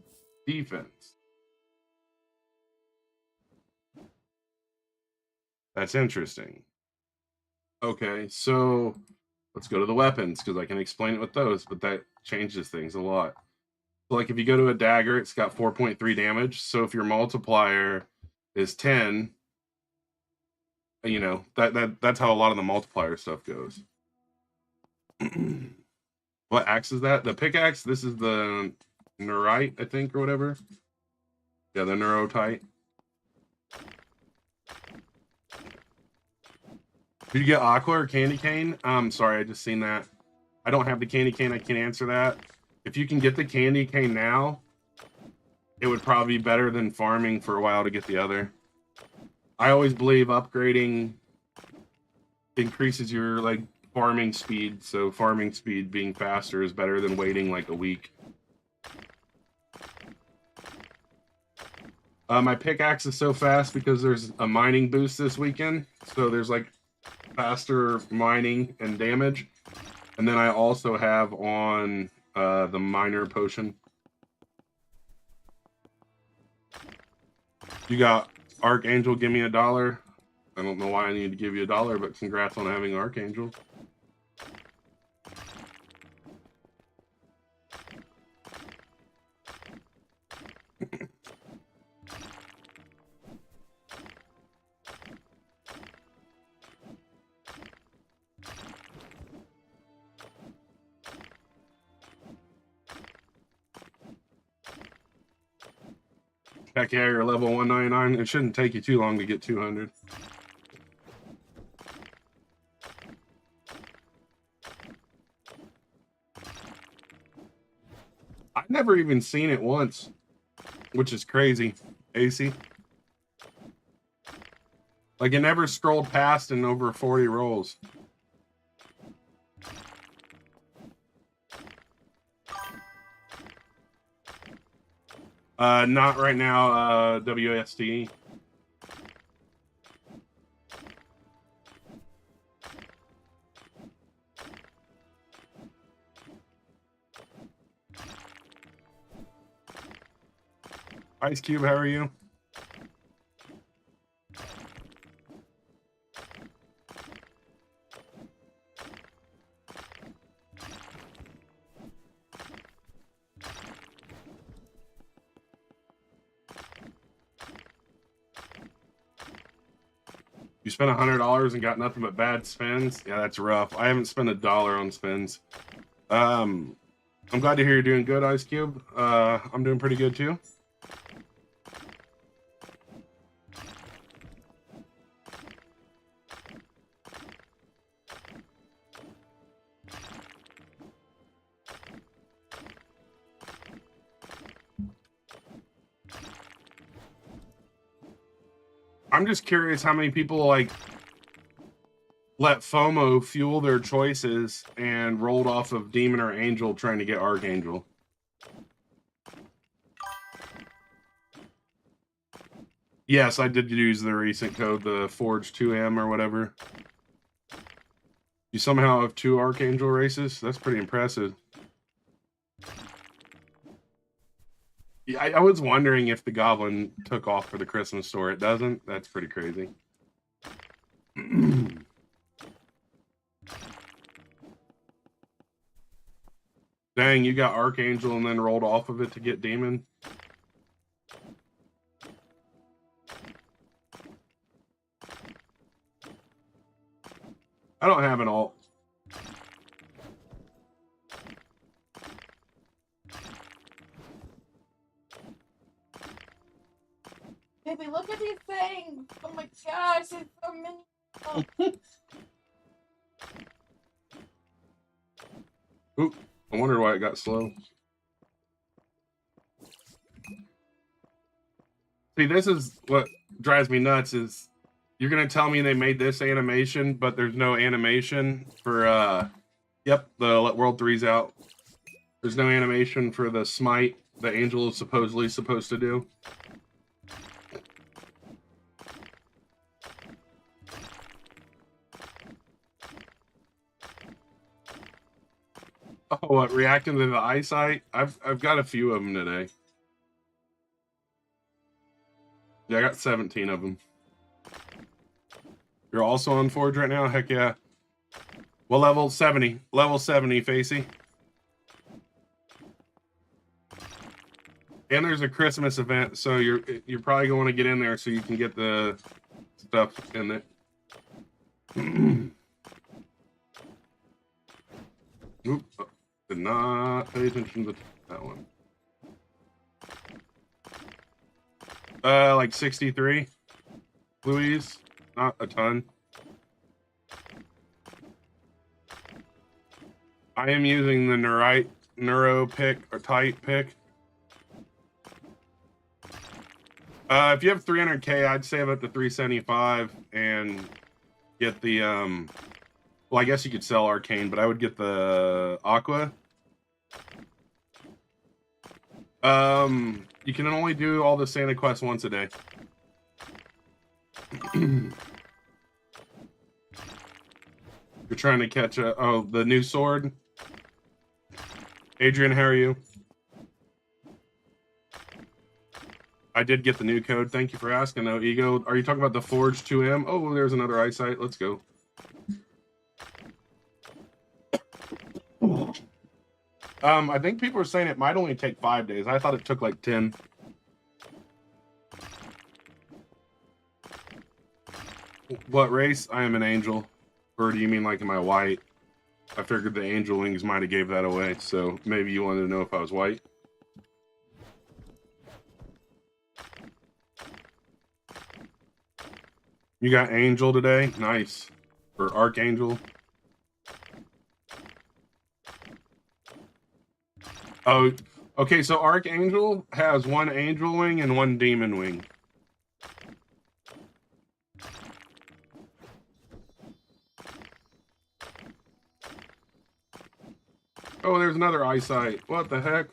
defense. That's interesting. Okay, so let's go to the weapons because I can explain it with those, but that changes things a lot. So like if you go to a dagger, it's got 4.3 damage. So if your multiplier is 10, you know, that's how a lot of the multiplier stuff goes. What axe is that? The pickaxe? This is the Neurite, I think, or whatever. Yeah, the Neurotite. Did you get Aqua or Candy Cane? Sorry, I just seen that. I don't have the Candy Cane. I can't answer that. If you can get the Candy Cane now, it would probably be better than farming for a while to get the other. I always believe upgrading increases your like farming speed, so farming speed being faster is better than waiting like a week. My pickaxe is so fast because there's a mining boost this weekend. So there's like faster mining and damage. And then I also have on the miner potion. You got Archangel, give me $1. I don't know why I need to give you $1, but congrats on having Archangel. Heck yeah, you're level 199. It shouldn't take you too long to get 200. I've never even seen it once, which is crazy. AC. Like, it never scrolled past in over 40 rolls. Not right now, WST. Ice Cube, how are you? You spent $100 and got nothing but bad spins? Yeah, that's rough. I haven't spent $1 on spins. I'm glad to hear you're doing good, Ice Cube. I'm doing pretty good too. I'm just curious how many people like let FOMO fuel their choices and rolled off of Demon or Angel trying to get Archangel. Yes, I did use the recent code, the Forge 2M or whatever. You somehow have 2 Archangel races? That's pretty impressive. Yeah, I was wondering if the Goblin took off for the Christmas store. It doesn't? That's pretty crazy. Dang, you got Archangel and then rolled off of it to get Demon? I don't have an alt. Baby, look at these things! Oh my gosh, there's so many. Oh. Oop, I wonder why it got slow. See, this is what drives me nuts is you're going to tell me they made this animation, but there's no animation for, yep, the World 3's out. There's no animation for the smite the Angel is supposedly supposed to do. Oh, what, reacting to the eyesight? I've got a few of them today. Yeah, I got 17 of them. You're also on Forge right now? Heck yeah. Well, level 70. Level 70, Facey. And there's a Christmas event, so you're probably going to get in there so you can get the stuff in it. Oop, did not pay attention to that one. Like 63. Louise, not a ton. I am using the Neuro pick or tight pick. If you have 300k, I'd save up to 375 and get the well, I guess you could sell Arcane, but I would get the Aqua. You can only do all the Santa quests once a day. You're trying to catch the new sword. Adrian, how are you? I did get the new code. Thank you for asking, though, Ego. Are you talking about the Forge 2M? Oh, there's another eyesight. Let's go. I think people are saying it might only take 5 days. I thought it took like 10. What race? I am an angel. Or do you mean like am I white? I figured the angel wings might have gave that away, so maybe you wanted to know if I was white. You got angel today? Nice. Or archangel. Oh, okay, so archangel has 1 angel wing and 1 demon wing. Oh, there's another eyesight. What the heck?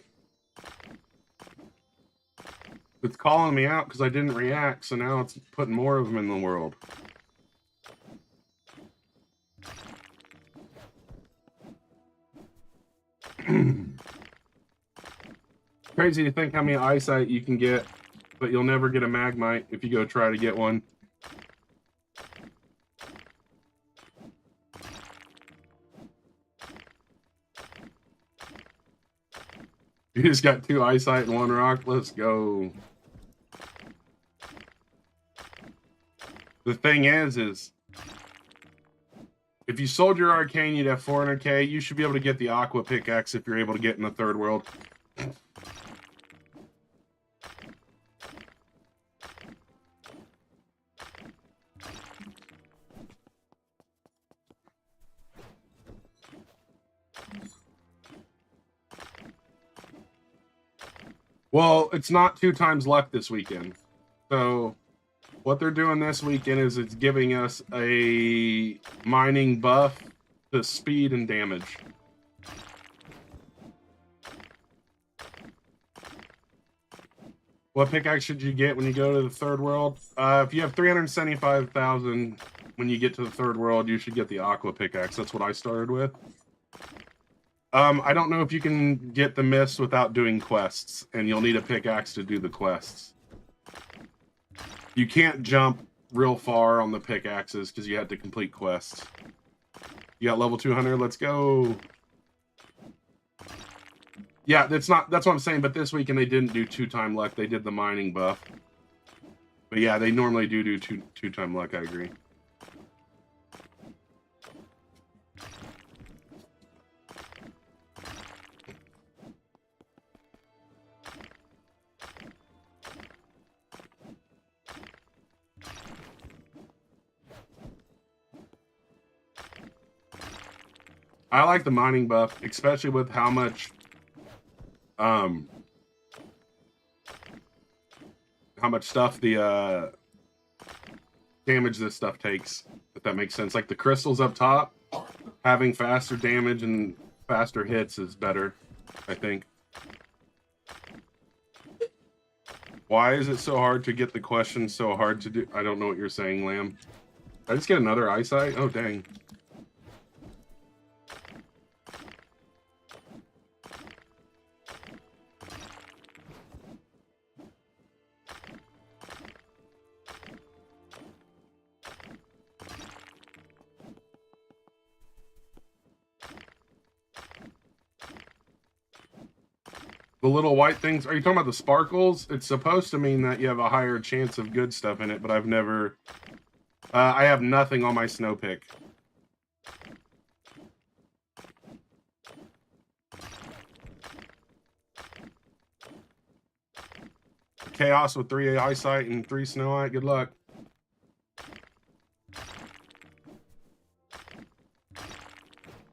It's calling me out because I didn't react, so now it's putting more of them in the world. Crazy to think how many eyesight you can get, but you'll never get a magmite if you go try to get one. You just got 2 eyesight and 1 rock. Let's go. The thing is if you sold your arcane, you'd have 400k. You should be able to get the aqua pickaxe if you're able to get in the 3rd world. Well, it's not 2 times luck this weekend. So what they're doing this weekend is it's giving us a mining buff to speed and damage. What pickaxe should you get when you go to the 3rd world? If you have 375,000 when you get to the 3rd world, you should get the aqua pickaxe. That's what I started with. I don't know if you can get the mist without doing quests, and you'll need a pickaxe to do the quests. You can't jump real far on the pickaxes because you have to complete quests. You got level 200. Let's go. Yeah, that's what I'm saying. But this weekend they didn't do 2-time luck. They did the mining buff. But yeah, they normally do 2-time luck. I agree. I like the mining buff, especially with how much stuff the damage this stuff takes, if that makes sense. Like the crystals up top, having faster damage and faster hits is better, I think. Why is it so hard to get the question so hard to do? I don't know what you're saying, Lamb. Did I just get another eyesight? Oh, dang. The little white things, are you talking about the sparkles? It's supposed to mean that you have a higher chance of good stuff in it, but I've never... I have nothing on my snow pick. Chaos with 3 eyesight and 3 snow eye. Good luck.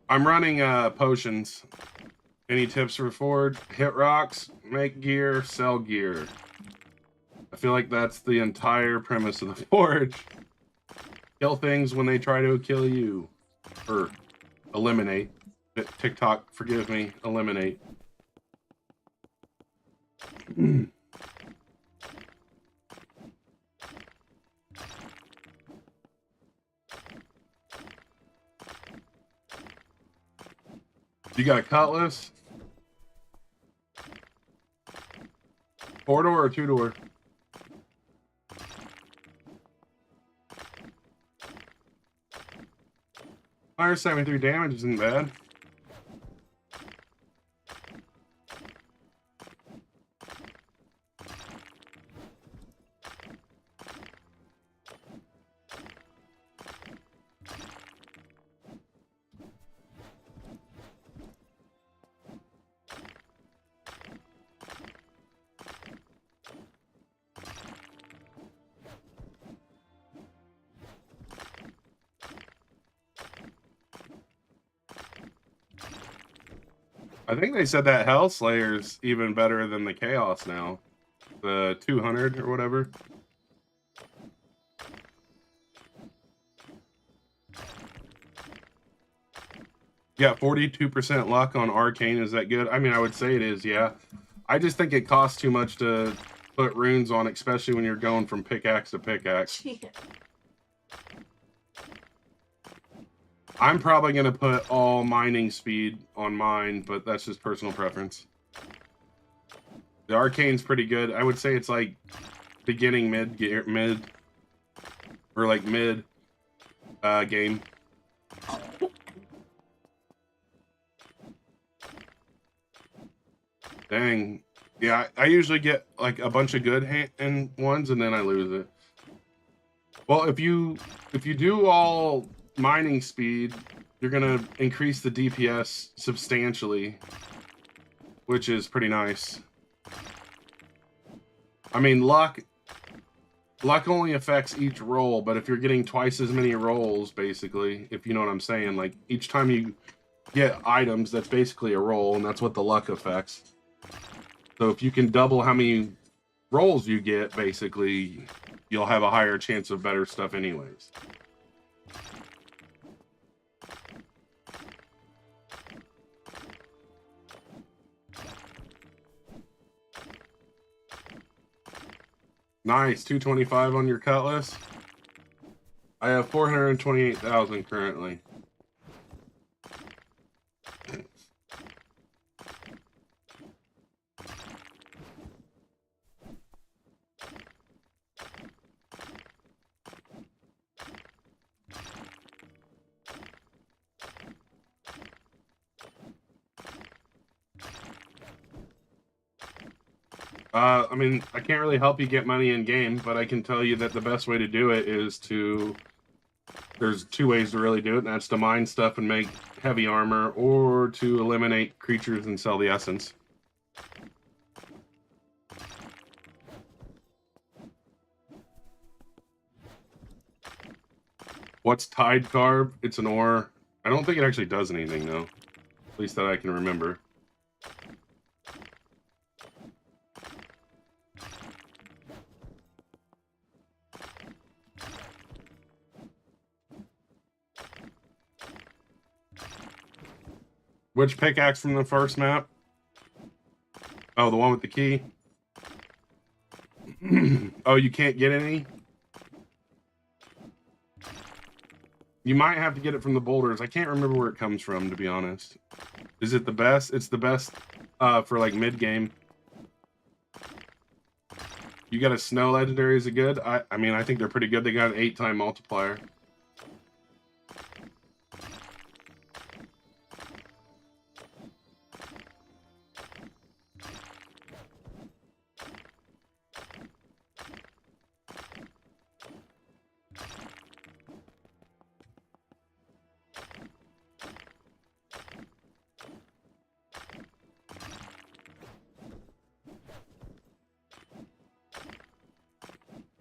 I'm running potions. Any tips for Forge? Hit rocks, make gear, sell gear. I feel like that's the entire premise of the Forge. Kill things when they try to kill you. Or eliminate. TikTok, forgive me. Eliminate. You got a cutlass? 4-door or 2-door? Fire 73 damage isn't bad. I think they said that Hell Slayer's even better than the Chaos now. The 200 or whatever. Yeah, 42% luck on Arcane. Is that good? I mean, I would say it is, yeah. I just think it costs too much to put runes on, especially when you're going from pickaxe to pickaxe. I'm probably going to put all mining speed on mine, but that's just personal preference. The Arcane's pretty good. I would say it's like beginning mid, or like mid game. Dang. Yeah, I usually get like a bunch of good ones and then I lose it. Well, if you do all mining speed, you're gonna increase the DPS substantially, which is pretty nice. I mean, luck only affects each roll, but if you're getting twice as many rolls, basically, if you know what I'm saying, like each time you get items, that's basically a roll, and that's what the luck affects. So if you can double how many rolls you get, basically, you'll have a higher chance of better stuff anyways. Nice, 225 on your cutlass. I have 428,000 currently. I mean, I can't really help you get money in game, but I can tell you that the best way to do it is to... There's two ways to really do it, and that's to mine stuff and make heavy armor, or to eliminate creatures and sell the essence. What's Tide Carb? It's an ore. I don't think it actually does anything, though. At least that I can remember. Which pickaxe from the first map? Oh, the one with the key? Oh, you can't get any? You might have to get it from the boulders. I can't remember where it comes from, to be honest. Is it the best? It's the best for, like, mid-game. You got a snow legendary. Is it good? I mean, I think they're pretty good. They got an 8-time multiplier.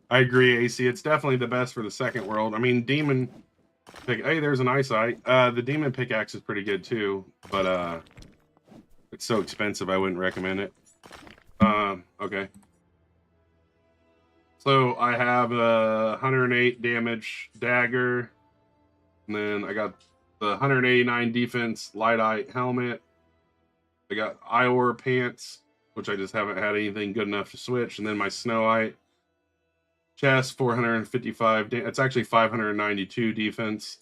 I agree, AC. It's definitely the best for the second world. I mean, Demon... Hey, there's an eyesight. The Demon pickaxe is pretty good, too. But, it's so expensive, I wouldn't recommend it. Okay. So, I have a 108 damage dagger. And then I got the 189 defense light-eye helmet. I got Ior pants, which I just haven't had anything good enough to switch. And then my Snowite chest, 455. It's actually 592 defense.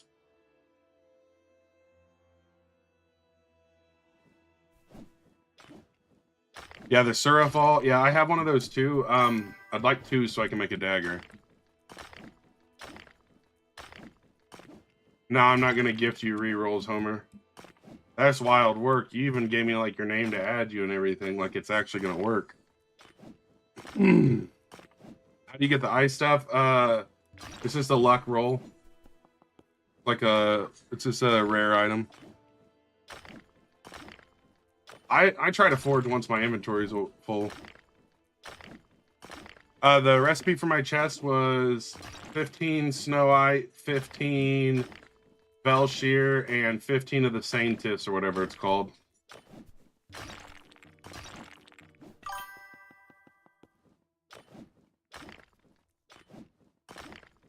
Yeah, the Surafall. Yeah, I have one of those too. I'd like two so I can make a dagger. No, I'm not gonna gift you rerolls, Homer. That's wild work. You even gave me like your name to add you and everything. Like it's actually gonna work. How do you get the ice stuff? It's just a luck roll. It's just a rare item. I try to forge once my inventory is full. The recipe for my chest was 15 Snowite, 15 Bell Shear, and 15 of the Saintiffs or whatever it's called.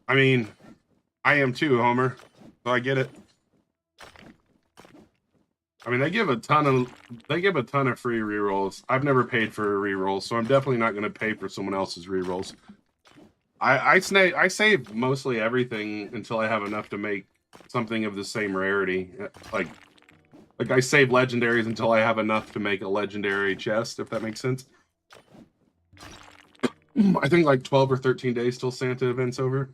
I mean, I am too, Homer. So I get it. I mean, they give a ton of free rerolls. I've never paid for a reroll, so I'm definitely not going to pay for someone else's rerolls. I save mostly everything until I have enough to make something of the same rarity. Like I save legendaries until I have enough to make a legendary chest, if that makes sense. I think like 12 or 13 days till Santa event's over.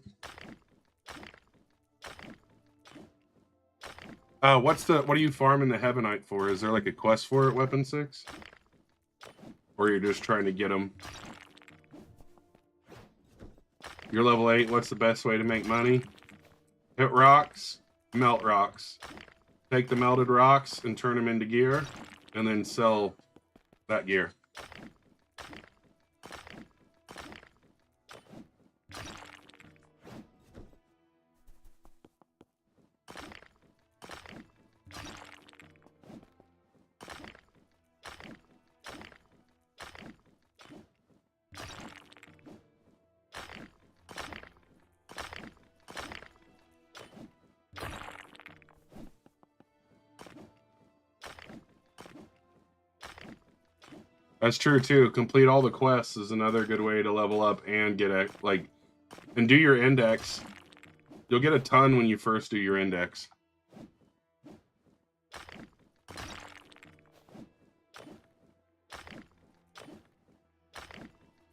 What are you farming the Heavenite for? Is there like a quest for it, Weapon 6? Or you're just trying to get them? You're level 8, what's the best way to make money? Hit rocks, melt rocks. Take the melted rocks and turn them into gear, and then sell that gear. That's true too. Complete all the quests is another good way to level up and get a and do your index. You'll get a ton when you first do your index.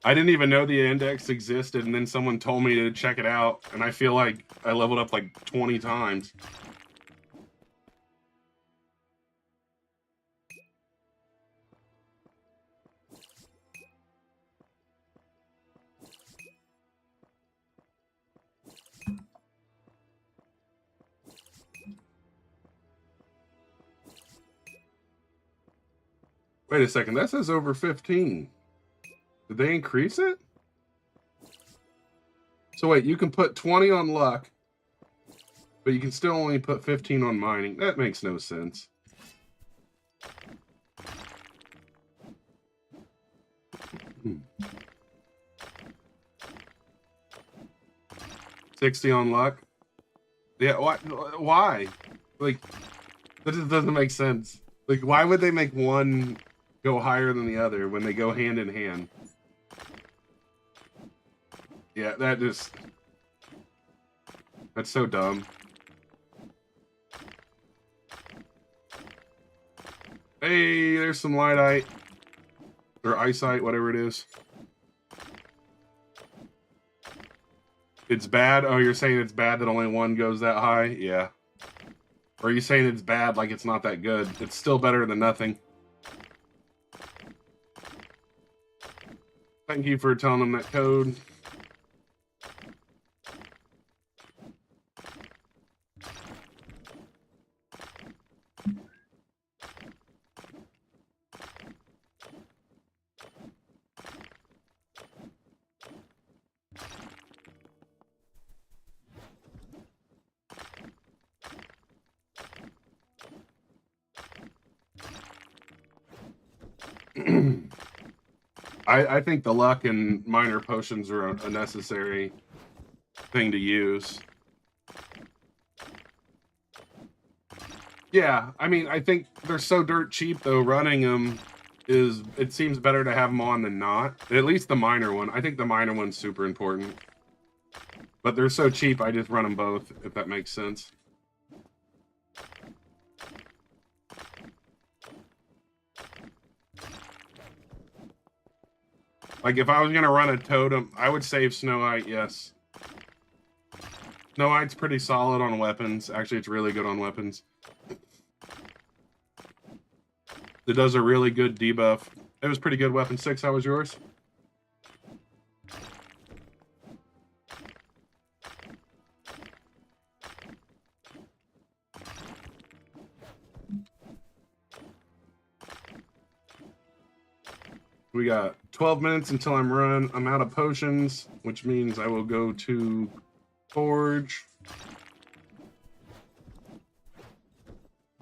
I didn't even know the index existed, and then someone told me to check it out, and I feel like I leveled up like 20 times. Wait a second, that says over 15. Did they increase it? So wait, you can put 20 on luck, but you can still only put 15 on mining. That makes no sense. Hmm. 60 on luck? Yeah, why? Like, that just doesn't make sense. Like, why would they make one go higher than the other when they go hand in hand? Yeah, that's so dumb. Hey, there's some lightite. Or eyesight, whatever it is. It's bad? Oh, you're saying it's bad that only one goes that high? Yeah. Or are you saying it's bad like it's not that good? It's still better than nothing. Thank you for telling them that code. I think the luck and minor potions are a necessary thing to use. Yeah, I mean, I think they're so dirt cheap, though, running them it seems better to have them on than not. At least the minor one. I think the minor one's super important. But they're so cheap, I just run them both, if that makes sense. Like, if I was gonna run a totem, I would save Snow White, yes. Snow White's pretty solid on weapons. Actually, it's really good on weapons. It does a really good debuff. It was pretty good, Weapon 6. How was yours? We got 12 minutes until I'm out of potions, which means I will go to Forge.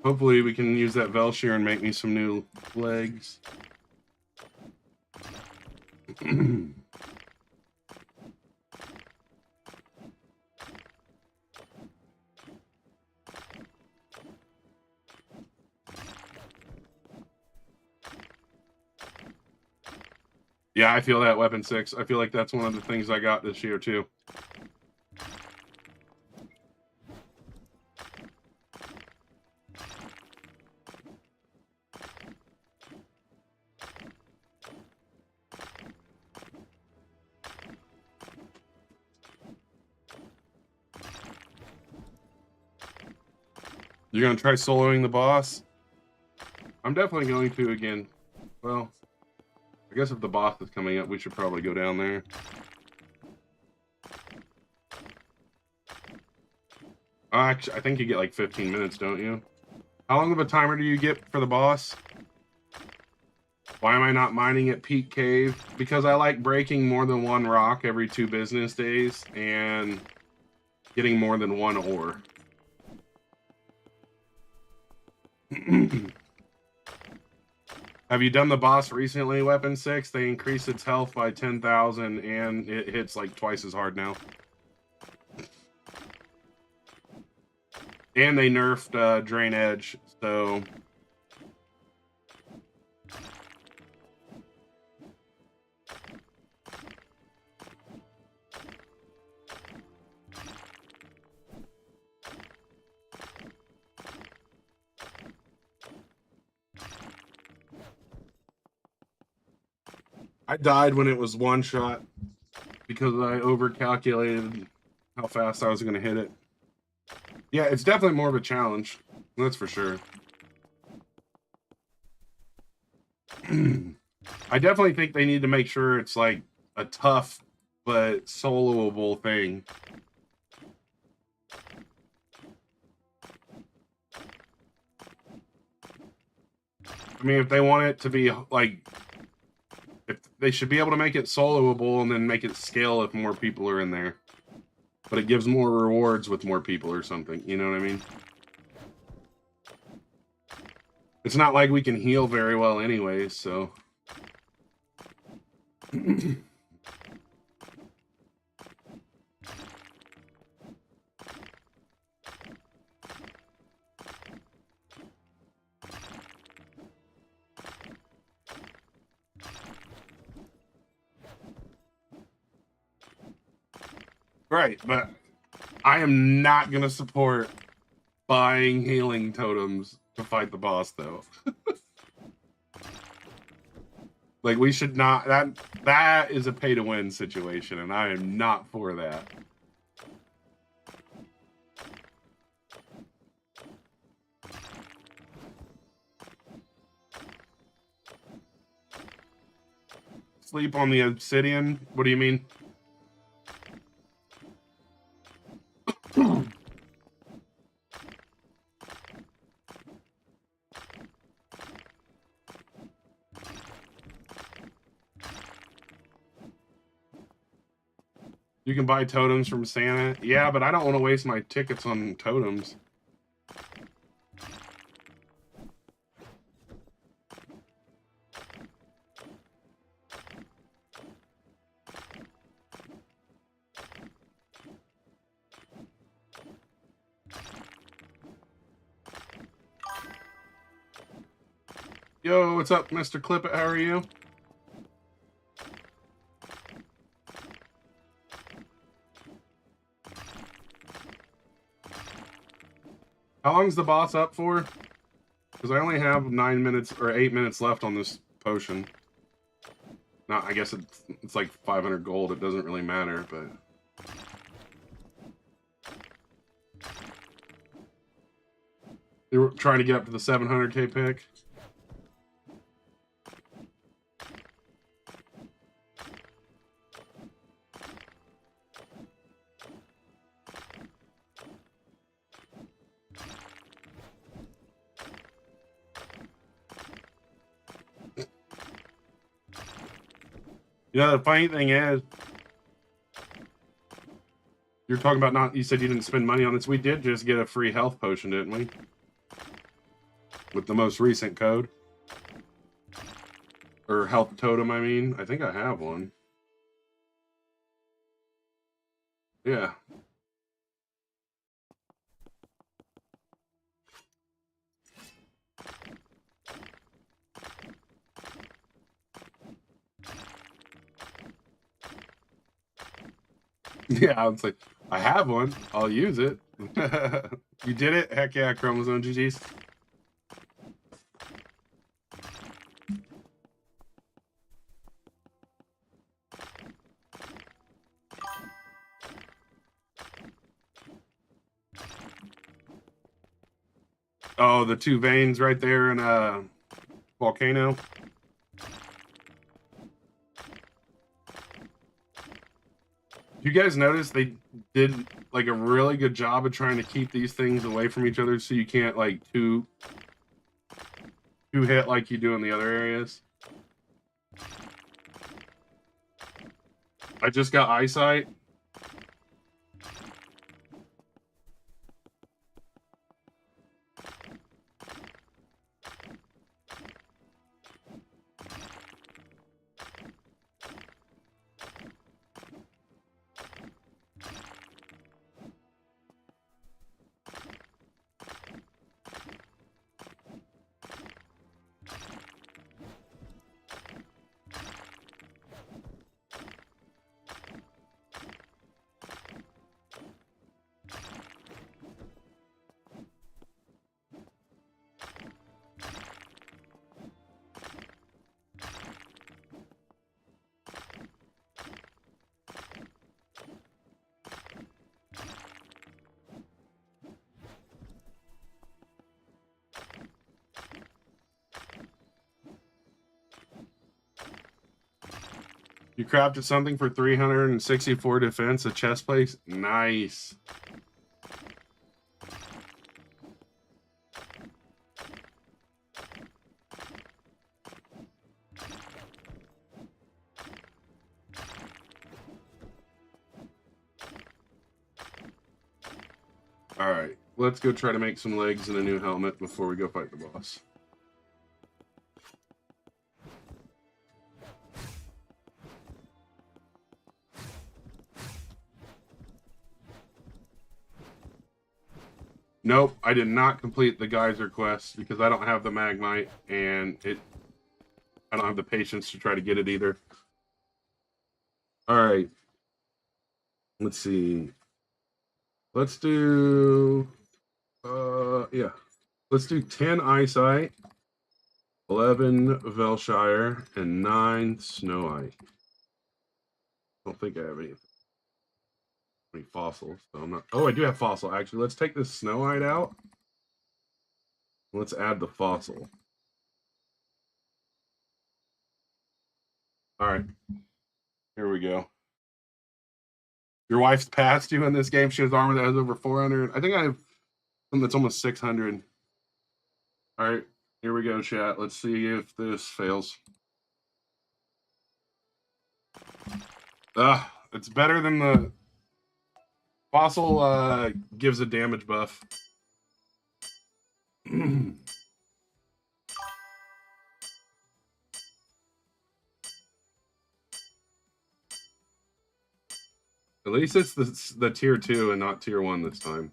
Hopefully we can use that Velshire and make me some new legs. Yeah, I feel that, Weapon 6. I feel like that's one of the things I got this year, too. You're going to try soloing the boss? I'm definitely going to again. Well, I guess if the boss is coming up, we should probably go down there. Actually, I think you get like 15 minutes, don't you? How long of a timer do you get for the boss? Why am I not mining at Peak Cave? Because I like breaking more than one rock every 2 business days and getting more than 1 ore. Have you done the boss recently, Weapon 6? They increase its health by 10,000 and it hits like twice as hard now. And they nerfed Drain Edge, so... I died when it was 1 shot because I overcalculated how fast I was going to hit it. Yeah, it's definitely more of a challenge. That's for sure. I definitely think they need to make sure it's like a tough but soloable thing. I mean, if they want it to be like, if they should be able to make it soloable and then make it scale if more people are in there. But it gives more rewards with more people or something, you know what I mean? It's not like we can heal very well anyway, so... Right, but I am not going to support buying healing totems to fight the boss, though. Like, we should not... That is a pay-to-win situation, and I am not for that. Sleep on the obsidian? What do you mean? You can buy totems from Santa. Yeah, but I don't want to waste my tickets on totems. Yo, what's up, Mr. Clippet? How are you? How long's the boss up for? Because I only have 9 minutes or 8 minutes left on this potion. No, I guess it's like 500 gold. It doesn't really matter, but. You were trying to get up to the 700k pick. You know, the funny thing is, you're talking about not. You said you didn't spend money on this. We did just get a free health potion, didn't we? With the most recent code. Or health totem, I mean. I think I have one. Yeah. Yeah, I was like, I have one. I'll use it. You did it? Heck yeah, Chromosome GG's. Oh, the two veins right there in a volcano. You guys notice they did like a really good job of trying to keep these things away from each other so you can't like two hit like you do in the other areas. I just got eyesight. You crafted something for 364 defense, a chest plate. Nice. All right, let's go try to make some legs and a new helmet before we go fight the boss. Nope, I did not complete the geyser quest because I don't have the Magmite and I don't have the patience to try to get it either. All right. Let's see. Let's do yeah. Let's do 10 eyesight, 11 Velshire, and 9 Snow Eye. I don't think I have any fossils, so I'm not. Oh, I do have fossil actually. Let's take this Snow Eye out. Let's add the fossil. All right. Here we go. Your wife's passed you in this game. She has armor that has over 400. I think I have something that's almost 600. All right. Here we go, chat. Let's see if this fails. It's better than the fossil. Gives a damage buff. At least it's the tier 2 and not tier 1 this time.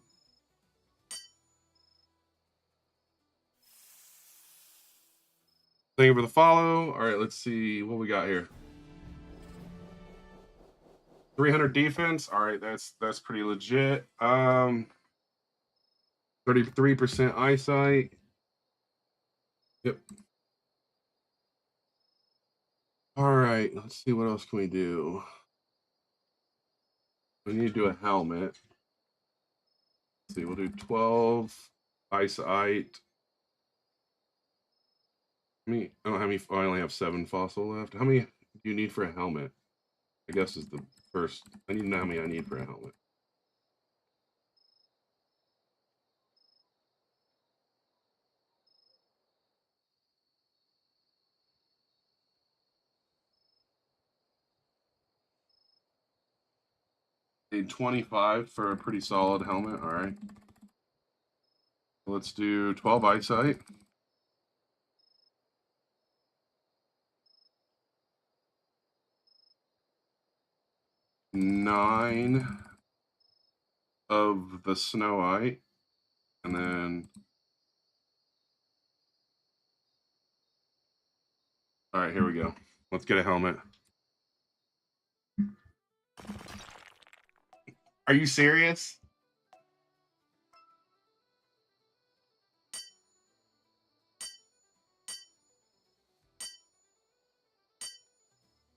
Thank you for the follow. All right, let's see what we got here. 300 defense. All right, that's pretty legit. 33% eyesight. Yep. All right, let's see what else can we do. We need to do a helmet. Let's see, we'll do 12 iceite. I don't have any. Oh, I only have 7 fossil left. How many do you need for a helmet? I guess is the first. I need to know how many I need for a helmet. Need 25 for a pretty solid helmet. All right. Let's do 12 eyesight. Nine of the snowite. And then. All right, here we go. Let's get a helmet. Are you serious?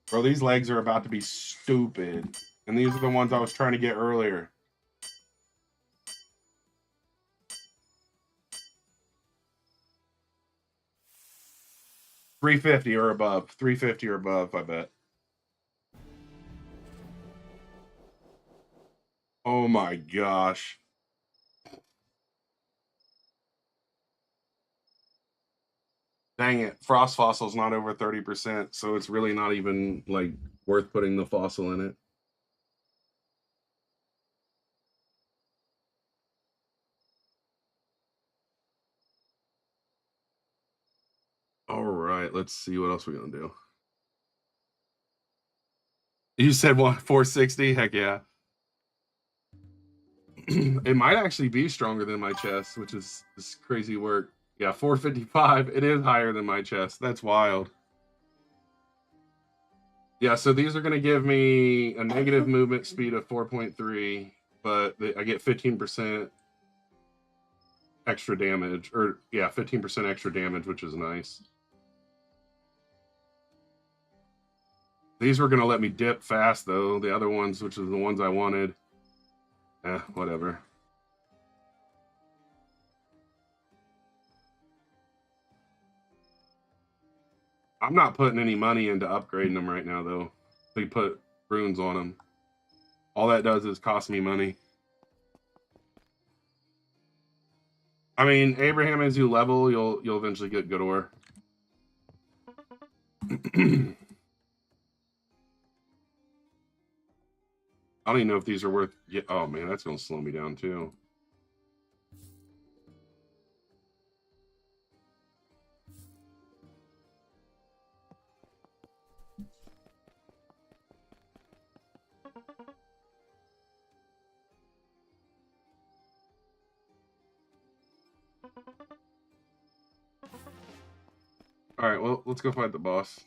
Bro, these legs are about to be stupid. And these are the ones I was trying to get earlier. $350 or above. $350 or above, I bet. Oh my gosh. Dang it. Frost fossil's not over 30%, so it's really not even like worth putting the fossil in it. All right, let's see what else we're gonna do. You said what, 460? Heck yeah. It might actually be stronger than my chest, which is crazy work. Yeah, 455. It is higher than my chest. That's wild. Yeah, so these are going to give me a negative movement speed of 4.3, but I get 15% extra damage, or yeah, 15% extra damage, which is nice. These were going to let me dip fast, though. The other ones, which are the ones I wanted. Whatever. I'm not putting any money into upgrading them right now, though. They put runes on them. All that does is cost me money. I mean, Abraham, as you level, you'll eventually get good ore. I don't even know if these are worth. Oh man, that's gonna slow me down too. All right, well, let's go fight the boss.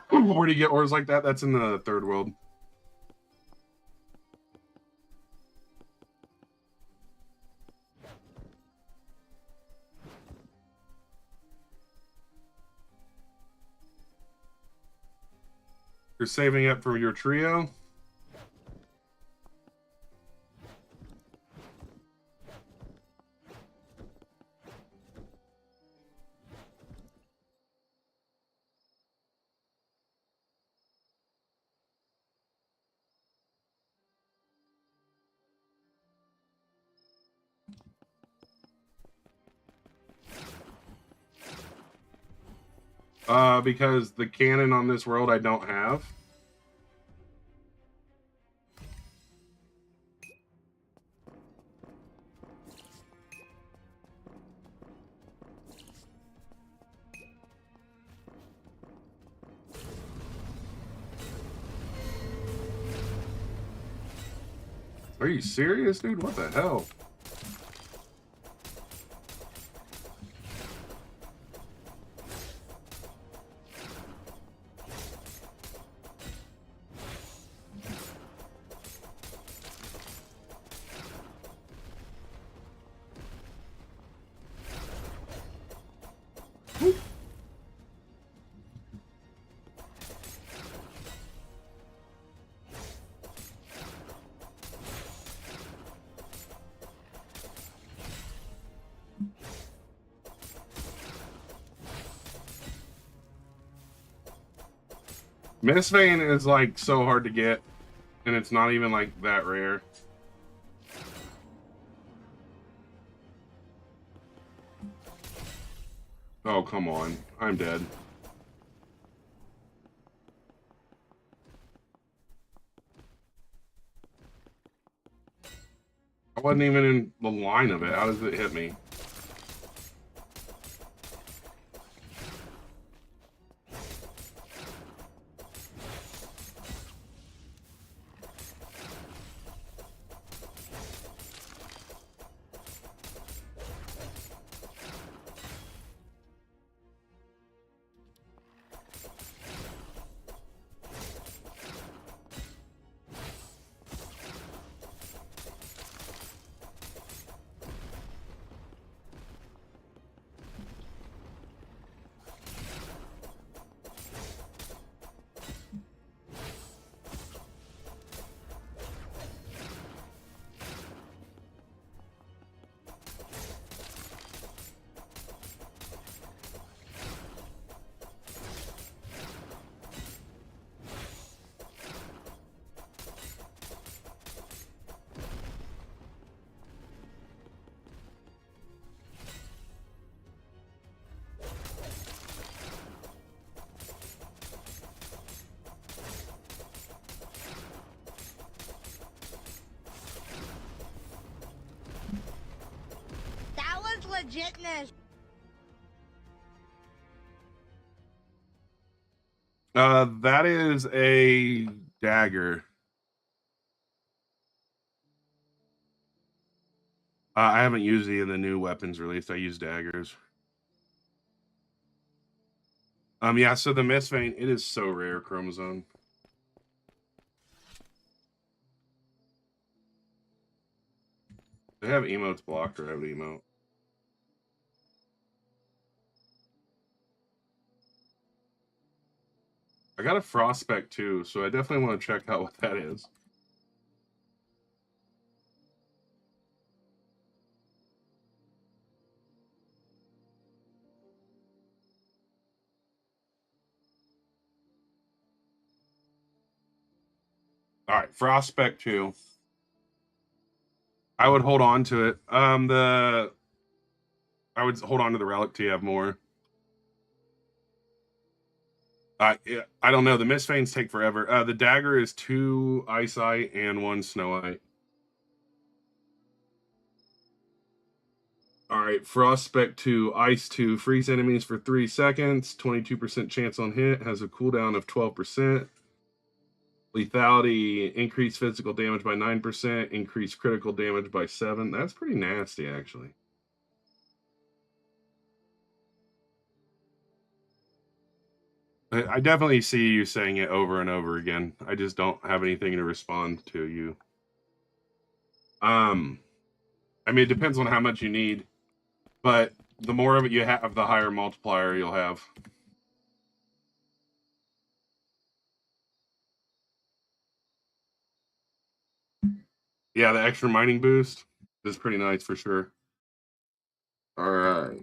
Where do you get ores like that? That's in the third world. You're saving up for your trio? Because the cannon on this world I don't have. Are you serious, dude? What the hell? Miss Vein is like so hard to get, and it's not even like that rare. Oh, come on. I'm dead. I wasn't even in the line of it. How does it hit me? Legitness. That is a dagger. I haven't used any of the new weapons released. I use daggers. Yeah, so the Miss Vein, it is so rare, Chromosome. They have emotes blocked or have an emote. I got a Frostspire too, so I definitely want to check out what that is. All right, Frostspire 2. I would hold on to it. I would hold on to the relic till you have more. I don't know. The Mist Veins take forever. The dagger is 2 Ice-Eye and 1 Snow-Eye. All right, Frostspire 2, Ice 2, freeze enemies for 3 seconds, 22% chance on hit, has a cooldown of 12%. Lethality, increased physical damage by 9%, increased critical damage by 7. That's pretty nasty, actually. I definitely see you saying it over and over again. I just don't have anything to respond to you. I mean, it depends on how much you need, but the more of it you have, the higher multiplier you'll have. Yeah, the extra mining boost is pretty nice for sure. All right.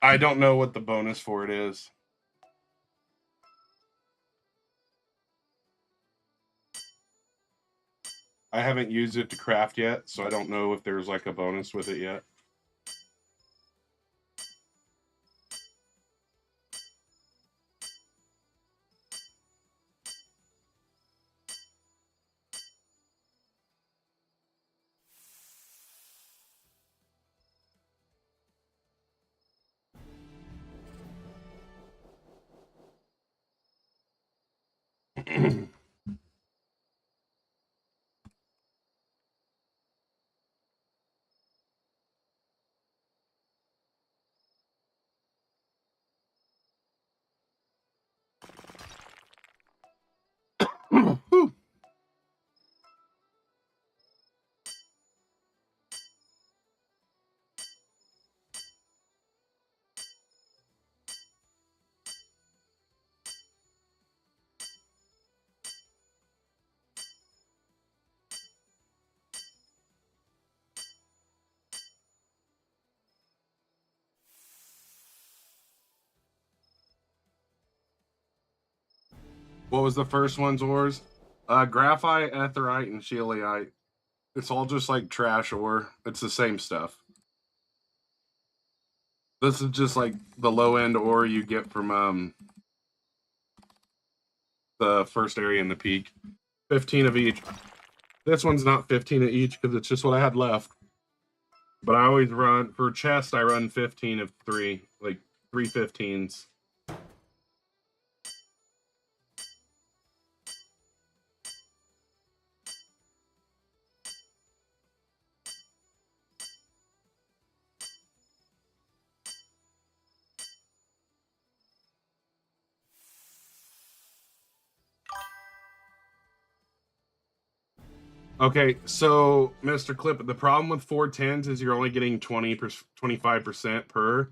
I don't know what the bonus for it is. I haven't used it to craft yet, so I don't know if there's like a bonus with it yet. What was the first one's ores? Graphite, etherite, and scheelite. It's all just like trash ore. It's the same stuff. This is just like the low end ore you get from the first area in the peak. 15 of each. This one's not 15 of each because it's just what I had left. But I always run, for chest, I run 15 of 3. Like 3 15s. Okay, so Mr. Clip, the problem with 410s is you're only getting 25% per,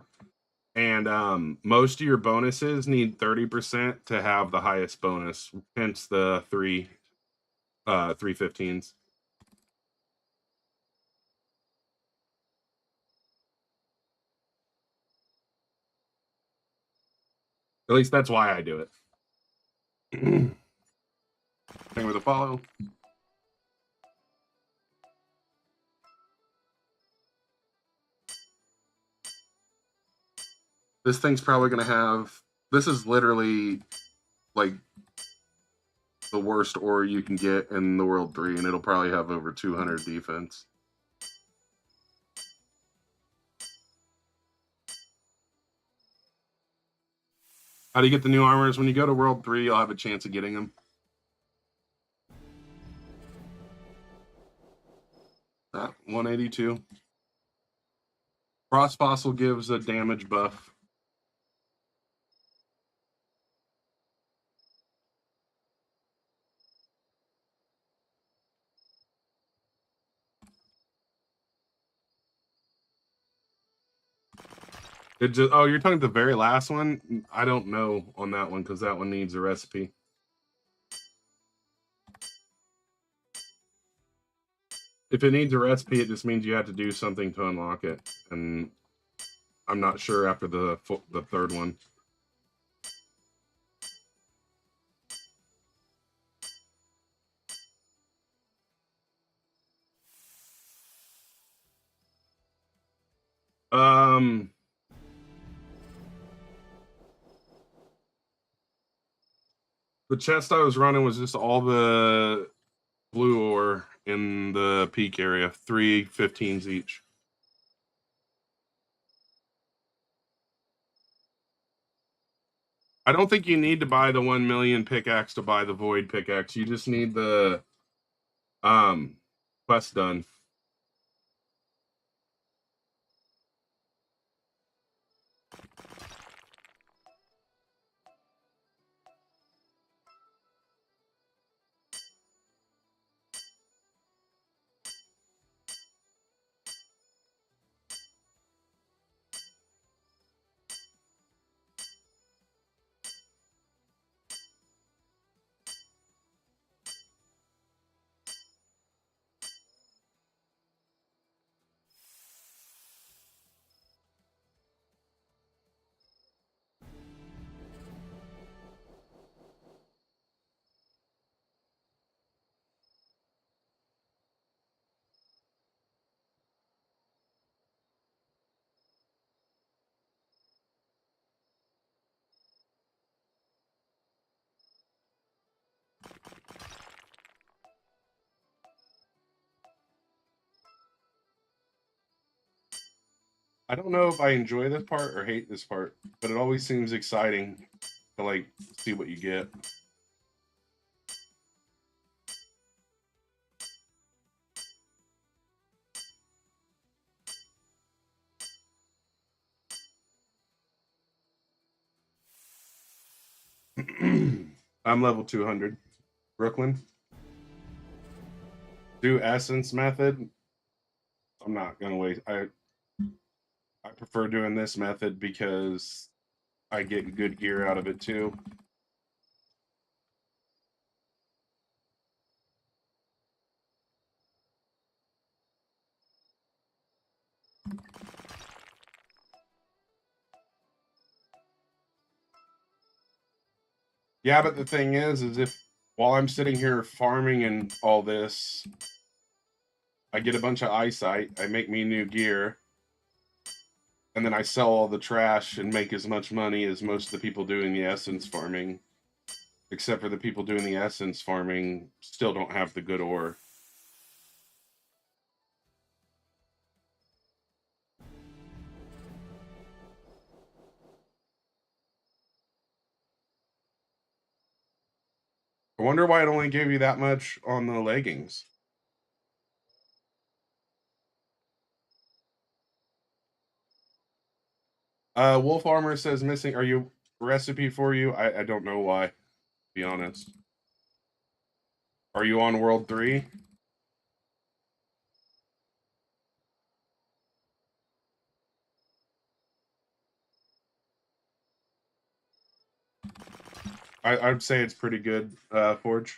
and most of your bonuses need 30% to have the highest bonus. Hence the 315s. At least that's why I do it. Thing with a follow. This thing's probably gonna have. This is literally like the worst ore you can get in the World 3, and it'll probably have over 200 defense. How do you get the new armors? When you go to World 3, you'll have a chance of getting them. 182. Frost Fossil gives a damage buff. It just, oh, you're talking the very last one? I don't know on that one because that one needs a recipe. If it needs a recipe, it just means you have to do something to unlock it, and I'm not sure after the third one. The chest I was running was just all the blue ore in the peak area, 3 15s each. I don't think you need to buy the 1 million pickaxe to buy the void pickaxe. You just need the quest done. I don't know if I enjoy this part or hate this part, but it always seems exciting to like see what you get. I'm level 200. Brooklyn. Do essence method. I'm not gonna waste. I prefer doing this method because I get good gear out of it too. Yeah, but the thing is if while I'm sitting here farming and all this, I get a bunch of eyesight, I make me new gear, and then I sell all the trash and make as much money as most of the people doing the essence farming. Except for the people doing the essence farming still don't have the good ore. I wonder why it only gave you that much on the leggings. Wolf Armor says missing. Are you recipe for you? I don't know why, to be honest. Are you on World 3? I'd say it's pretty good, Forge.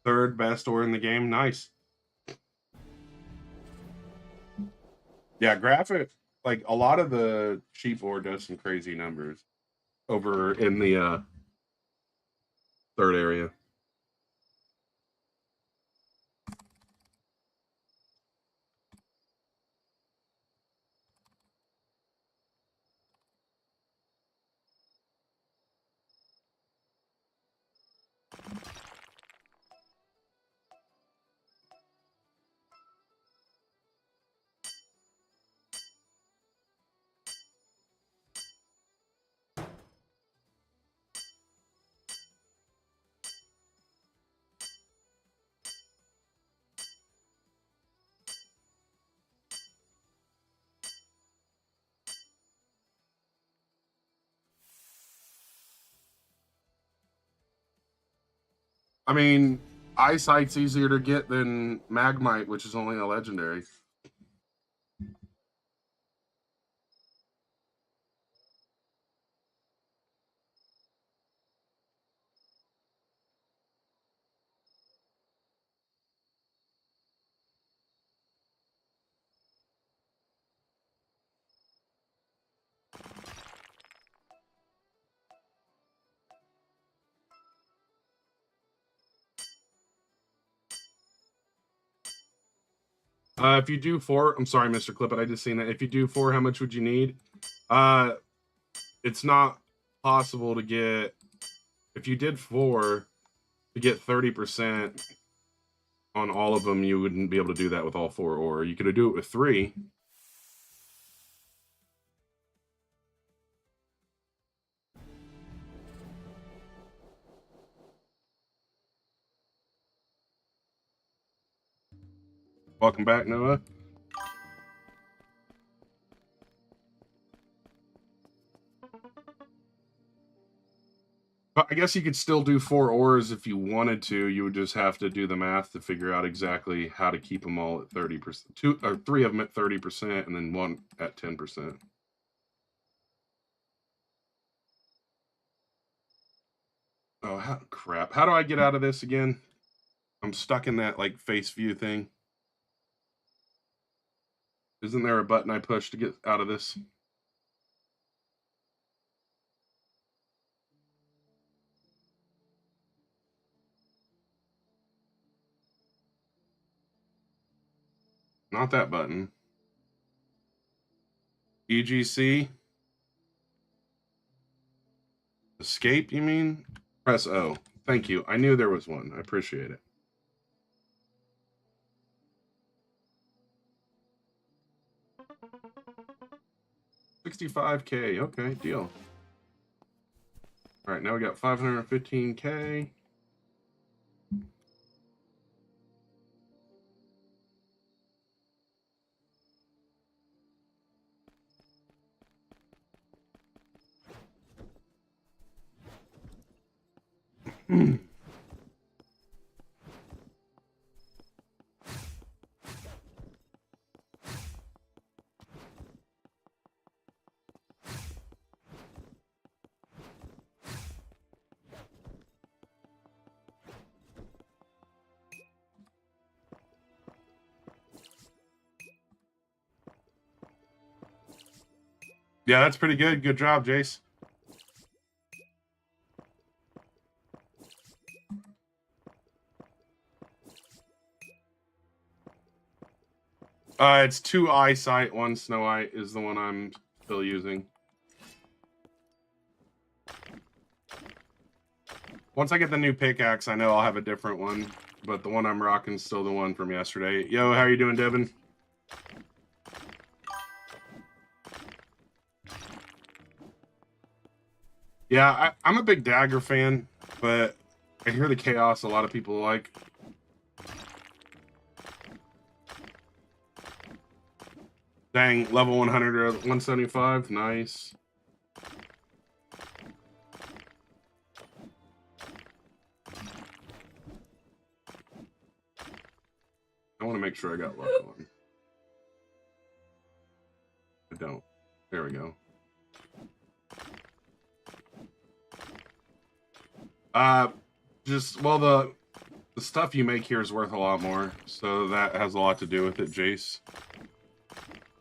Third best ore in the game. Nice. Yeah, graphic. Like a lot of the cheap ore does some crazy numbers over in the third area. I mean, eyesight's easier to get than magmite, which is only a legendary. If you do 4, I'm sorry, Mr. Clippet, I just seen that. If you do 4, how much would you need? It's not possible to get. If you did 4 to get 30% on all of them, you wouldn't be able to do that with all 4 ore. You could do it with 3. Welcome back, Noah. But I guess you could still do 4 ores if you wanted to. You would just have to do the math to figure out exactly how to keep them all at 30%. 2 or 3 of them at 30%, and then 1 at 10%. Oh, crap. How do I get out of this again? I'm stuck in that, like, face view thing. Isn't there a button I push to get out of this? Not that button. EGC? Escape, you mean? Press O. Thank you. I knew there was one. I appreciate it. $65K. Okay, deal. All right, now we got 515K. Yeah, that's pretty good. Good job, Jace. It's 2 eyesight, 1 snow white is the one I'm still using. Once I get the new pickaxe, I know I'll have a different one, but the one I'm rocking is still the one from yesterday. Yo, how you doing, Devin? Yeah, I'm a big dagger fan, but I hear the chaos a lot of people like. Dang, level 100 or 175, nice. I want to make sure I got luck on. I don't. There we go. Well, the stuff you make here is worth a lot more, so that has a lot to do with it, Jace.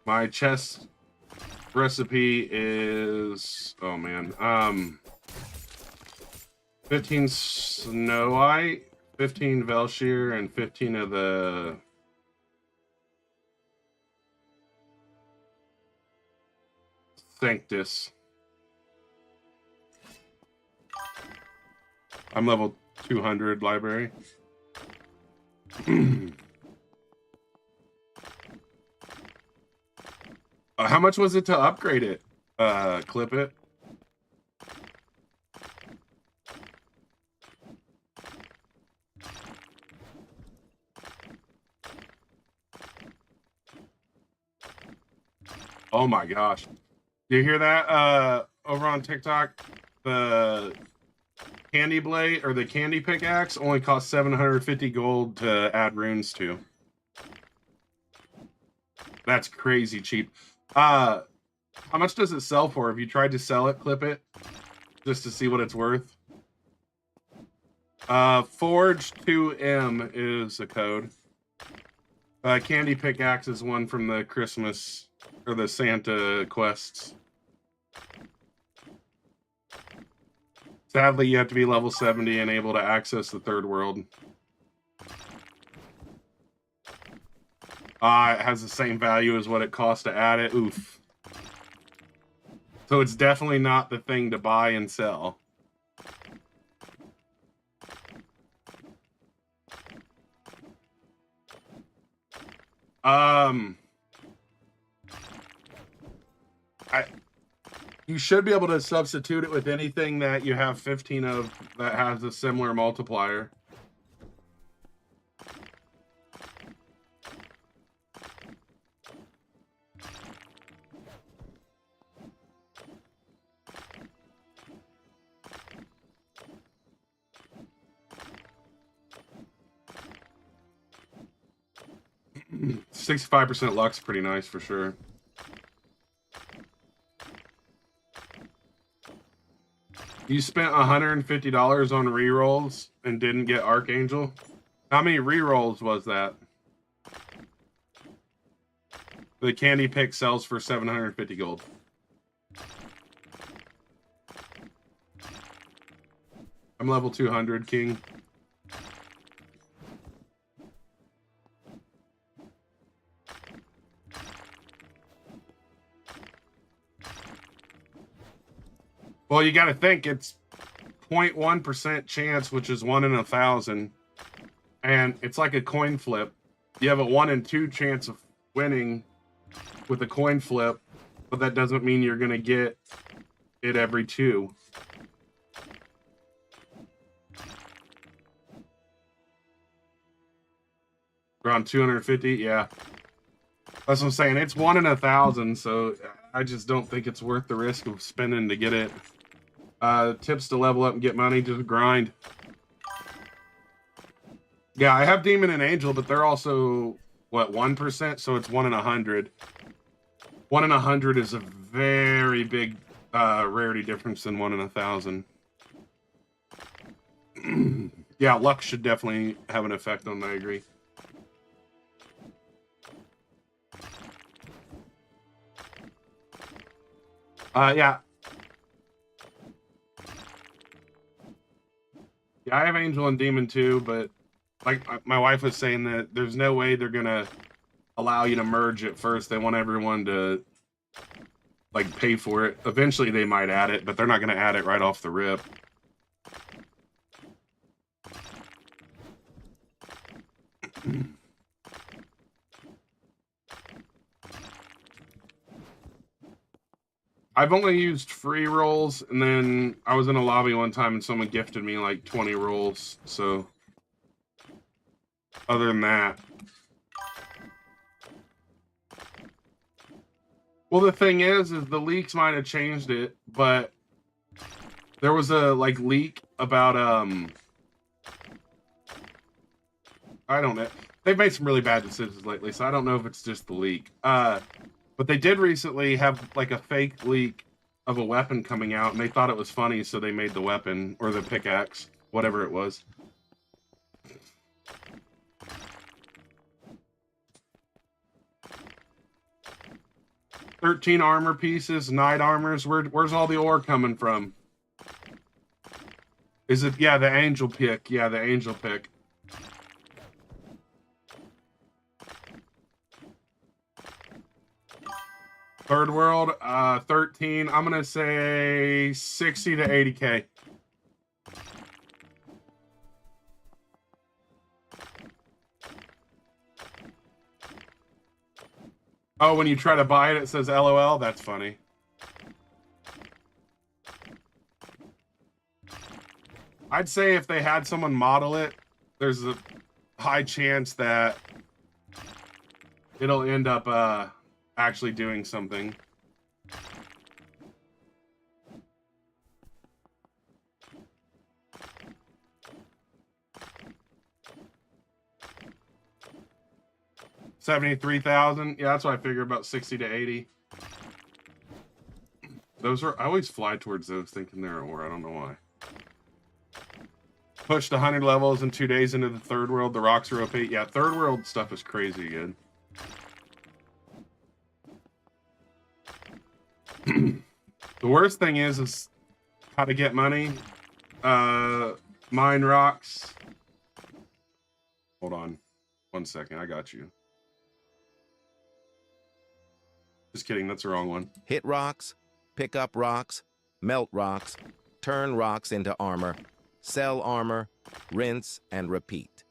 My chest recipe is, oh man, 15 Snow White, 15 Velshire, and 15 of the Sanctus. I'm level 200 library. How much was it to upgrade it? Clip it. Oh my gosh. Do you hear that? Over on TikTok, the candy blade or the candy pickaxe only costs 750 gold to add runes to. That's crazy cheap. How much does it sell for? Have you tried to sell it, clip it, just to see what it's worth? Forge 2M is a code. Candy pickaxe is one from the Christmas or the Santa quests. Sadly, you have to be level 70 and able to access the third world. It has the same value as what it costs to add it. Oof. So it's definitely not the thing to buy and sell. You should be able to substitute it with anything that you have 15 of that has a similar multiplier. Mm. 65% luck's pretty nice for sure. You spent $150 on rerolls and didn't get Archangel? How many rerolls was that? The candy pick sells for 750 gold. I'm level 200, King. Well, you got to think it's 0.1% chance, which is 1 in 1,000. And it's like a coin flip. You have a 1 in 2 chance of winning with a coin flip, but that doesn't mean you're going to get it every 2. Around 250, yeah. That's what I'm saying. It's 1 in 1,000, so I just don't think it's worth the risk of spending to get it. Tips to level up and get money, just grind. Yeah, I have Demon and Angel, but they're also, what, 1%? So it's 1 in 100. 1 in 100 is a very big rarity difference than 1 in 1,000. Yeah, luck should definitely have an effect on that, I agree. Yeah. Yeah, I have Angel and Demon too, but like my wife was saying that there's no way they're gonna allow you to merge it first. They want everyone to like pay for it. Eventually they might add it, but they're not gonna add it right off the rip. I've only used free rolls, and then I was in a lobby one time and someone gifted me like 20 rolls. So other than that. Well, the thing is the leaks might have changed it, but there was a like leak about I don't know. They've made some really bad decisions lately, so I don't know if it's just the leak. But they did recently have like a fake leak of a weapon coming out, and they thought it was funny, so they made the weapon or the pickaxe, whatever it was. "13 armor pieces, knight armors. Where's all the ore coming from? Is it, yeah, the angel pick? Yeah, the angel pick. Third world, 13. I'm gonna say 60 to 80K. Oh, when you try to buy it, it says LOL. That's funny. I'd say if they had someone model it, there's a high chance that it'll end up actually doing something. $73,000. Yeah, that's what I figure, about 60 to 80. Those are, I always fly towards those thinking they're ore. I don't know why. Pushed 100 levels in 2 days into the third world. The rocks are OP. Yeah, third world stuff is crazy good. The worst thing is how to get money. Mine rocks. Hold on 1 second. I got you. Just kidding. That's the wrong one. Hit rocks, pick up rocks, melt rocks, turn rocks into armor, sell armor, rinse, and repeat.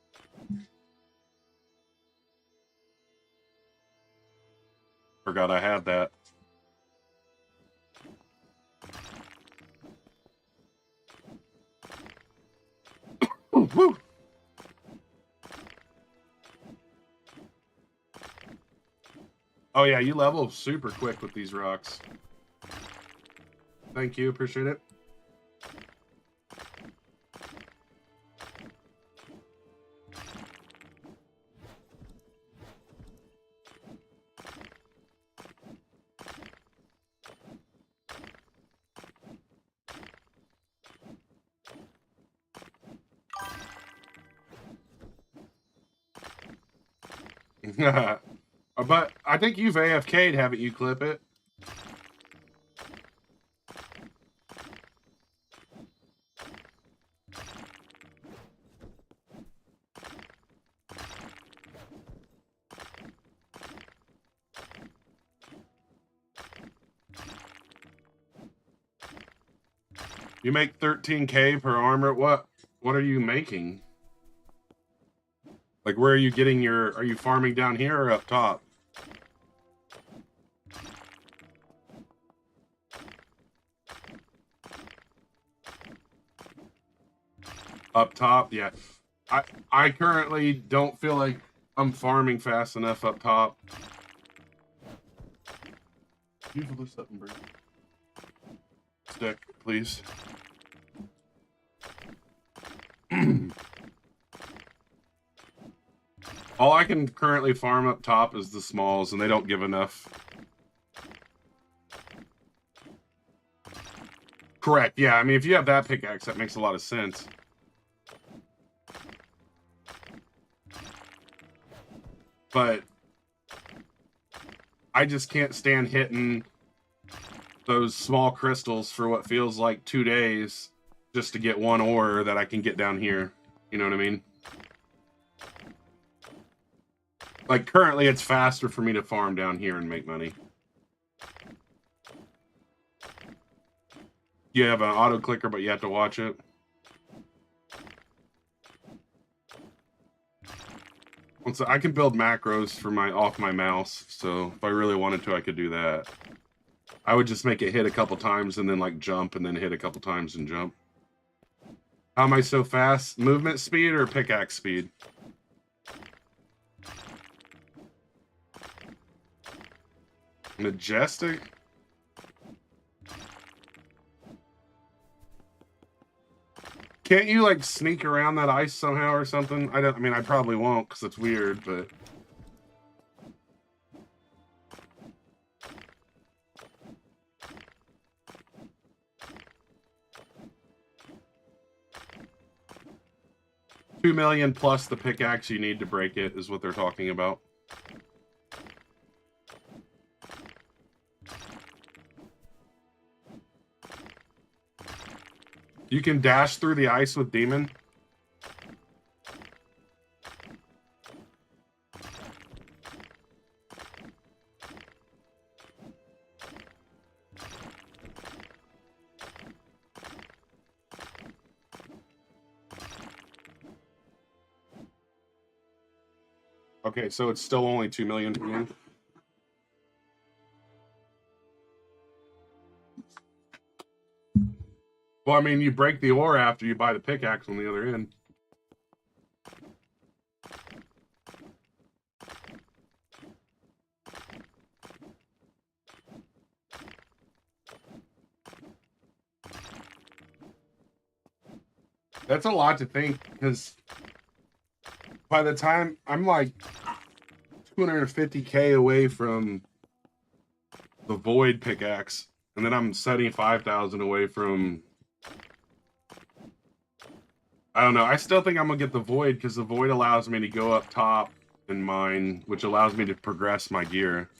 Forgot I had that. Woo! Oh yeah, you level super quick with these rocks. Thank you, appreciate it. But I think you've AFK'd, haven't you, Clip It? You make 13K per armor. What are you making? Like, where are you getting your, are you farming down here or up top? Up top, yeah. I currently don't feel like I'm farming fast enough up top. You fill this up and bring stick, please. All I can currently farm up top is the smalls, and they don't give enough. Correct, yeah. I mean, if you have that pickaxe, that makes a lot of sense. But I just can't stand hitting those small crystals for what feels like 2 days just to get one ore that I can get down here. You know what I mean? Like, currently, it's faster for me to farm down here and make money. You have an auto clicker, but you have to watch it. So I can build macros for off my mouse, so if I really wanted to, I could do that. I would just make it hit a couple times and then like jump and then hit a couple times and jump. How am I so fast? Movement speed or pickaxe speed? Majestic? Can't you like sneak around that ice somehow or something? I mean, I probably won't because it's weird, but. $2 million plus the pickaxe you need to break it is what they're talking about. You can dash through the ice with Demon. Okay, so it's still only 2 million for me. Well, I mean, you break the ore after you buy the pickaxe on the other end. That's a lot to think, because by the time I'm like 250k away from the void pickaxe, and then I'm 75,000 away from, I don't know. I still think I'm gonna get the void because the void allows me to go up top and mine, which allows me to progress my gear.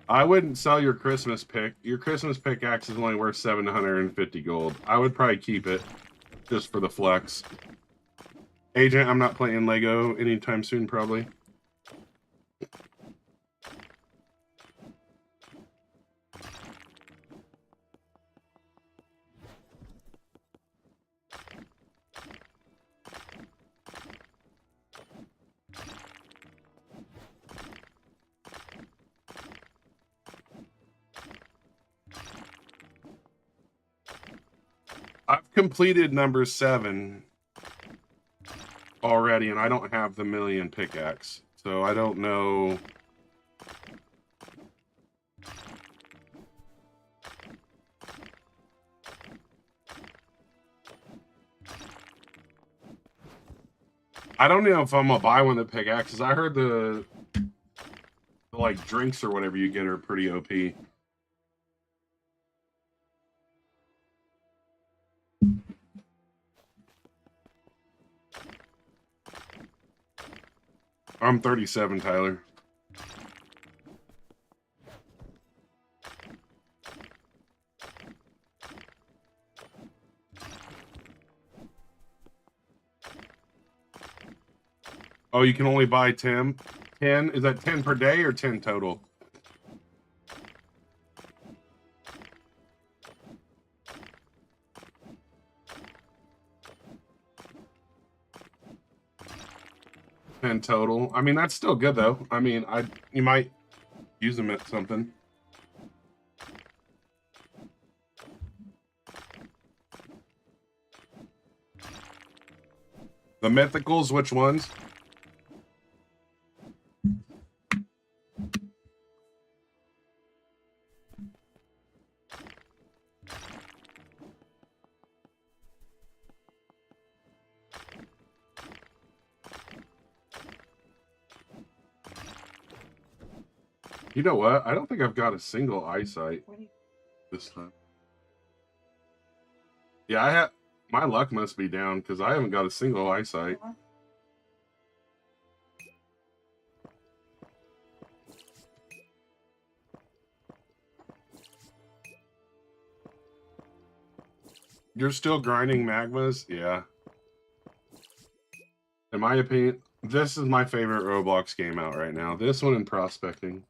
I wouldn't sell your Christmas pick. Your Christmas pickaxe is only worth 750 gold. I would probably keep it just for the flex. Agent, I'm not playing Lego anytime soon, probably. I've completed number 7 already, and I don't have the million pickaxe, so I don't know. I don't know if I'm gonna buy one of the pickaxes. I heard the like drinks or whatever you get are pretty OP. I'm 37, Tyler. Oh, you can only buy 10? 10? Is that 10 per day or 10 total? In total. I mean, that's still good though. I mean, you might use them at something. The mythicals, which ones? You know what? I don't think I've got a single eyesight this time. Yeah, I have. My luck must be down because I haven't got a single eyesight. You're still grinding magmas? Yeah. In my opinion, this is my favorite Roblox game out right now. This one and prospecting.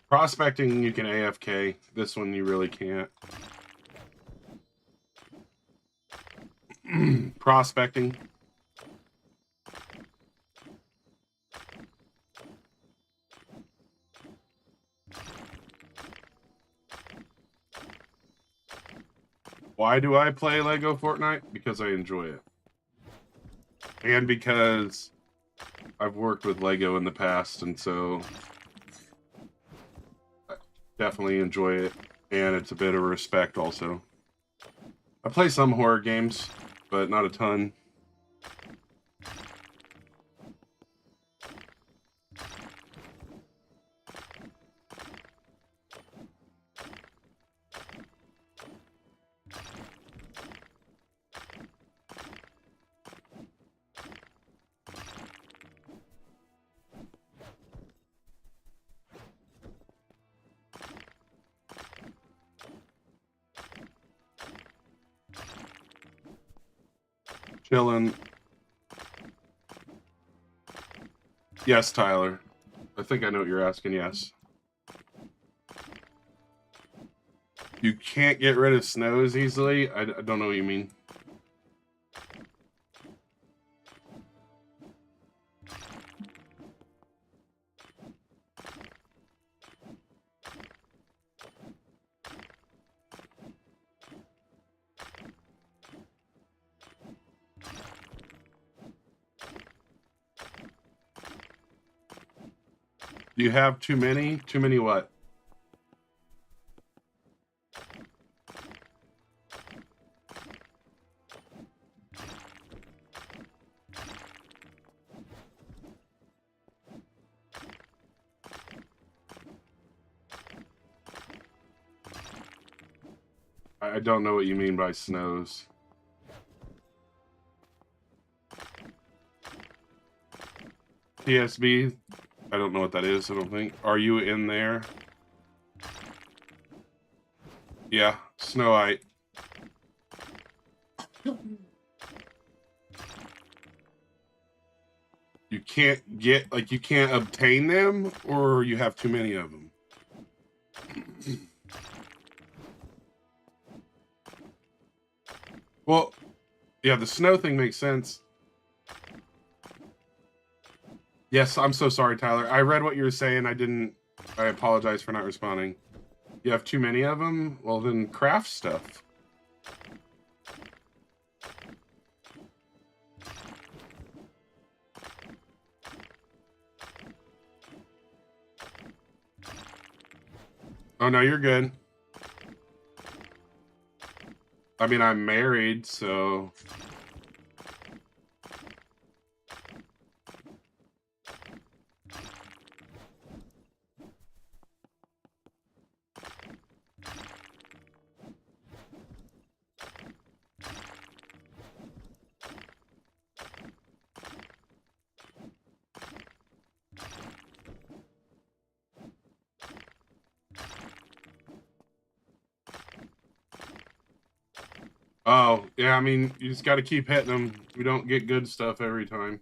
Prospecting, you can AFK. This one, you really can't. Prospecting. Why do I play Lego Fortnite? Because I enjoy it. And because I've worked with Lego in the past, and so I definitely enjoy it. And it's a bit of respect also. I play some horror games, but not a ton. Chillin'. Yes, Tyler. I think I know what you're asking, yes. You can't get rid of snows easily? I don't know what you mean. Do you have too many? Too many what? I don't know what you mean by snows. TSB? I don't know what that is, I don't think. Are you in there? Yeah, Snowite. You can't get, like, you can't obtain them, or you have too many of them? Well, yeah, the snow thing makes sense. Yes, I'm so sorry, Tyler. I read what you were saying. I apologize for not responding. You have too many of them? Well, then craft stuff. Oh, no, you're good. I mean, I'm married, so... Oh, yeah, I mean, you just gotta keep hitting them. We don't get good stuff every time.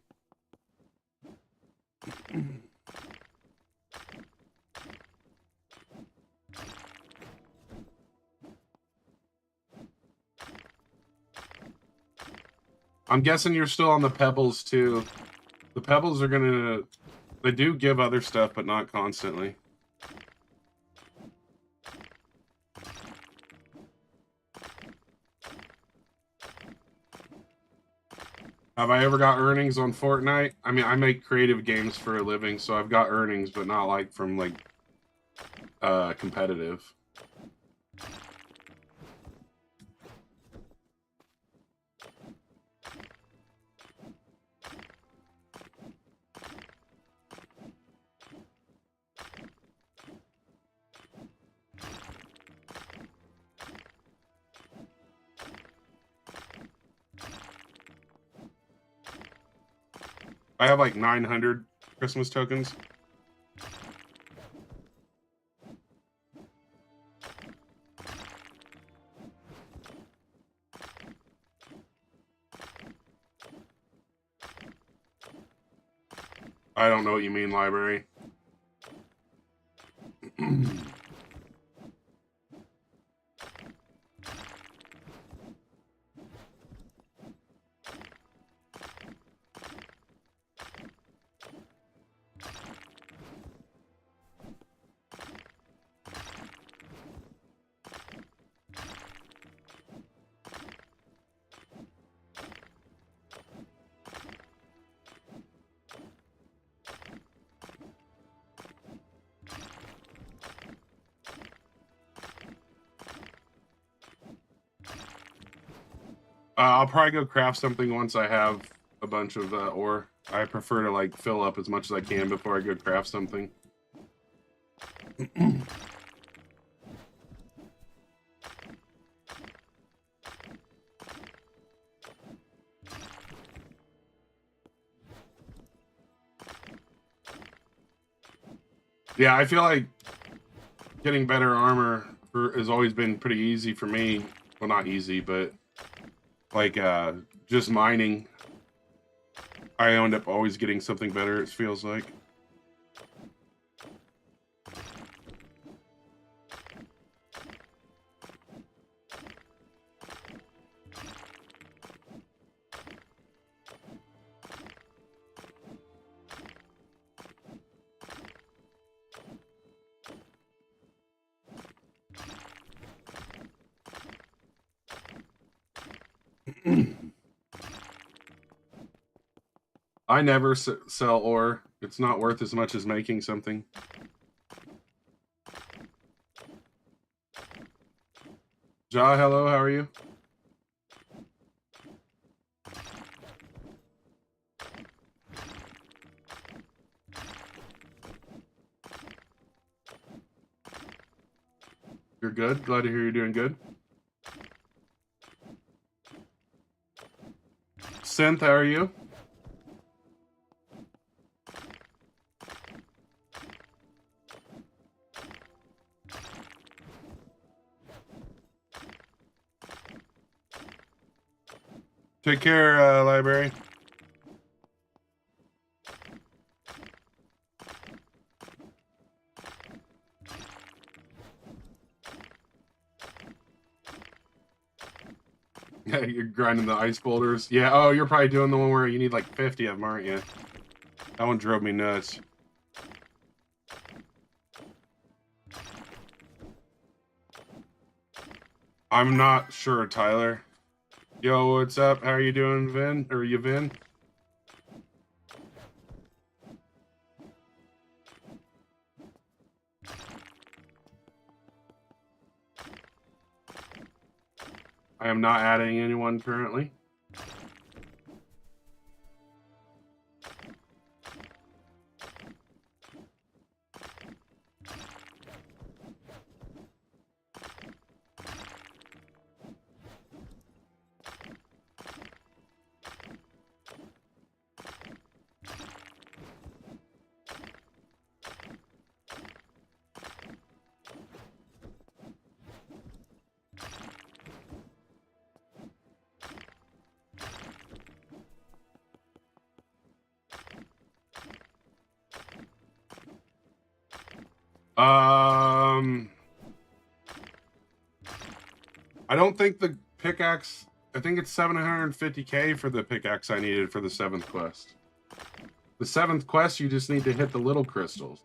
I'm guessing you're still on the pebbles, too. The pebbles are gonna... They do give other stuff, but not constantly. Have I ever got earnings on Fortnite? I mean, I make creative games for a living, so I've got earnings, but not, like, from, like, competitive. I have like 900 Christmas tokens. I don't know what you mean, library. I'll probably go craft something once I have a bunch of ore. I prefer to like fill up as much as I can before I go craft something. Yeah, I feel like getting better armor has always been pretty easy for me. Well, not easy, but like just mining. I end up always getting something better, it feels like. I never sell ore. It's not worth as much as making something. Ja, hello, how are you? You're good? Glad to hear you're doing good. Synth, how are you? Take care, library. Yeah, you're grinding the ice boulders. Yeah, oh, you're probably doing the one where you need like 50 of them, aren't you? That one drove me nuts. I'm not sure, Tyler. Yo, what's up? How are you doing, Vin? Or you, Vin? I am not adding anyone currently. I don't think the pickaxe. I think it's 750k for the pickaxe I needed for the 7th quest. The 7th quest, you just need to hit the little crystals.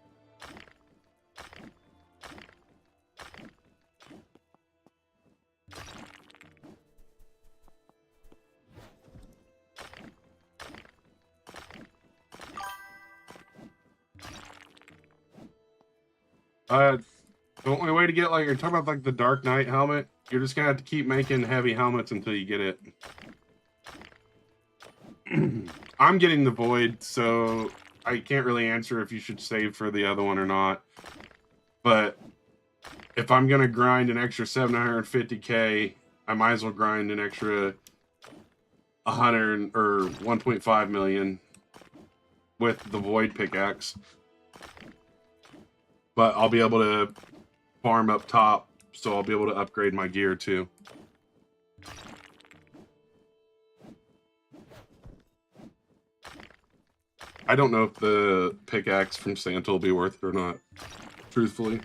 The only way to get, like, you're talking about like the Dark Knight helmet. You're just gonna have to keep making heavy helmets until you get it. I'm getting the Void, so I can't really answer if you should save for the other one or not. But if I'm gonna grind an extra 750k, I might as well grind an extra 100 or 1.5 million. with the void pickaxe. But I'll be able to farm up top, so I'll be able to upgrade my gear too. I don't know if the pickaxe from Santa will be worth it or not, truthfully.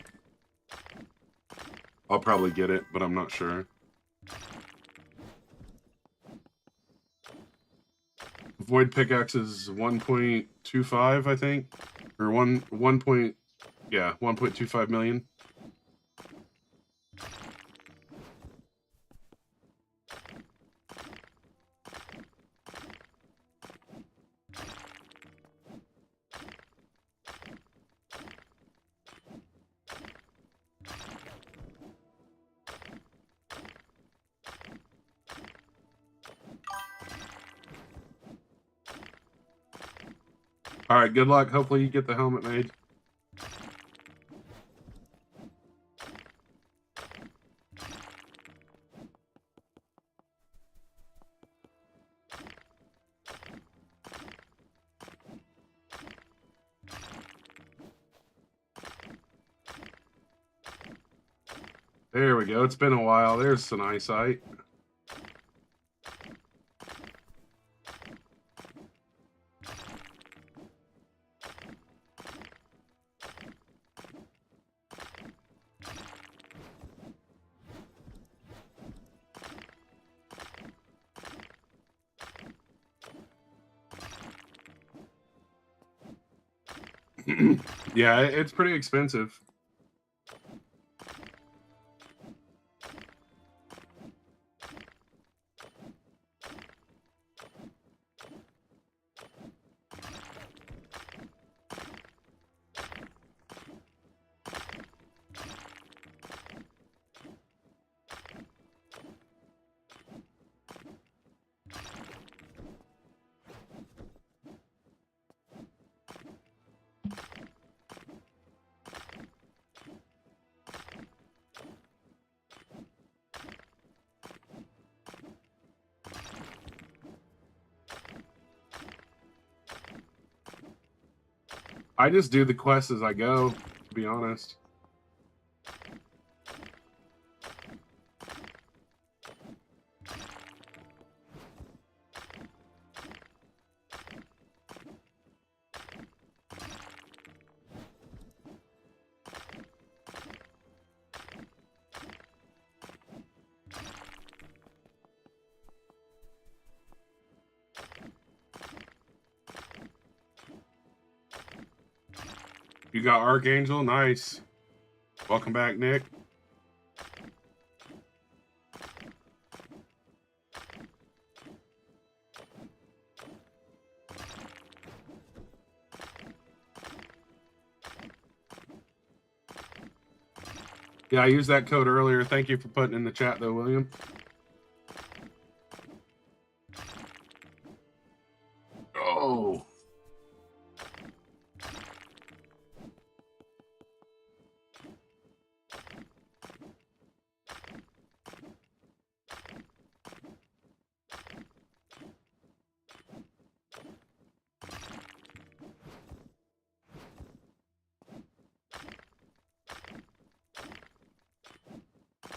I'll probably get it, but I'm not sure. Void pickaxe is 1.25, I think, or 1.25 million. All right, good luck. Hopefully you get the helmet made. There we go. It's been a while. There's some eyesight. Yeah, it's pretty expensive. I just do the quests as I go, to be honest. You got Archangel? Nice. Welcome back, Nick. Yeah, I used that code earlier. Thank you for putting in the chat, though, William. Oh.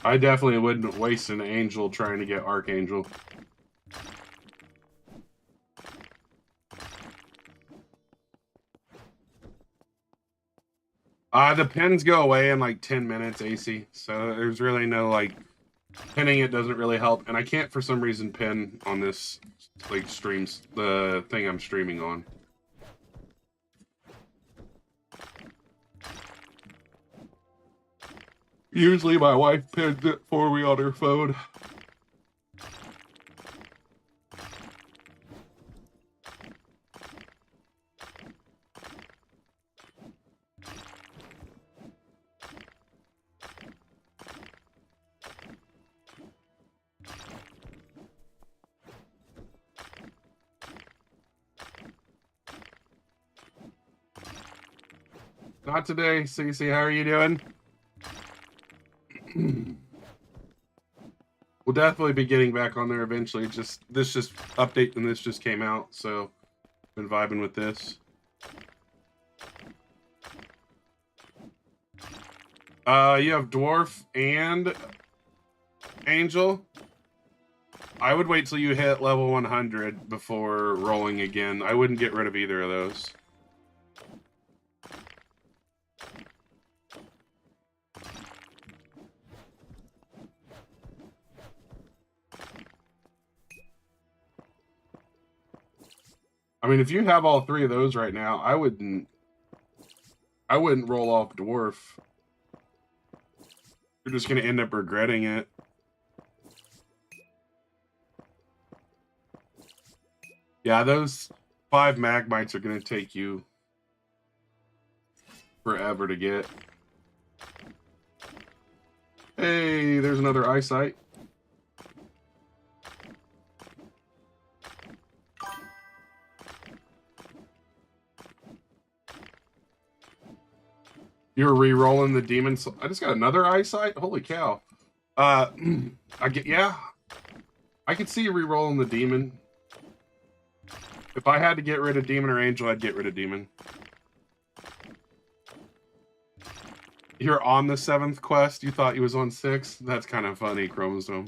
I definitely wouldn't waste an angel trying to get Archangel. The pins go away in like 10 minutes, AC. So there's really no, like, pinning it doesn't really help. And I can't, for some reason, pin on this, like, streams, the thing I'm streaming on. Usually my wife pins it for me on her phone. Not today, Cece. How are you doing? We'll definitely be getting back on there eventually. This update and this just came out, so been vibing with this. You have dwarf and angel. I would wait till you hit level 100 before rolling again. I wouldn't get rid of either of those. I mean, if you have all three of those right now, I wouldn't roll off dwarf. You're just gonna end up regretting it. Yeah, those 5 magmites are gonna take you forever to get. Hey, there's another eyesight. You're re-rolling the demon. I just got another eyesight. Holy cow! Yeah. I could see you re-rolling the demon. If I had to get rid of demon or angel, I'd get rid of demon. You're on the 7th quest. You thought you was on 6. That's kind of funny, Chromosome.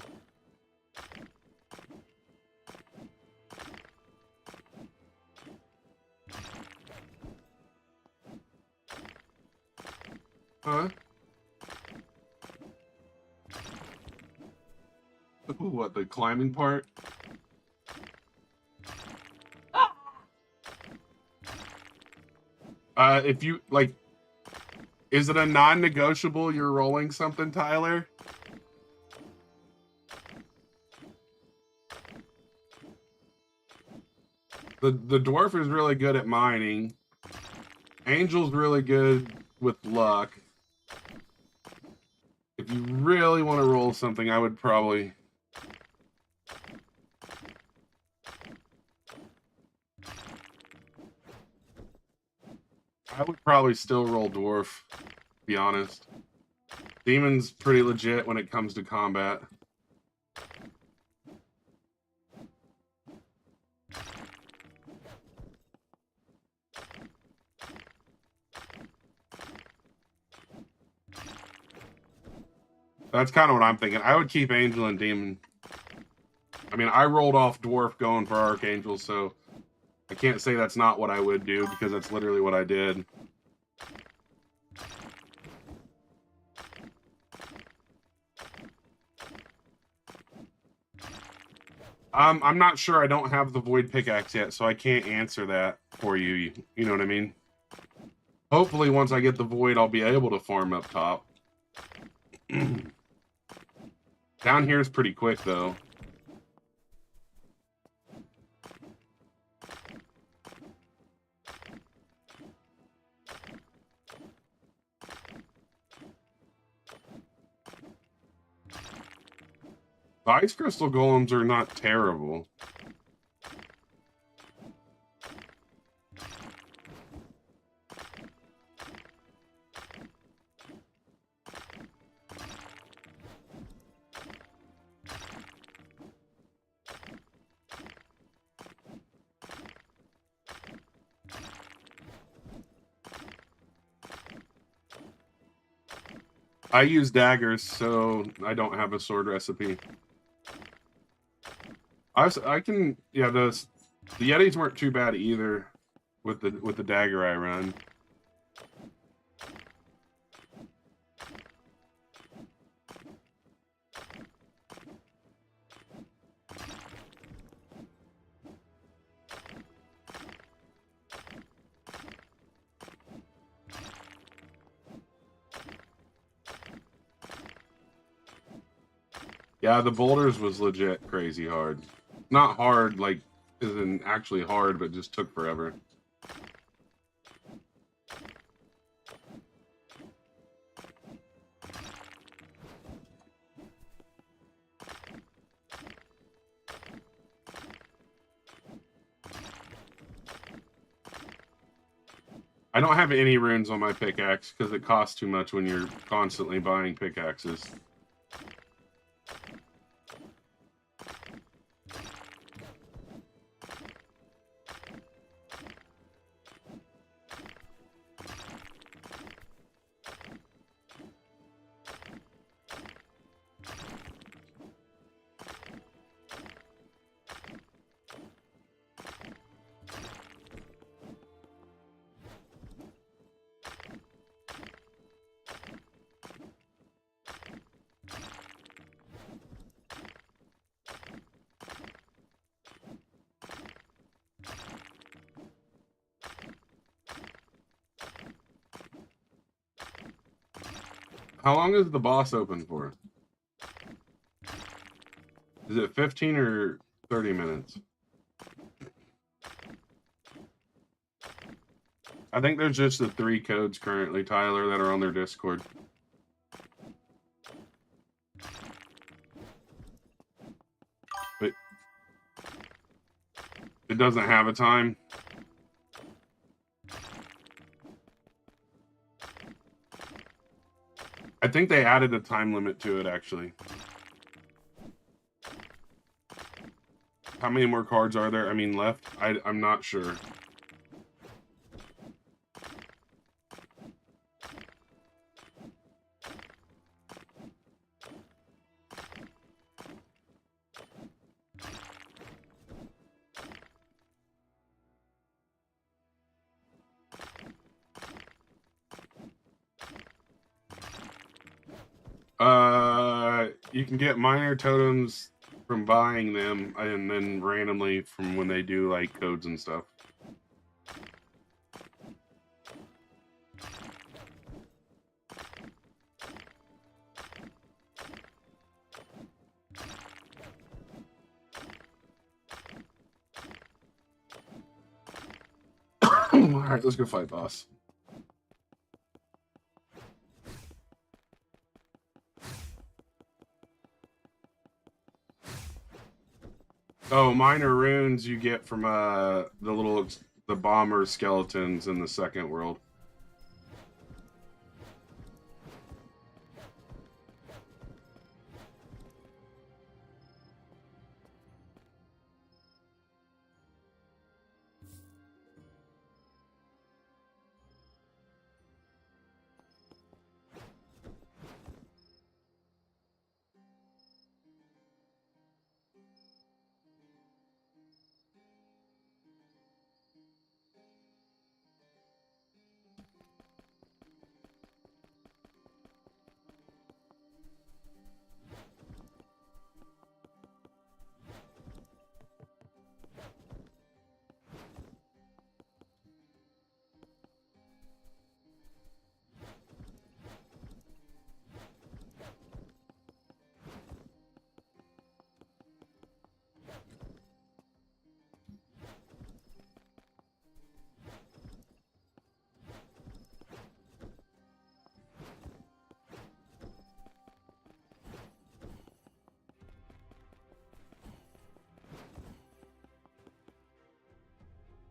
Huh? Ooh, what, the climbing part? If you, like, is it a non-negotiable you're rolling something, Tyler? The dwarf is really good at mining. Angel's really good with luck. If you really want to roll something, I would probably... still roll dwarf, to be honest. Demon's pretty legit when it comes to combat. That's kind of what I'm thinking. I would keep angel and demon. I mean, I rolled off dwarf going for archangel, so I can't say that's not what I would do, because that's literally what I did. I'm not sure. I don't have the void pickaxe yet, so I can't answer that for you. You know what I mean? Hopefully, once I get the void, I'll be able to farm up top. Down here is pretty quick, though. The ice crystal golems are not terrible. I use daggers, so I don't have a sword recipe. I can, yeah, the Yetis weren't too bad either with the dagger I run. Yeah, the boulders was legit crazy hard. Not hard, like, isn't actually hard, but just took forever. I don't have any runes on my pickaxe because it costs too much when you're constantly buying pickaxes. How long is the boss open for? Is it 15 or 30 minutes? I think there's just the 3 codes currently, Tyler, that are on their Discord. But it doesn't have a time. I think they added a time limit to it, actually. How many more cards are there? I mean, left? I'm not sure. You can get minor totems from buying them, and then randomly from when they do like codes and stuff. All right, let's go fight boss. Oh, minor runes you get from the bomber skeletons in the second world.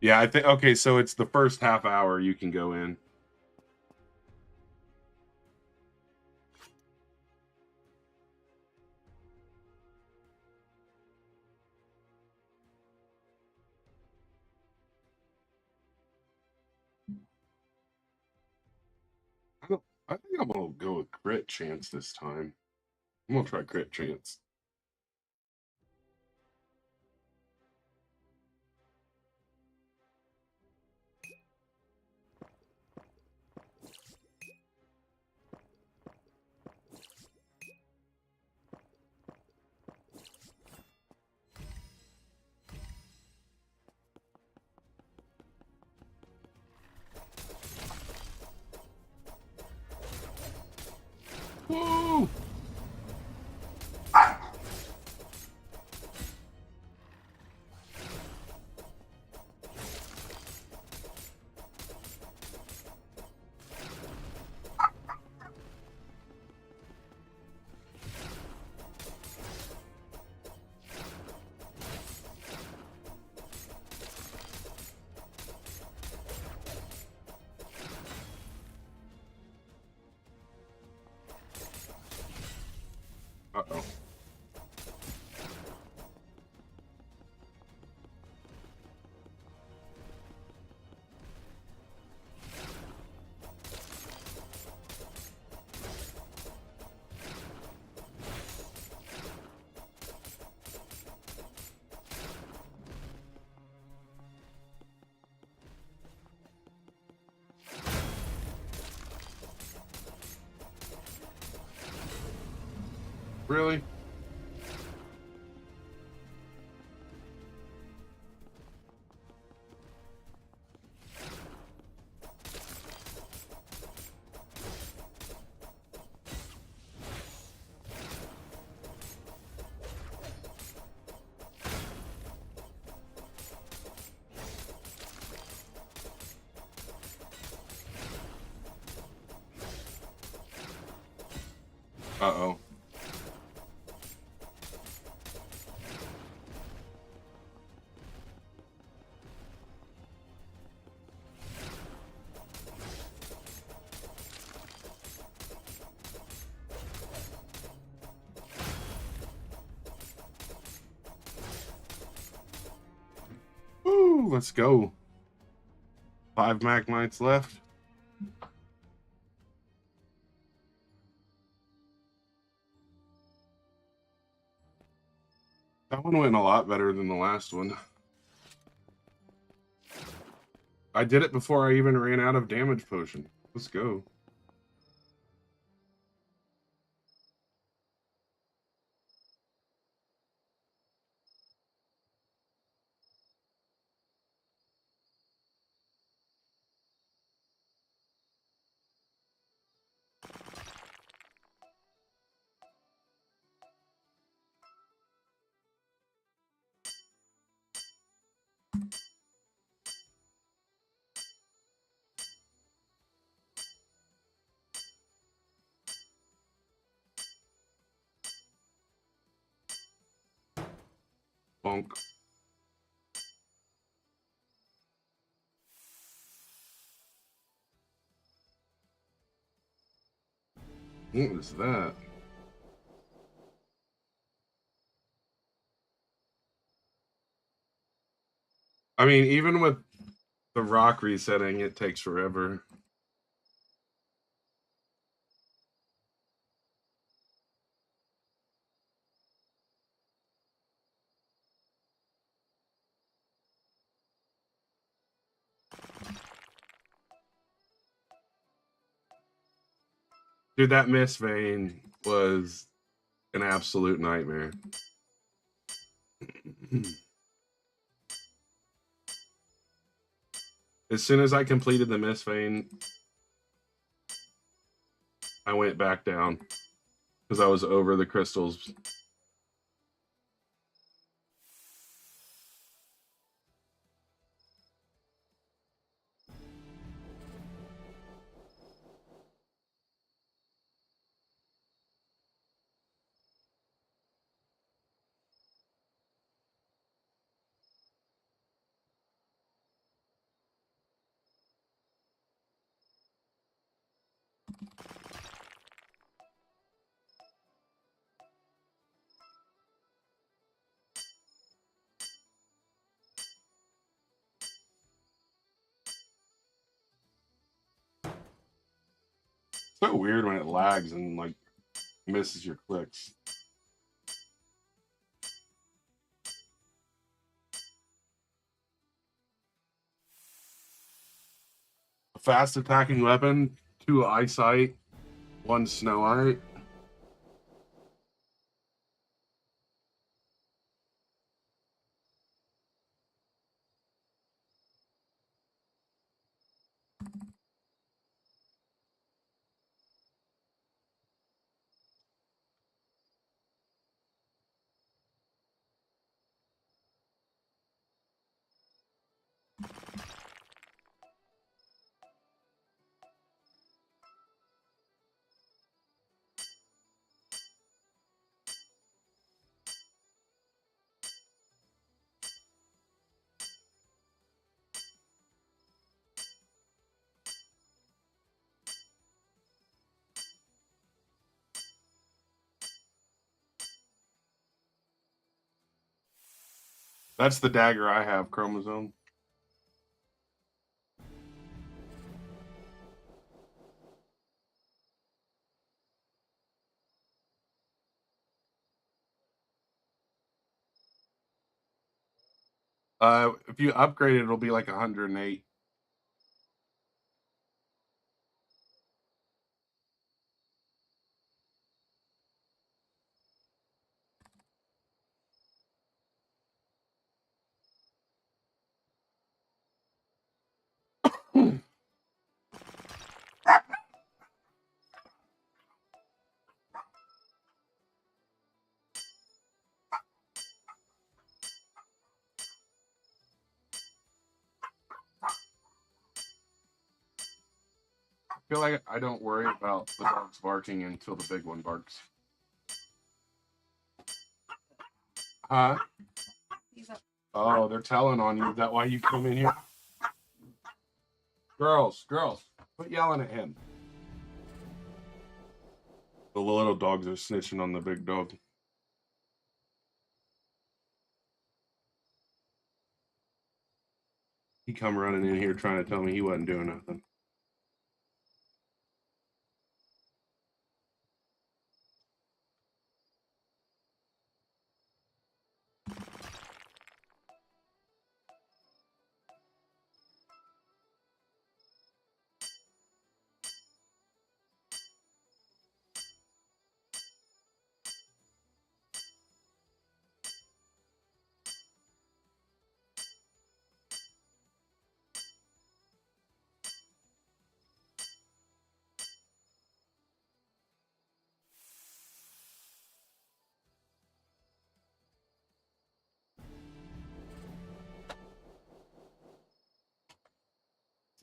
Yeah, I think, okay, so it's the first half hour you can go in. I think I'm gonna go with crit chance this time. I'm gonna try crit chance. Woo! Uh-oh. Really? Uh-oh. Woo, let's go. 5 Magmites left. That one went a lot better than the last one. I did it before I even ran out of damage potion. Let's go. Bonk. What is that? I mean, even with the rock resetting, it takes forever. Dude, that mist vein was an absolute nightmare. As soon as I completed the mist vein, I went back down because I was over the crystals. So weird when it lags and like misses your clicks. A fast attacking weapon, 2 eyesight, 1 snowite. That's the dagger I have, chromosome. If you upgrade it, it'll be like 108. I feel like I don't worry about the dogs barking until the big one barks. Huh? He's up. Oh, they're telling on you. Is that why you come in here? Girls, quit yelling at him. The little dogs are snitching on the big dog. He come running in here trying to tell me he wasn't doing nothing.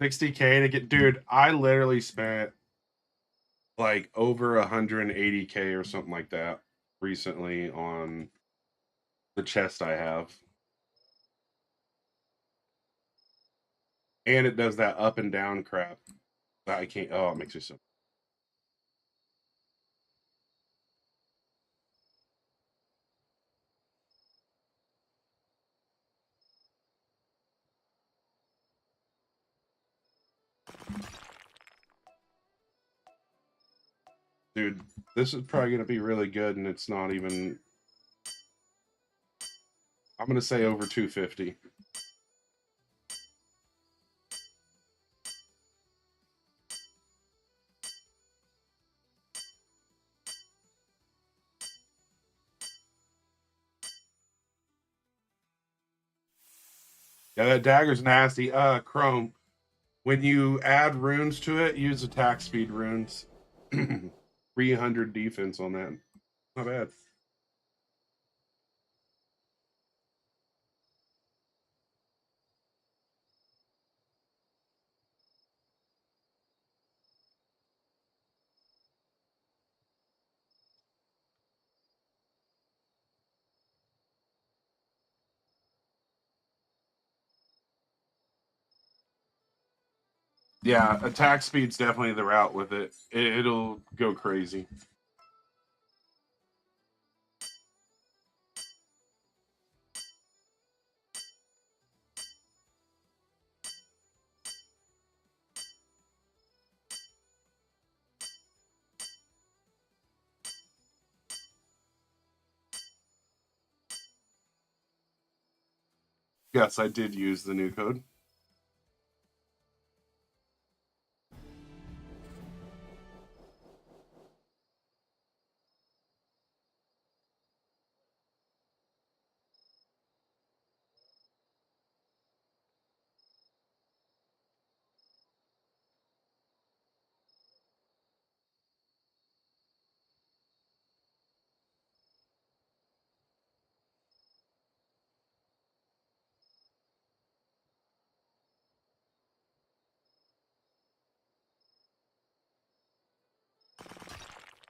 $60K to get, dude. I literally spent like over 180K or something like that recently on the chest I have, and it does that up and down crap that I can't. Oh, it makes me so. Dude, this is probably gonna be really good, and it's not even. I'm gonna say over 250. Yeah, that dagger's nasty. Chrome. When you add runes to it, use attack speed runes. 300 defense on that. Not bad. Yeah, attack speed's definitely the route with it. It'll go crazy. Yes, I did use the new code.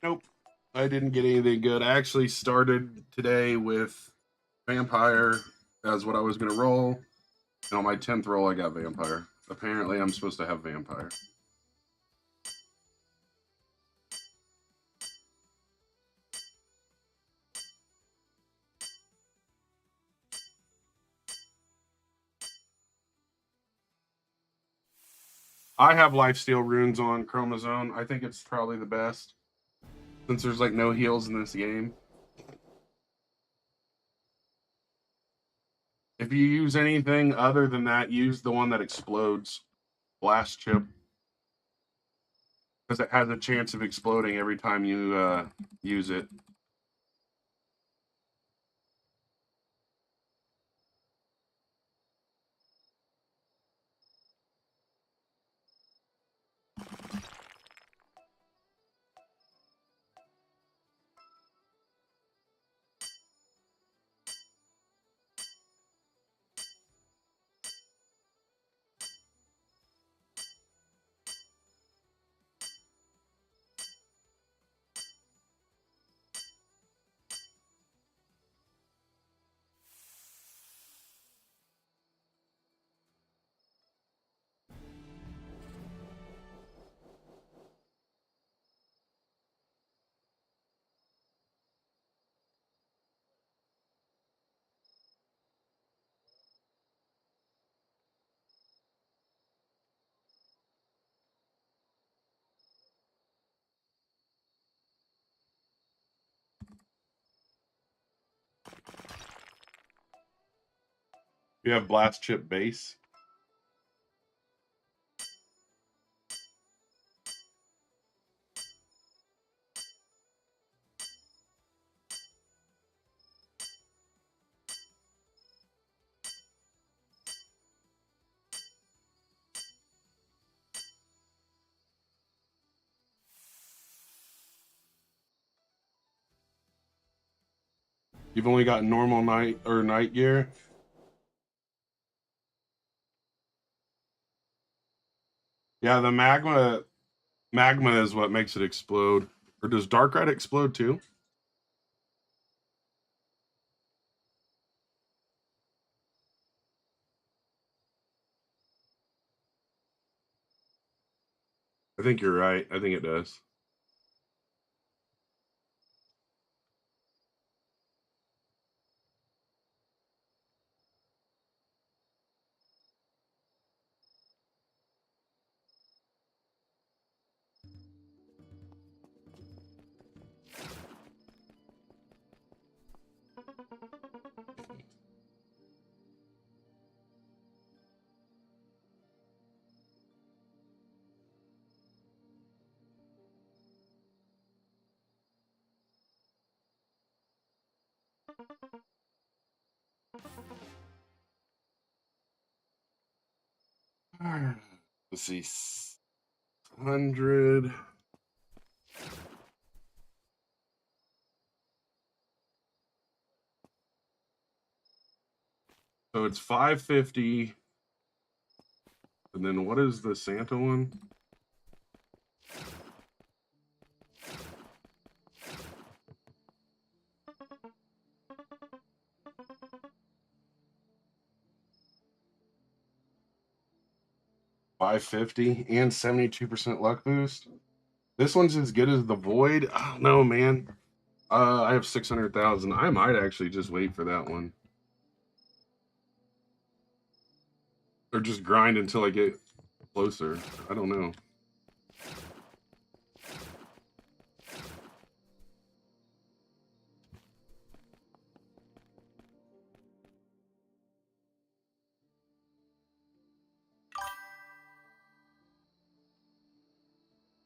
Nope. I didn't get anything good. I actually started today with vampire as what I was going to roll. And on my 10th roll, I got vampire. Apparently, I'm supposed to have vampire. I have lifesteal runes on chromosome. I think it's probably the best since there's like no heals in this game. If you use anything other than that, use the one that explodes. Blast chip. Because it has a chance of exploding every time you use it. You have blast chip base. You've only got normal night or night gear. Yeah, the magma is what makes it explode. Or does dark red explode too? I think you're right. I think it does. Let's see. 100. So it's 550. And then what is the Santa one? $550 and 72% luck boost. This one's as good as the Void. I don't know, man. I have 600,000. I might actually just wait for that one. Or just grind until I get closer. I don't know.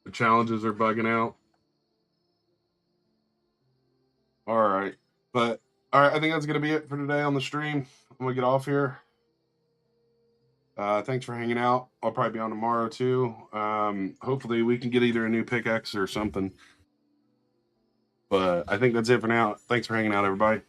The challenges are bugging out. All right. But, all right, I think that's going to be it for today on the stream. I'm going to get off here. Thanks for hanging out. I'll probably be on tomorrow too. Hopefully we can get either a new pickaxe or something. But I think that's it for now. Thanks for hanging out, everybody.